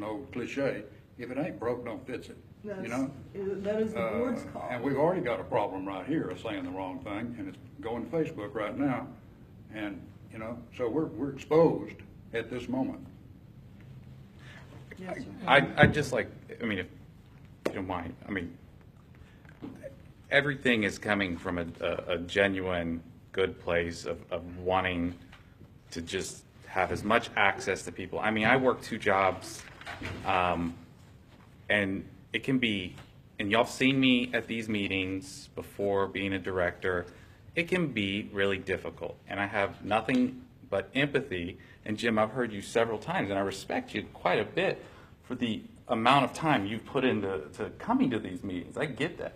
Speaker 5: old cliche, if it ain't broke, don't fix it,
Speaker 3: That is the board's call.
Speaker 5: And we've already got a problem right here of saying the wrong thing, and it's going to Facebook right now, and, so we're exposed at this moment.
Speaker 3: Yes, sir.
Speaker 2: I'd just like, if you don't mind, everything is coming from a genuine good place of wanting to just have as much access to people. I work 2 jobs, and it can be, and y'all seen me at these meetings before being a director, it can be really difficult. And I have nothing but empathy. And Jim, I've heard you several times, and I respect you quite a bit for the amount of time you've put into coming to these meetings. I get that.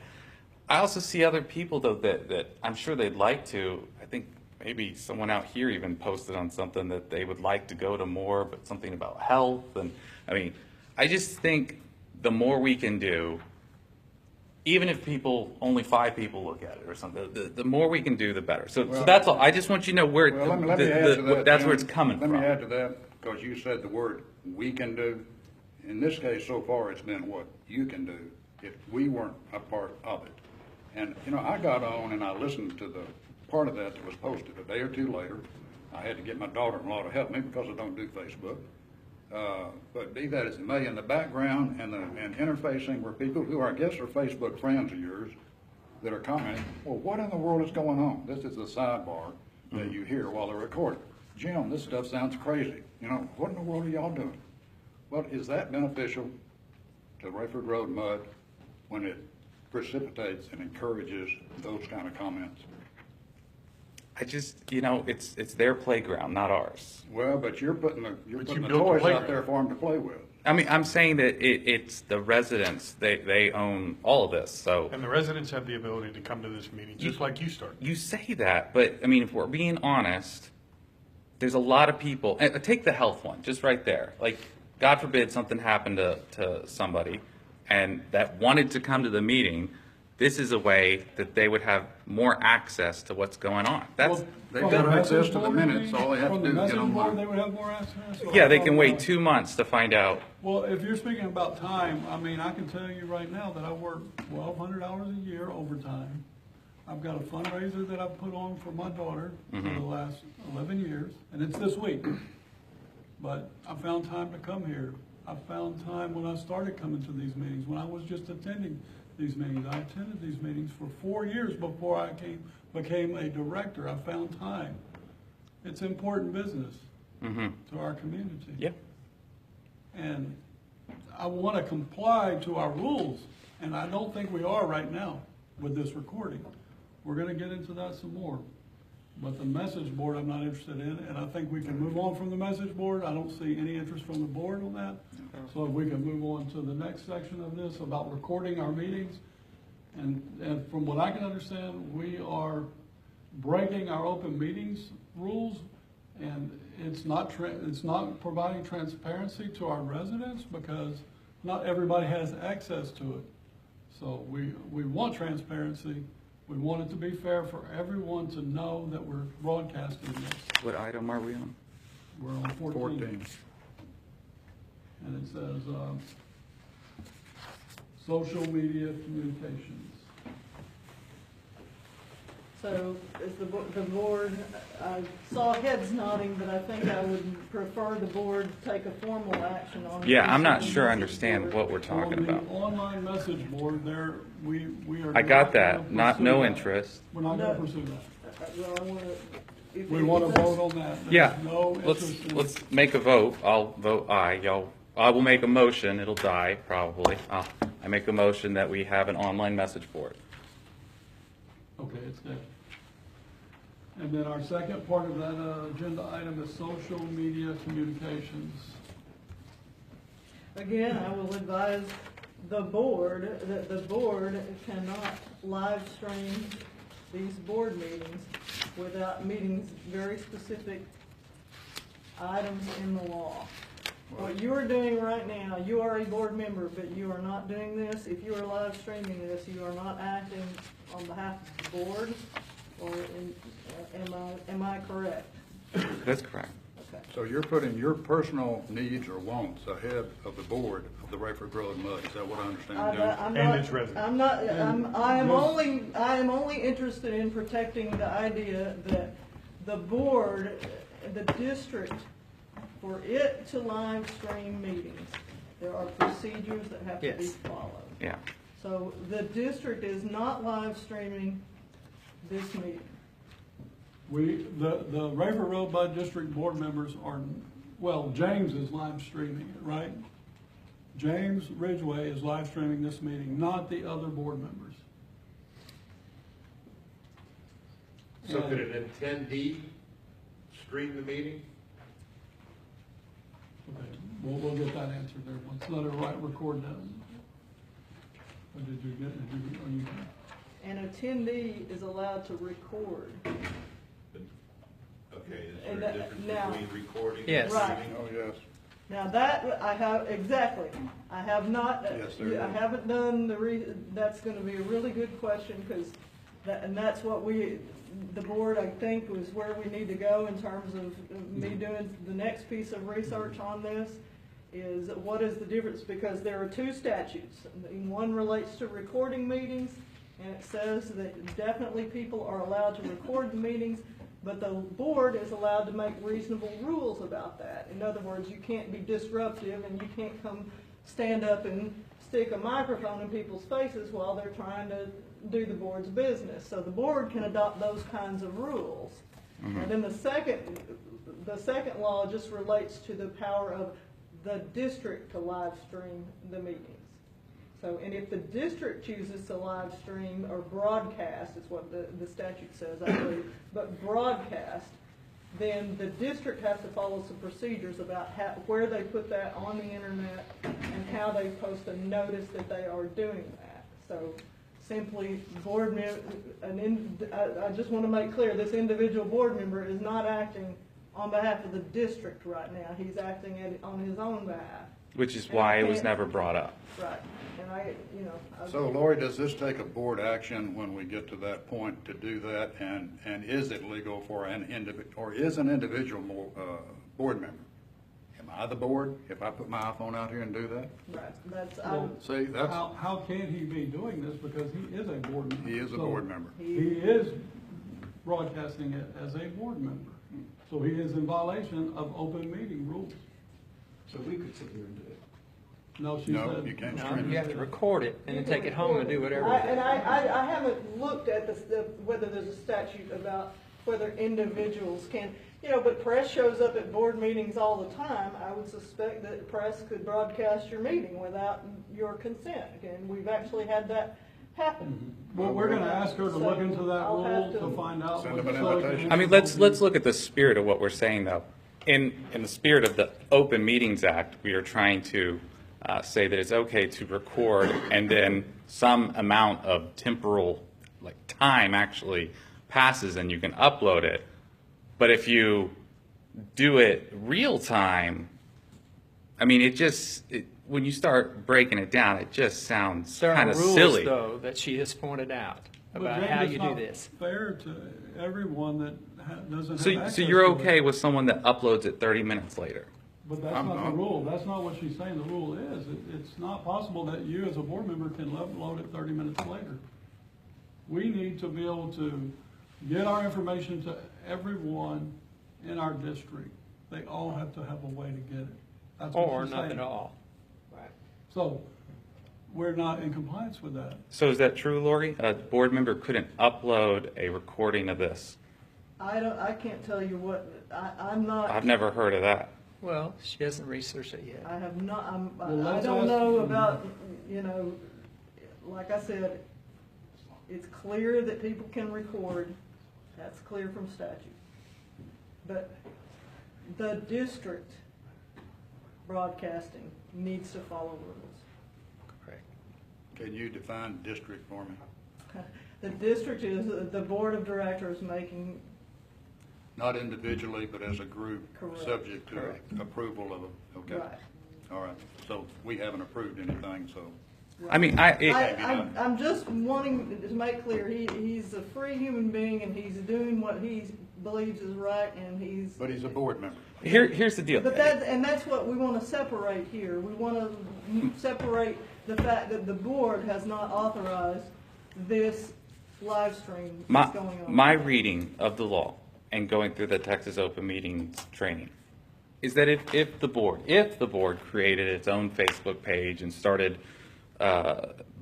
Speaker 2: I also see other people, though, that I'm sure they'd like to. I think maybe someone out here even posted on something that they would like to go to more, but something about health. And I just think the more we can do, even if only 5 people look at it or something, the more we can do, the better. So that's all. I just want you to know where
Speaker 5: Well, let me add to that,
Speaker 2: that's
Speaker 5: Jim.
Speaker 2: where it's coming from.
Speaker 5: Let me add to that, because you said the word "we can do." In this case, so far, it's been what you can do if we weren't a part of it. And, I got on and I listened to the part of that was posted a day or 2 later. I had to get my daughter-in-law to help me because I don't do Facebook. But be that as it may, in the background and interfacing were people who I guess are Facebook friends of yours that are commenting, well, what in the world is going on? This is the sidebar that you hear while they're recording. Jim, this stuff sounds crazy. What in the world are y'all doing? Well, is that beneficial to Rayford Road MUD when it precipitates and encourages those kind of comments?
Speaker 2: I just, it's their playground, not ours.
Speaker 5: Well, but you're putting the
Speaker 15: built the
Speaker 5: toys out
Speaker 15: playground.
Speaker 5: there for them to play with.
Speaker 2: I mean, I'm saying that it's the residents, they own all of this, so.
Speaker 15: And the residents have the ability to come to this meeting, just like you started.
Speaker 2: You say that, but, I mean, if we're being honest, there's a lot of people, and take the health one, just right there. Like, God forbid something happened to somebody and that wanted to come to the meeting, this is a way that they would have more access to what's going on. That's,
Speaker 5: They've got access to the minutes, all they have to do is get
Speaker 1: From the message board,
Speaker 5: online.
Speaker 1: they would have more access?
Speaker 2: yeah, they can wait 2 months to find out.
Speaker 1: Well, if you're speaking about time, I mean, I can tell you right now that I work 1,200 hours a year overtime. I've got a fundraiser that I've put on for my daughter for the last 11 years, and it's this week. But I found time to come here. I found time when I started coming to these meetings, when I was just attending these meetings. I attended these meetings for 4 years before I became a director. I found time. It's important business to our community.
Speaker 2: Yeah.
Speaker 1: And I want to comply to our rules, and I don't think we are right now with this recording. We're going to get into that some more. But the message board I'm not interested in, and I think we can move on from the message board. I don't see any interest from the board on that. So if we can move on to the next section of this about recording our meetings. And from what I can understand, we are breaking our open meetings rules, and it's not providing transparency to our residents because not everybody has access to it. So we want transparency. We want it to be fair for everyone to know that we're broadcasting this.
Speaker 2: What item are we on?
Speaker 1: We're on 14. And it says, social media communications. So is the board, I saw heads nodding, but I think I would prefer the board take a formal action on.
Speaker 2: Yeah, I'm not sure I understand what we're talking about.
Speaker 1: On the online message board, there, we are.
Speaker 2: I got
Speaker 1: not
Speaker 2: that,
Speaker 1: gonna
Speaker 2: not,
Speaker 1: pursue
Speaker 2: no
Speaker 1: that.
Speaker 2: interest.
Speaker 1: We're not gonna pursue that.
Speaker 3: Well, I want to.
Speaker 1: We want to vote on that. There's
Speaker 2: Yeah,
Speaker 1: no interest in-
Speaker 2: let's make a vote. I'll vote aye. I will make a motion. It'll die, probably. I make a motion that we have an online message board.
Speaker 1: Okay, it's dead. And then our second part of that agenda item is social media communications. Again, I will advise the board that the board cannot live stream these board meetings without meeting very specific items in the law. What you are doing right now, you are a board member, but you are not doing this. If you are live streaming this, you are not acting on behalf of the board, or am I correct?
Speaker 2: That's correct.
Speaker 1: Okay.
Speaker 5: So you're putting your personal needs or wants ahead of the board of the Rayford Road MUD, is that what I understand?
Speaker 15: And its residents.
Speaker 1: I am only interested in protecting the idea that the board, the district, for it to live stream meetings, there are procedures that have to be followed.
Speaker 2: Yeah.
Speaker 1: So the district is not live streaming this meeting. The Rayford Road MUD District board members are, well, James is live streaming it, right? James Ridgway is live streaming this meeting, not the other board members.
Speaker 14: So could an attendee stream the meeting?
Speaker 1: Okay, we'll get that answered there once. Let her record that. Or did you get, are you? An attendee is allowed to record.
Speaker 14: Okay, is
Speaker 1: And
Speaker 14: there a
Speaker 1: that-
Speaker 14: difference
Speaker 1: now-
Speaker 14: between recording and
Speaker 6: Yes.
Speaker 1: Right.
Speaker 14: streaming?
Speaker 5: Oh, yes.
Speaker 1: Now that, I have, exactly, I have not,
Speaker 5: Yes, there is.
Speaker 1: I haven't done that's gonna be a really good question, because that's what the board, I think, was where we need to go in terms of me doing the next piece of research on this, is what is the difference, because there are two statutes. One relates to recording meetings, and it says that definitely people are allowed to record the meetings, but the board is allowed to make reasonable rules about that. In other words, you can't be disruptive and you can't come stand up and stick a microphone in people's faces while they're trying to do the board's business. So the board can adopt those kinds of rules. And then the second law just relates to the power of the district to live stream the meetings. So, and if the district chooses to live stream or broadcast, is what the statute says, I believe, but broadcast,
Speaker 3: then the district has to follow some procedures about where they put that on the internet and how they post a notice that they are doing that. So simply I just want to make clear, this individual board member is not acting on behalf of the district right now. He's acting on his own behalf.
Speaker 2: Which is why it was never brought up.
Speaker 3: Right, and
Speaker 5: So Lori, does this take a board action when we get to that point to do that? And is it legal for an individual, or is an individual board member? Am I the board if I put my iPhone out here and do that?
Speaker 3: Right, that's,
Speaker 5: See, that's,
Speaker 1: How can he be doing this, because he is a board member?
Speaker 5: he is a
Speaker 1: So
Speaker 5: board member.
Speaker 1: He is broadcasting it as a board member, so he is in violation of open meeting rules.
Speaker 8: So we could sit here and do it.
Speaker 1: No, she
Speaker 5: No,
Speaker 1: said.
Speaker 5: you can't
Speaker 6: No,
Speaker 5: stream
Speaker 6: you
Speaker 5: it.
Speaker 6: have to record it and then take it home and do whatever.
Speaker 3: And I haven't looked at whether there's a statute about whether individuals can, but press shows up at board meetings all the time. I would suspect that press could broadcast your meeting without your consent, and we've actually had that happen.
Speaker 1: Well, we're gonna ask her to look into that
Speaker 3: I'll have
Speaker 1: rule to find out.
Speaker 5: Send
Speaker 1: what
Speaker 5: them an
Speaker 1: says.
Speaker 5: invitation.
Speaker 2: I mean, let's look at the spirit of what we're saying, though. In the spirit of the Open Meetings Act, we are trying to say that it's okay to record, and then some amount of temporal, like time, actually passes, and you can upload it. But if you do it real time, I mean, when you start breaking it down, it just sounds
Speaker 6: There
Speaker 2: kind
Speaker 6: are
Speaker 2: of
Speaker 6: rules,
Speaker 2: silly.
Speaker 6: though, that she has pointed out
Speaker 1: But
Speaker 6: about
Speaker 1: James,
Speaker 6: how
Speaker 1: it's
Speaker 6: you do
Speaker 1: not
Speaker 6: this.
Speaker 1: fair to everyone that doesn't have
Speaker 2: So
Speaker 1: access
Speaker 2: you're
Speaker 1: to it.
Speaker 2: okay with someone that uploads it 30 minutes later?
Speaker 1: But that's not the rule. That's not what she's saying the rule is. It's not possible that you as a board member can upload it 30 minutes later. We need to be able to get our information to everyone in our district. They all have to have a way to get it. That's what
Speaker 6: Or
Speaker 1: she's
Speaker 6: not
Speaker 1: saying.
Speaker 6: at all.
Speaker 1: So we're not in compliance with that.
Speaker 2: So is that true, Lori? A board member couldn't upload a recording of this?
Speaker 3: I can't tell you what, I'm not.
Speaker 2: I've never heard of that.
Speaker 6: Well, she hasn't researched it yet.
Speaker 3: I have not, I
Speaker 1: let's
Speaker 3: don't
Speaker 1: ask-
Speaker 3: know about, like I said, it's clear that people can record, that's clear from statute. But the district broadcasting needs to follow rules.
Speaker 6: Correct.
Speaker 5: Can you define district for me?
Speaker 3: The district is the board of directors making,
Speaker 5: Not individually, but as a group,
Speaker 3: Correct.
Speaker 5: subject to
Speaker 6: Correct.
Speaker 5: approval of, okay.
Speaker 3: right.
Speaker 5: All right, so we haven't approved anything, so.
Speaker 2: I mean,
Speaker 3: I'm just wanting to make clear, he's a free human being and he's doing what he believes is right and he's.
Speaker 5: But he's a board member.
Speaker 2: here's the deal.
Speaker 3: But that's what we want to separate here. We want to separate the fact that the board has not authorized this live stream that's going on.
Speaker 2: My reading of the law and going through the Texas Open Meetings training is that if the board created its own Facebook page and started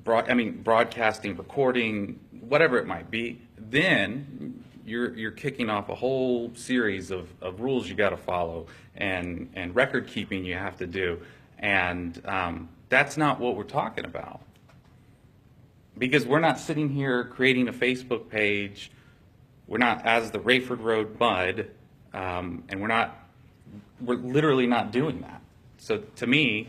Speaker 2: broadcasting, recording, whatever it might be, then you're kicking off a whole series of rules you got to follow and record keeping you have to do, and that's not what we're talking about. Because we're not sitting here creating a Facebook page, we're not as the Rayford Road MUD, and we're literally not doing that. So to me,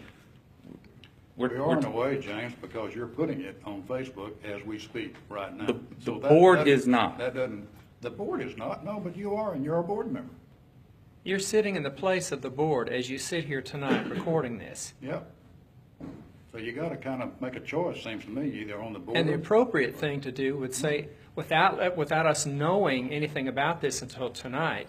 Speaker 5: We are in a way, James, because you're putting it on Facebook as we speak right now.
Speaker 2: The board is not.
Speaker 5: The board is not, no, but you are, and you're a board member.
Speaker 6: You're sitting in the place of the board as you sit here tonight recording this.
Speaker 5: Yep. So you gotta kind of make a choice, seems to me, either on the board.
Speaker 6: And the appropriate thing to do would say, without us knowing anything about this until tonight,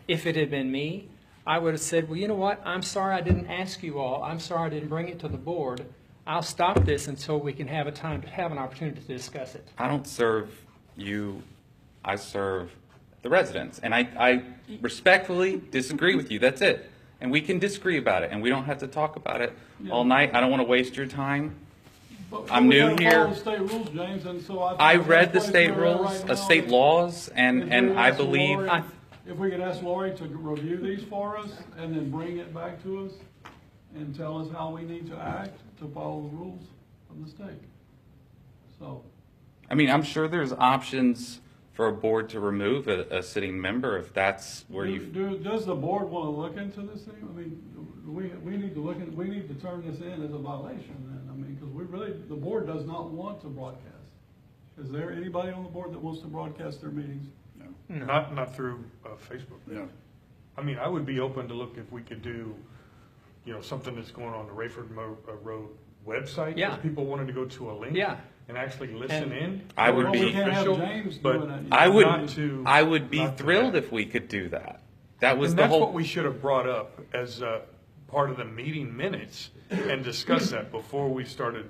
Speaker 6: if it had been me, I would have said, well, you know what, I'm sorry I didn't ask you all, I'm sorry I didn't bring it to the board, I'll stop this until we can have an opportunity to discuss it.
Speaker 2: I don't serve you, I serve the residents. And I respectfully disagree with you, that's it. And we can disagree about it, and we don't have to talk about it all night. I don't want to waste your time.
Speaker 1: But
Speaker 2: I'm
Speaker 1: we
Speaker 2: new
Speaker 1: gotta
Speaker 2: here.
Speaker 1: follow the state rules, James, and so
Speaker 2: I
Speaker 1: think
Speaker 2: read the
Speaker 1: place
Speaker 2: state
Speaker 1: we're at
Speaker 2: rules,
Speaker 1: right now
Speaker 2: state
Speaker 1: is-
Speaker 2: laws,
Speaker 1: is
Speaker 2: and
Speaker 1: we
Speaker 2: I
Speaker 1: ask
Speaker 2: believe,
Speaker 1: Lori- If we could ask Lori to review these for us and then bring it back to us and tell us how we need to act to follow the rules of the state. So,
Speaker 2: I mean, I'm sure there's options for a board to remove a sitting member if that's where you.
Speaker 1: Does the board want to look into this thing? I mean, we need to look at, we need to turn this in as a violation then. I mean, because the board does not want to broadcast. Is there anybody on the board that wants to broadcast their meetings?
Speaker 15: No. Not through Facebook.
Speaker 5: No.
Speaker 15: I mean, I would be open to look if we could do, something that's going on the Rayford Road website.
Speaker 6: Yeah.
Speaker 15: If people wanted to go to a link.
Speaker 6: Yeah.
Speaker 15: And actually listen in.
Speaker 2: I would
Speaker 1: Well,
Speaker 2: be.
Speaker 1: we can't have
Speaker 15: official,
Speaker 1: James
Speaker 15: but
Speaker 1: doing it.
Speaker 2: I would be
Speaker 15: not to
Speaker 2: thrilled
Speaker 15: that.
Speaker 2: if we could do that. That was
Speaker 15: And
Speaker 2: the
Speaker 15: that's
Speaker 2: whole.
Speaker 15: what we should have brought up as part of the meeting minutes and discussed that before you started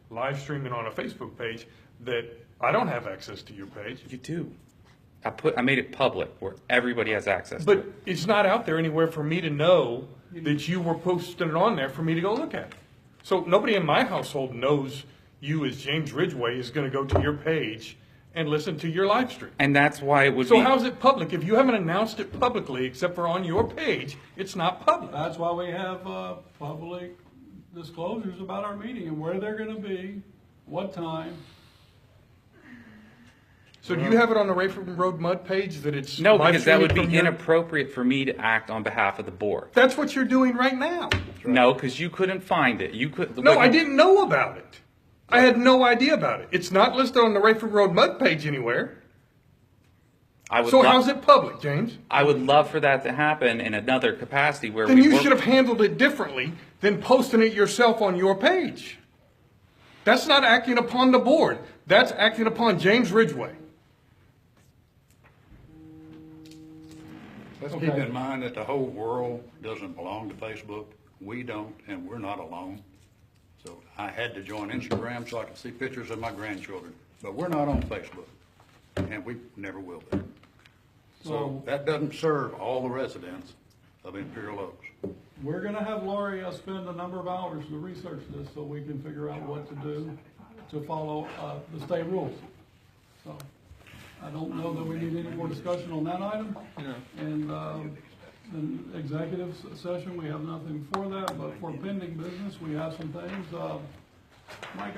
Speaker 15: live streaming on a Facebook page, that I don't have access to your page.
Speaker 2: You do. I made it public where everybody has access to
Speaker 15: But
Speaker 2: it.
Speaker 15: it's not out there anywhere for me to know that you were posting it on there for me to go look at. So nobody in my household knows you as James Ridgway is going to go to your page and listen to your live stream.
Speaker 2: And that's why it would
Speaker 15: So
Speaker 2: be.
Speaker 15: how's it public? If you haven't announced it publicly, except for on your page, it's not public.
Speaker 1: That's why we have public disclosures about our meeting and where they're going to be, what time.
Speaker 15: So do you have it on the Rayford Road MUD page that it's
Speaker 2: No,
Speaker 15: live
Speaker 2: because that would be
Speaker 15: streaming from your-
Speaker 2: inappropriate for me to act on behalf of the board.
Speaker 15: That's what you're doing right now.
Speaker 2: No, because you couldn't find it. You could.
Speaker 15: No, I didn't know about it. I had no idea about it. It's not listed on the Rayford Road MUD page anywhere.
Speaker 2: I would
Speaker 15: So
Speaker 2: love-
Speaker 15: how's it public, James?
Speaker 2: I would love for that to happen in another capacity where
Speaker 15: Then
Speaker 2: we
Speaker 15: you
Speaker 2: work-
Speaker 15: should have handled it differently than posting it yourself on your page. That's not acting upon the board. That's acting upon James Ridgway.
Speaker 5: Let's keep in mind that the whole world doesn't belong to Facebook. We don't, and we're not alone. So I had to join Instagram so I could see pictures of my grandchildren. But we're not on Facebook, and we never will be. So that doesn't serve all the residents of Imperial Oaks.
Speaker 1: We're going to have Lori spend a number of hours to research this so we can figure out what to do to follow the state rules. So I don't know that we need any more discussion on that item. And the executive session, we have nothing for that, but for pending business, we have some things. Mike,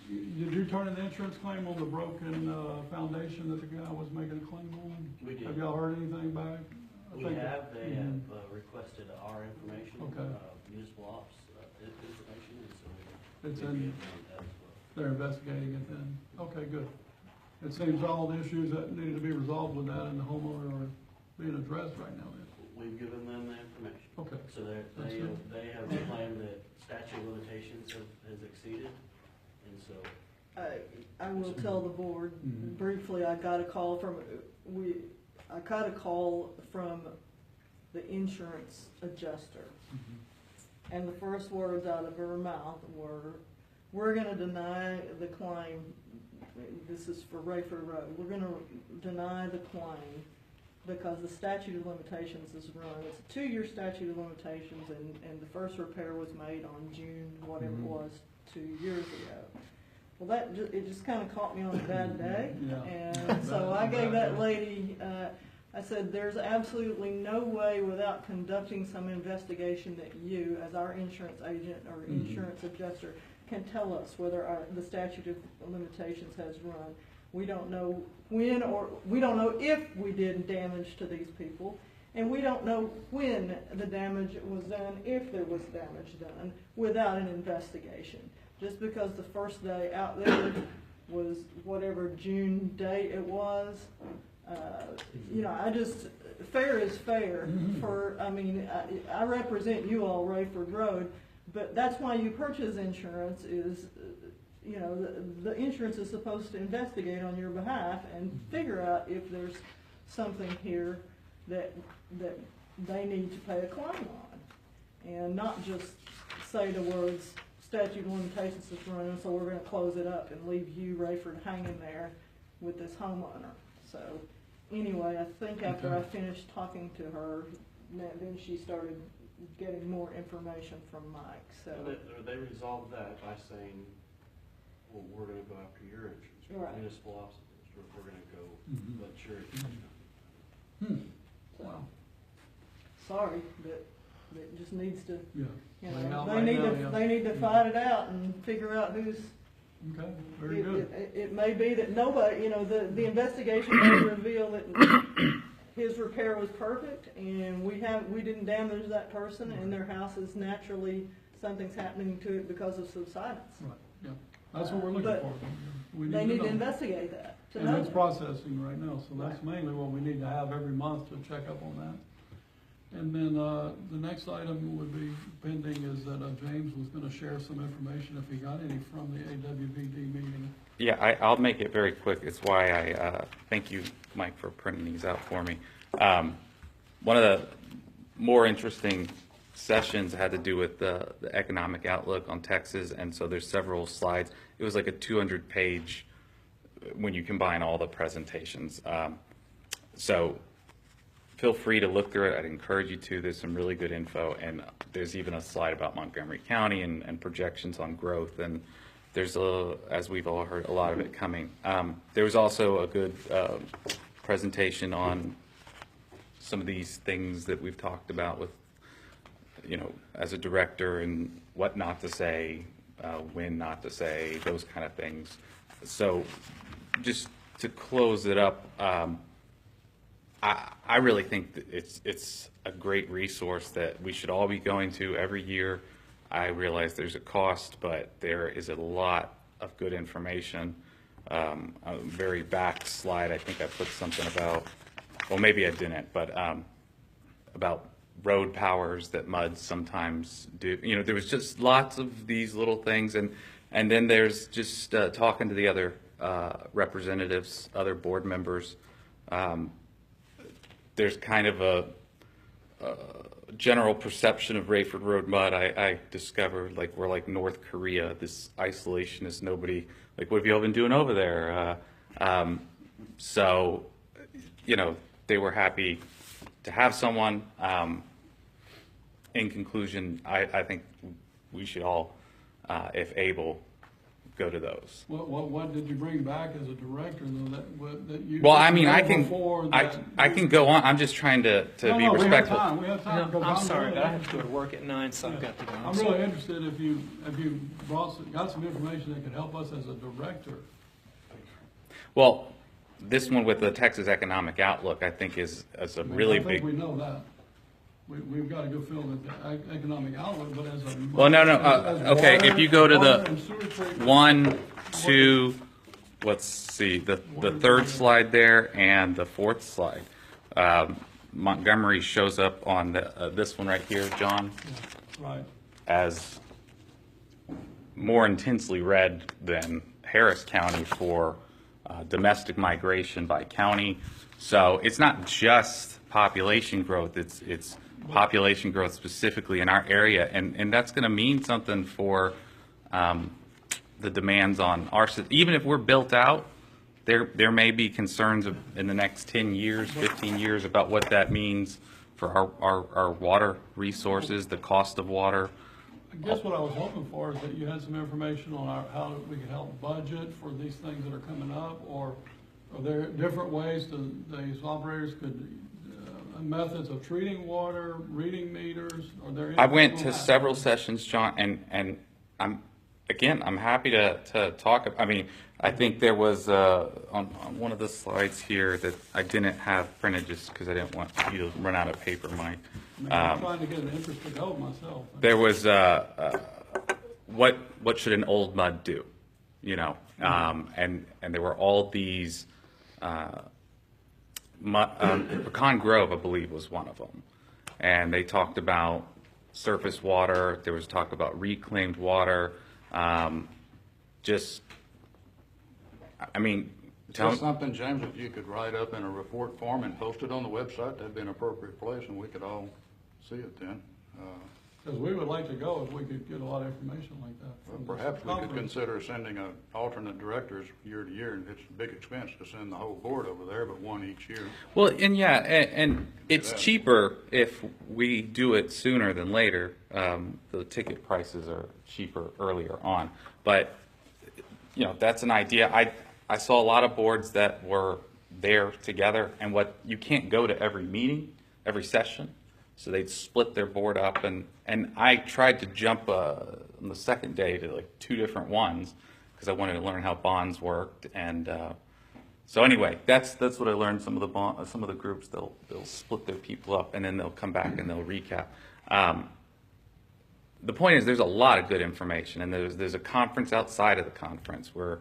Speaker 1: did you turn in the insurance claim on the broken foundation that the guy was making a claim on?
Speaker 10: We did.
Speaker 1: Have y'all heard anything back?
Speaker 10: We have, they have requested our information,
Speaker 1: Okay.
Speaker 10: municipal ops information, and so.
Speaker 1: It's
Speaker 10: we'll
Speaker 1: in-
Speaker 10: get that as well.
Speaker 1: They're investigating it then? Okay, good. It seems all the issues that needed to be resolved with that and the homeowner are being addressed right now then.
Speaker 10: We've given them the information.
Speaker 1: Okay.
Speaker 10: So
Speaker 1: That's good.
Speaker 10: they have claimed that statute of limitations has exceeded, and so.
Speaker 3: I will tell the board briefly, I got a call from the insurance adjuster. And the first words out of her mouth were, we're gonna deny the claim, this is for Rayford Road, we're gonna deny the claim because the statute of limitations is run. It's a 2-year statute of limitations and the first repair was made on June, whatever it was, 2 years ago. Well, it just kind of caught me on a bad day.
Speaker 1: Yeah.
Speaker 3: And so I gave that lady, I said, there's absolutely no way without conducting some investigation that you, as our insurance agent or insurance adjuster, can tell us whether the statute of limitations has run. We don't know when we don't know if we did damage to these people, and we don't know when the damage was done, if there was damage done, without an investigation. Just because the first day out there was whatever June date it was, fair is fair. I represent you all, Rayford Road, but that's why you purchase insurance is, the insurance is supposed to investigate on your behalf and figure out if there's something here that they need to pay a claim on. And not just say the words, statute of limitations is running, so we're gonna close it up and leave you, Rayford, hanging there with this homeowner. So, anyway, I think after I finished talking to her, then she started getting more information from Mike, so.
Speaker 10: They resolved that by saying, well, we're gonna go after your insurance,
Speaker 3: Right.
Speaker 10: municipal ops, we're gonna go let your insurance.
Speaker 1: Wow.
Speaker 3: Sorry, but it just needs to,
Speaker 1: Yeah.
Speaker 3: you
Speaker 1: Laying
Speaker 3: know,
Speaker 1: out
Speaker 3: they
Speaker 1: right
Speaker 3: need
Speaker 1: now,
Speaker 3: to,
Speaker 1: yeah.
Speaker 3: they need to fight it out and figure out who's
Speaker 1: Okay, very good.
Speaker 3: It may be that nobody, the investigation may reveal that his repair was perfect, and we didn't damage that person, and their house is naturally, something's happening to it because of subsidence.
Speaker 1: Right, yeah, that's what we're looking
Speaker 3: But
Speaker 1: for. We
Speaker 3: They need to
Speaker 1: know.
Speaker 3: investigate that, to
Speaker 1: And
Speaker 3: know
Speaker 1: it's
Speaker 3: that.
Speaker 1: processing right now, so that's mainly what we need to have every month to check up on that. And then, the next item would be pending is that, James was gonna share some information if he got any from the AWBD meeting.
Speaker 2: Yeah, I'll make it very quick. It's why I thank you, Mike, for printing these out for me. One of the more interesting sessions had to do with the economic outlook on Texas, and so there's several slides. It was like a 200-page when you combine all the presentations. So feel free to look through it. I'd encourage you to. There's some really good info, and there's even a slide about Montgomery County and projections on growth, and there's, as we've all heard, a lot of it coming. There was also a good presentation on some of these things that we've talked about with, as a director, and what not to say, when not to say, those kind of things. So just to close it up, I really think that it's a great resource that we should all be going to every year. I realize there's a cost, but there is a lot of good information. A very back slide, I think I put something about, well, maybe I didn't, but about road powers that MUD sometimes do. There was just lots of these little things, and then there's just talking to the other representatives, other board members. There's kind of a general perception of Rayford Road MUD. I discovered, like, we're like North Korea, this isolationist, nobody, like, what have you all been doing over there? So, they were happy to have someone. In conclusion, I think we should all, if able, go to those.
Speaker 1: What did you bring back as a director, though, that you?
Speaker 2: Well, I mean, I can go on. I'm just trying to be respectful.
Speaker 1: We have time. because
Speaker 6: I'm sorry,
Speaker 1: really
Speaker 6: but I have to go to work at 9, so I've got to go.
Speaker 1: I'm really interested if you got some information that could help us as a director.
Speaker 2: Well, this one with the Texas Economic Outlook, I think is a really
Speaker 1: I think
Speaker 2: big.
Speaker 1: we know that. We've got a good feel that the economic outlook, but as a.
Speaker 2: Well, no.
Speaker 1: as
Speaker 2: Okay,
Speaker 1: water-
Speaker 2: if you go to
Speaker 1: water
Speaker 2: the
Speaker 1: and sewer treatment-
Speaker 2: 1, 2, let's see, the third slide there and the fourth slide. Montgomery shows up on this one right here, John,
Speaker 1: Right.
Speaker 2: as more intensely red than Harris County for domestic migration by county. So it's not just population growth, it's population growth specifically in our area, and that's going to mean something for the demands on our system. Even if we're built out, there may be concerns in the next 10 years, 15 years about what that means for our water resources, the cost of water.
Speaker 1: I guess what I was hoping for is that you had some information on how we could help budget for these things that are coming up, or are there different ways these operators could, methods of treating water, reading meters, are there?
Speaker 2: I went to several sessions, John, and I'm happy to talk. I mean, I think there was on one of the slides here that I didn't have printed just because I didn't want you to run out of paper, Mike.
Speaker 1: I'm trying to get an interested help myself.
Speaker 2: There was what should an old MUD do, and there were all these. Pecan Grove, I believe, was one of them, and they talked about surface water. There was talk about reclaimed water. Just
Speaker 5: something, James, that you could write up in a report form and post it on the website. That'd be an appropriate place, and we could all see it then.
Speaker 1: Because we would like to go if we could get a lot of information like that. from this
Speaker 5: Perhaps we could
Speaker 1: conference.
Speaker 5: consider sending alternate directors year to year, and it's a big expense to send the whole board over there, but one each year.
Speaker 2: Well, and it's cheaper if we do it sooner than later. The ticket prices are cheaper earlier on, but that's an idea. I saw a lot of boards that were there together, and you can't go to every meeting, every session. So they'd split their board up, and I tried to jump on the second day to like 2 different ones because I wanted to learn how bonds worked. And so anyway, that's what I learned. Some of the groups, they'll split their people up, and then they'll come back and they'll recap. The point is, there's a lot of good information, and there's a conference outside of the conference where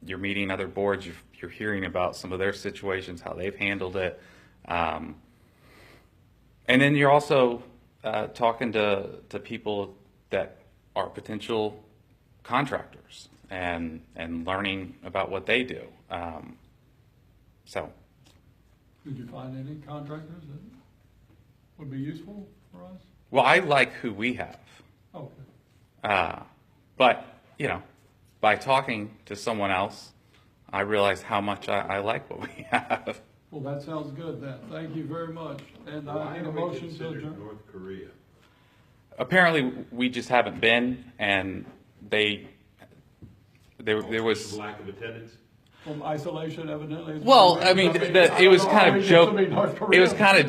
Speaker 2: you're meeting other boards, you're hearing about some of their situations, how they've handled it, and then you're also talking to people that are potential contractors and learning about what they do. So,
Speaker 1: Did you find any contractors that would be useful for us?
Speaker 2: well, I like who we have.
Speaker 1: Okay.
Speaker 2: But, you know, by talking to someone else, I realized how much I like what we have.
Speaker 1: Well, that sounds good then. Thank you very much. And I
Speaker 14: Why
Speaker 1: need a
Speaker 14: are we
Speaker 1: motion to
Speaker 14: considered
Speaker 1: adjourn.
Speaker 14: North Korea?
Speaker 2: Apparently, we just haven't been, and there was.
Speaker 14: Lack of attendance?
Speaker 1: From isolation evidently.
Speaker 2: Well, I mean, it was kind of
Speaker 1: joke.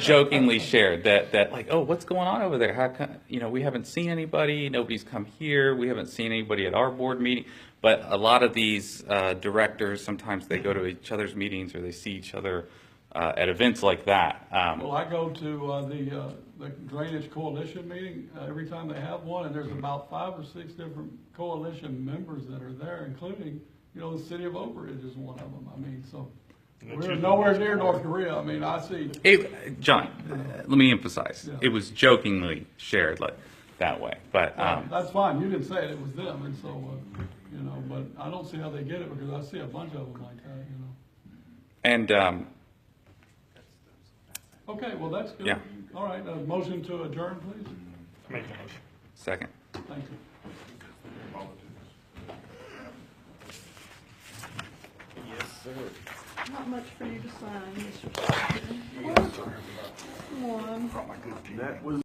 Speaker 2: jokingly shared that like, oh, what's going on over there? How come, you know, we haven't seen anybody. Nobody's come here. We haven't seen anybody at our board meeting. But a lot of these directors, sometimes they go to each other's meetings or they see each other at events like that.
Speaker 1: Well, I go to the Drainage Coalition meeting every time they have one, and there's about 5 or 6 different coalition members that are there, including, you know, the city of Oak Ridge is one of them. I mean, so we're nowhere near North Korea. I mean, I see.
Speaker 2: John, let me emphasize,
Speaker 1: Yeah.
Speaker 2: it was jokingly shared like that way. But
Speaker 1: That's fine. You didn't say it. It was them, and so you know. But I don't see how they get it because I see a bunch of them like that. You know.
Speaker 2: and
Speaker 1: Okay. Well, that's good.
Speaker 2: Yeah.
Speaker 1: All right. Motion to adjourn, please.
Speaker 15: Make a motion.
Speaker 2: second.
Speaker 1: Thank you.
Speaker 3: Not much for you to sign, Mr. Secretary. Come on.
Speaker 11: That was